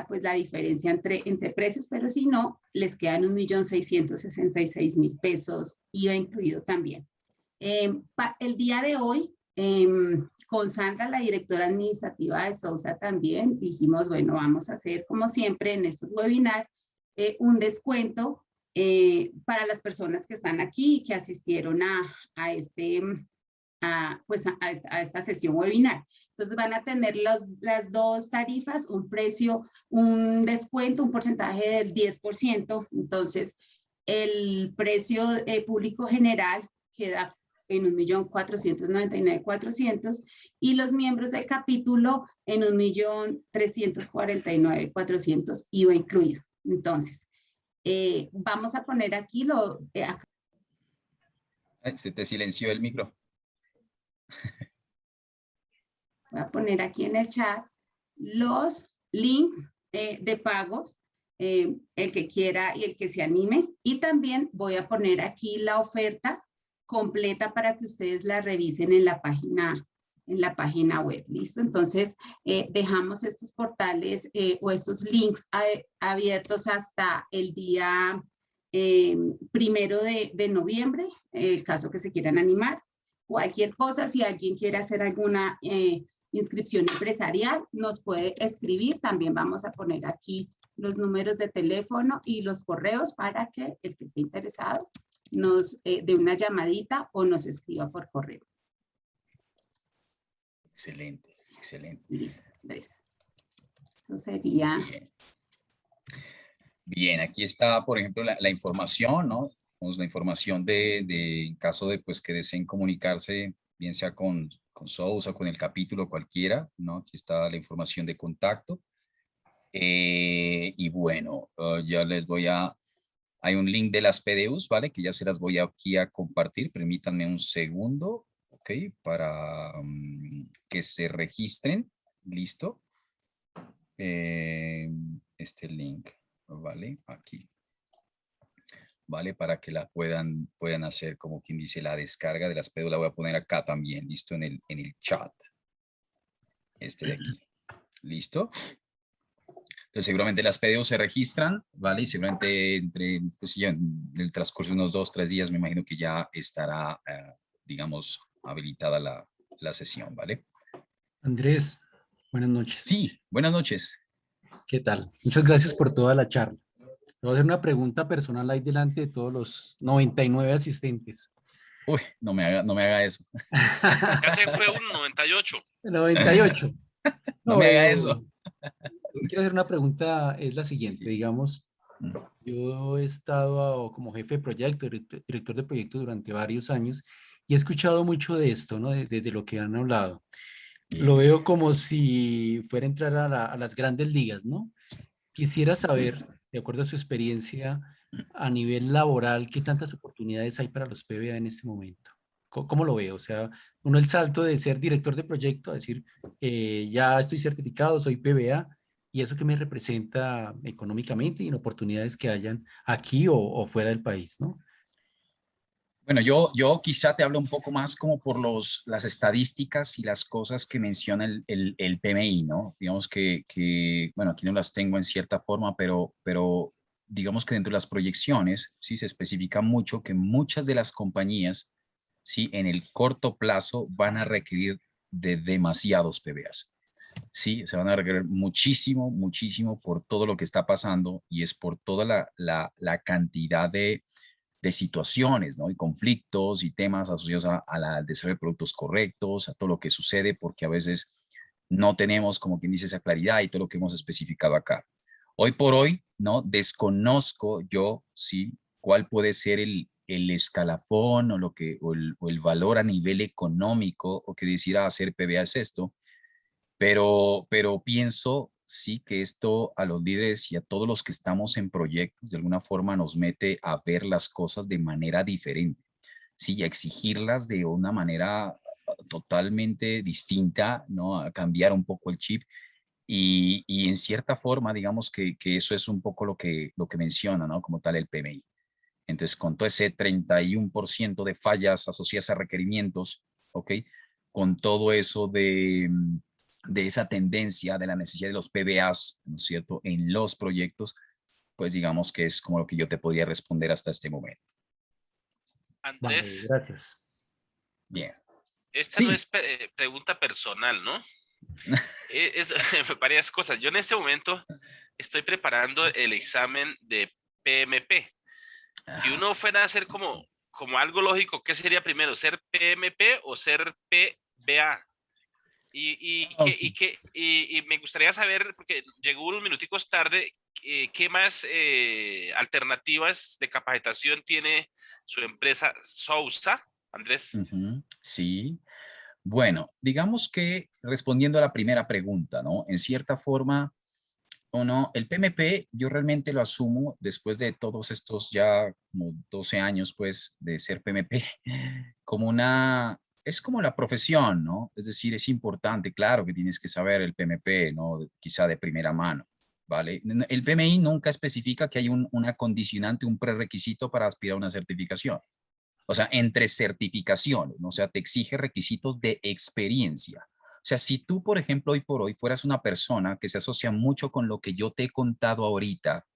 pues la diferencia entre precios, pero si no, les quedan 1.666.000 pesos, IVA incluido también. El día de hoy, con Sandra, la directora administrativa de Sousa, también dijimos, bueno, vamos a hacer como siempre en estos webinars un descuento para las personas que están aquí y que asistieron a esta sesión webinar. Entonces van a tener las dos tarifas, un precio, un descuento, un porcentaje del 10%. Entonces el precio público general queda en 1.499.400 y los miembros del capítulo en 1.349.400 IVA incluido. Entonces, vamos a poner aquí Se te silenció el micro. voy a poner aquí en el chat los links de pagos, el que quiera y el que se anime. Y también voy a poner aquí la oferta completa para que ustedes la revisen en la página web. ¿Listo? Entonces, dejamos estos portales o estos links abiertos hasta el día 1 de noviembre, el caso que se quieran animar. Cualquier cosa, si alguien quiere hacer alguna inscripción empresarial, nos puede escribir. También vamos a poner aquí los números de teléfono y los correos para que el que esté interesado nos dé una llamadita o nos escriba por correo. Excelente, excelente. Listo, Andrés. Eso sería. Bien. Bien, aquí está, por ejemplo, la información, ¿no? Tenemos la información en caso de pues, que deseen comunicarse, bien sea con Sousa, con el capítulo, cualquiera, ¿no? Aquí está la información de contacto. Y bueno, ya les voy hay un link de las PDUs, ¿vale? Que ya se las voy aquí a compartir. Permítanme un segundo, ¿ok? Para que se registren. ¿Listo? Este link, ¿vale? Aquí. ¿Vale? Para que la puedan hacer, como quien dice, la descarga de las PDUs. La voy a poner acá también, ¿listo? En el chat. Este de aquí. ¿Listo? Entonces, seguramente las PDUs se registran, ¿vale? Y seguramente pues ya en el transcurso de unos 2 o 3 días, me imagino que ya estará, digamos, habilitada la sesión, ¿vale? Andrés, buenas noches. Sí, buenas noches. ¿Qué tal? Muchas gracias por toda la charla. Te voy a hacer una pregunta personal ahí delante de todos los 99 asistentes. Uy, no me haga eso. Ya se fue un 98. 98. No me haga eso. Quiero hacer una pregunta, es la siguiente, Sí. digamos, yo he estado como jefe de proyecto, director de proyecto durante varios años y he escuchado mucho de esto, ¿no? De lo que han hablado. Lo veo como si fuera a entrar a las grandes ligas, ¿no? Quisiera saber, de acuerdo a su experiencia, a nivel laboral, ¿qué tantas oportunidades hay para los PBA en este momento? ¿Cómo lo veo? O sea, uno el salto de ser director de proyecto a decir, ya estoy certificado, soy PBA, y eso que me representa económicamente y en oportunidades que hayan aquí o fuera del país, ¿no? Bueno, yo quizá te hablo un poco más como por las estadísticas y las cosas que menciona el PMI, ¿no? Digamos bueno, aquí no las tengo en cierta forma, pero digamos que dentro de las proyecciones, sí, se especifica mucho que muchas de las compañías, sí, en el corto plazo van a requerir de demasiados PBAs. Sí, se van a requerir muchísimo, muchísimo por todo lo que está pasando y es por toda la cantidad de situaciones, ¿no? Y conflictos y temas asociados al desarrollo de productos correctos, a todo lo que sucede, porque a veces no tenemos, como quien dice, esa claridad y todo lo que hemos especificado acá. Hoy por hoy, ¿no? Desconozco yo, ¿sí? Cuál puede ser el escalafón o el valor a nivel económico o que decir hacer PBA es esto, pero pienso sí que esto a los líderes y a todos los que estamos en proyectos de alguna forma nos mete a ver las cosas de manera diferente, sí, y a exigirlas de una manera totalmente distinta, ¿no? A cambiar un poco el chip y en cierta forma, digamos que eso es un poco lo que menciona, ¿no? Como tal el PMI. Entonces, con todo ese 31% de fallas asociadas a requerimientos, ¿ok? Con todo eso de esa tendencia, de la necesidad de los PBAs, ¿no es cierto?, en los proyectos, pues digamos que es como lo que yo te podría responder hasta este momento. Andrés, Vale, gracias. Bien. esta Sí. no es pregunta personal, ¿no? Es varias cosas. Yo en este momento estoy preparando el examen de PMP. Si uno fuera a hacer como algo lógico, ¿qué sería primero? ¿Ser PMP o ser PBA? Y me gustaría saber, porque llegó unos minuticos tarde, ¿qué más alternativas de capacitación tiene su empresa Sousa Andrés. Sí. Bueno, digamos que respondiendo a la primera pregunta, ¿no? En cierta forma, o no, el PMP yo realmente lo asumo después de todos estos ya como 12 años, pues, de ser PMP, como es como la profesión, ¿no? Es decir, es importante, claro que tienes que saber el PMP, ¿no? Quizá de primera mano, ¿vale? El PMI nunca especifica que hay una condicionante, un prerequisito para aspirar a una certificación. O sea, entre certificaciones, ¿no? O sea, te exige requisitos de experiencia. O sea, si tú, por ejemplo, hoy por hoy fueras una persona que se asocia mucho con lo que yo te he contado ahorita,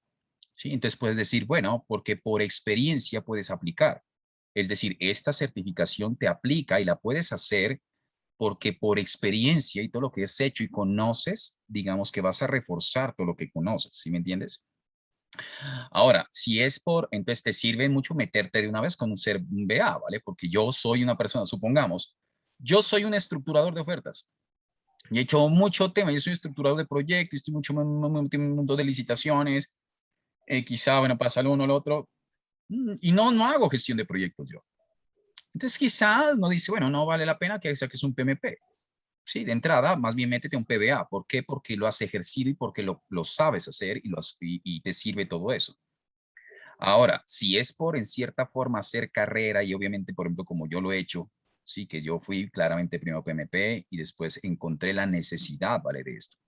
¿sí? Entonces puedes decir, bueno, porque por experiencia puedes aplicar. Es decir, esta certificación te aplica y la puedes hacer porque por experiencia y todo lo que has hecho y conoces, digamos que vas a reforzar todo lo que conoces, ¿sí me entiendes? Ahora, si es entonces te sirve mucho meterte de una vez con un BA, ¿vale? Porque yo soy una persona, supongamos, yo soy un estructurador de ofertas y he hecho mucho tema, yo soy estructurador de proyectos, estoy mucho en el mundo de licitaciones, quizá, bueno, pasa lo uno o lo otro, y no hago gestión de proyectos yo. Entonces quizá uno dice, bueno, no vale la pena que saques un PMP. Sí, de entrada, más bien métete un PBA. ¿Por qué? Porque lo has ejercido y porque lo sabes hacer y te sirve todo eso. Ahora, si es por en cierta forma hacer carrera y obviamente, por ejemplo, como yo lo he hecho, sí, que yo fui claramente primero PMP y después encontré la necesidad, ¿vale? De esto.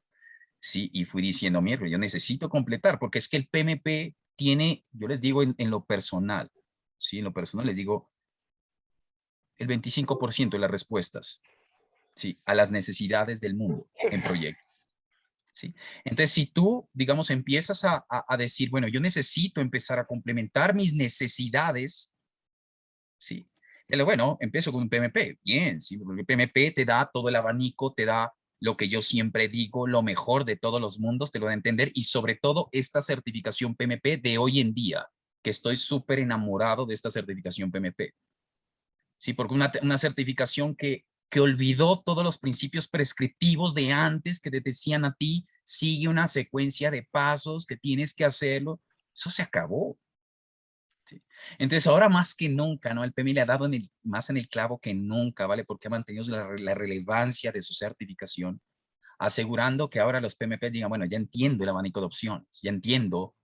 Sí, y fui diciendo, mierda, yo necesito completar porque es que el PMP tiene, yo les digo en lo personal, sí, en lo personal les digo, el 25% de las respuestas, sí, a las necesidades del mundo en proyecto. ¿Sí? Entonces, si tú, digamos, empiezas a decir, bueno, yo necesito empezar a complementar mis necesidades, ¿sí? Pero bueno, empiezo con un PMP, bien, ¿sí? Porque el PMP te da todo el abanico, te da lo que yo siempre digo, lo mejor de todos los mundos, te lo da a entender, y sobre todo esta certificación PMP de hoy en día, que estoy súper enamorado de esta certificación PMP. Sí, porque una certificación que olvidó todos los principios prescriptivos de antes que te decían a ti, sigue una secuencia de pasos que tienes que hacerlo. Eso se acabó. ¿Sí? Entonces ahora más que nunca, ¿no? El PMI le ha dado más en el clavo que nunca, ¿vale? Porque ha mantenido la relevancia de su certificación, asegurando que ahora los PMP digan, bueno, ya entiendo el abanico de opciones, ya entiendo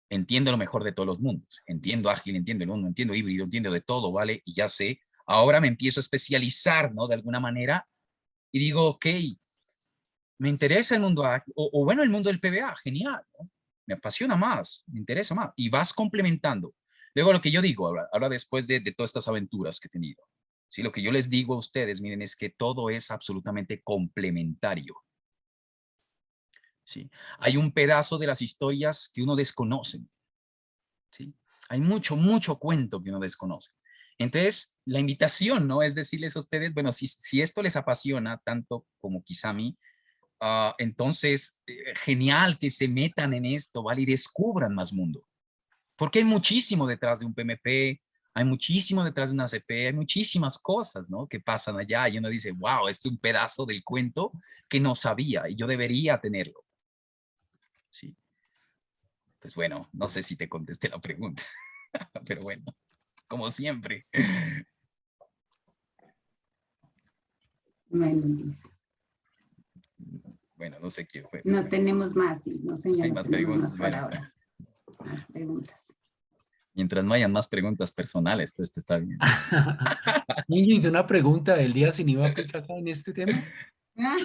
lo mejor de todos los mundos. Entiendo ágil, entiendo el uno, entiendo híbrido, entiendo de todo, ¿vale? Y ya sé, ahora me empiezo a especializar, ¿no? De alguna manera y digo, ok, me interesa el mundo ágil, o bueno, el mundo del PBA, genial, ¿no? Me apasiona más, me interesa más y vas complementando. Luego lo que yo digo, ahora después de todas estas aventuras que he tenido, ¿sí? Lo que yo les digo a ustedes, miren, es que todo es absolutamente complementario. ¿Sí? Hay un pedazo de las historias que uno desconoce. ¿Sí? Hay mucho cuento que uno desconoce. Entonces, la invitación, ¿no? Es decirles a ustedes, bueno, si esto les apasiona tanto como quizá a mí, entonces, genial que se metan en esto, ¿vale? Y descubran más mundo. Porque hay muchísimo detrás de un PMP, hay muchísimo detrás de una CP, hay muchísimas cosas, ¿no? Que pasan allá y uno dice, wow, esto es un pedazo del cuento que no sabía y yo debería tenerlo. Sí. Entonces, bueno, no sé si te contesté la pregunta, pero bueno, como siempre. Bueno, no sé quién fue. No bueno. Tenemos más, sí, no señor. Hay más preguntas. Más bueno. Ahora. Más preguntas. Mientras no hayan más preguntas personales, todo esto está bien. Ingrid, una pregunta, ¿el día sin IVA aplica acá en este tema? No.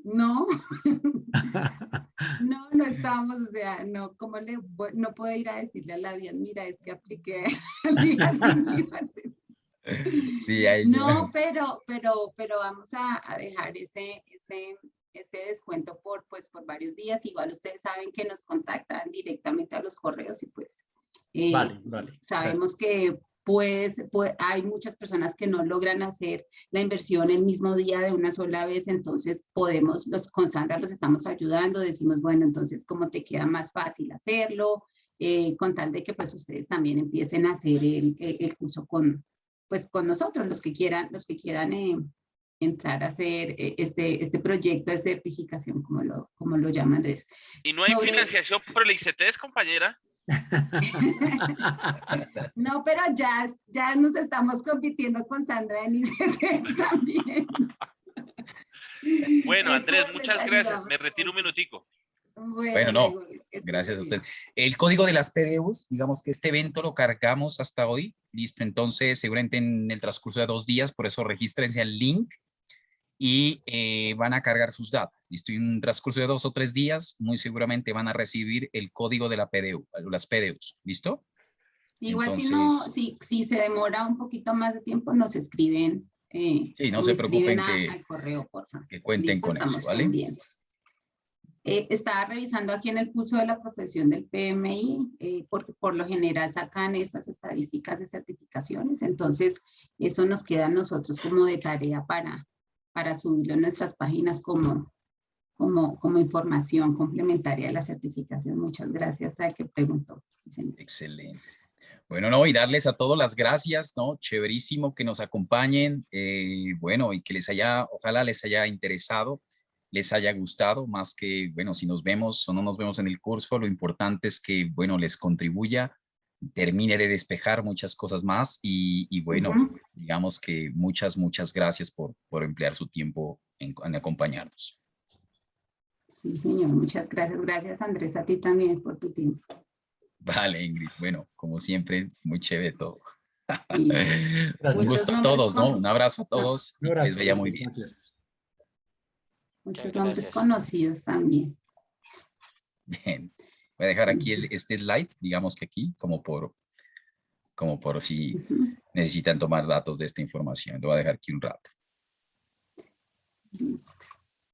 No. No estábamos, o sea, no, ¿cómo no puedo ir a decirle a la DIAN, mira, es que apliqué el día sin IVA? Sí, ahí no, pero vamos a dejar ese descuento por varios días. Igual ustedes saben que nos contactan directamente a los correos y pues vale. Sabemos que hay muchas personas que no logran hacer la inversión el mismo día de una sola vez, entonces con Sandra los estamos ayudando, decimos, bueno, entonces cómo te queda más fácil hacerlo, con tal de que pues ustedes también empiecen a hacer el curso con nosotros, los que quieran entrar a hacer este proyecto de certificación, como lo llama Andrés. ¿Y no hay financiación por el ICTs, compañera? No, pero ya nos estamos compitiendo con Sandra Denise también. Bueno, Andrés, Eso les muchas gracias. ayudamos. Me retiro un minutico. Bueno, no, luego, que estés gracias a muy bien. usted. El código de las PDUs, digamos que este evento lo cargamos hasta hoy. Listo, entonces seguramente en el transcurso de 2 días, por eso regístrense al link y van a cargar sus datos. Listo, y en un transcurso de 2 o 3 días, muy seguramente van a recibir el código de la PDU, las PDUs. ¿Listo? Igual Entonces, si se demora un poquito más de tiempo, nos escriben. sí, no o se me escriben preocupen al correo, por favor. que cuenten Listo, con eso, estamos ¿vale? pendientes. Estaba revisando aquí en el pulso de la profesión del PMI, porque por lo general sacan esas estadísticas de certificaciones, entonces eso nos queda a nosotros como de tarea para subirlo en nuestras páginas como información complementaria de la certificación. Muchas gracias al que preguntó. Excelente. Bueno, no, y darles a todos las gracias, ¿no? Chéverísimo que nos acompañen, bueno, y que ojalá les haya interesado, les haya gustado, más que, bueno, si nos vemos o no nos vemos en el curso, lo importante es que, bueno, les contribuya, termine de despejar muchas cosas más y bueno, digamos que muchas gracias por emplear su tiempo en acompañarnos. Sí, señor, muchas gracias. Gracias, Andrés, a ti también por tu tiempo. Vale, Ingrid. Bueno, como siempre, muy chévere todo. Sí. Gracias. Un gusto a todos, ¿no? Un abrazo a todos Un y que les abrazo. vaya muy bien. Gracias. Muchos Muchas nombres gracias. conocidos también. Bien. Voy a dejar aquí este slide, digamos que aquí, como por si necesitan tomar datos de esta información. Lo voy a dejar aquí un rato. Listo.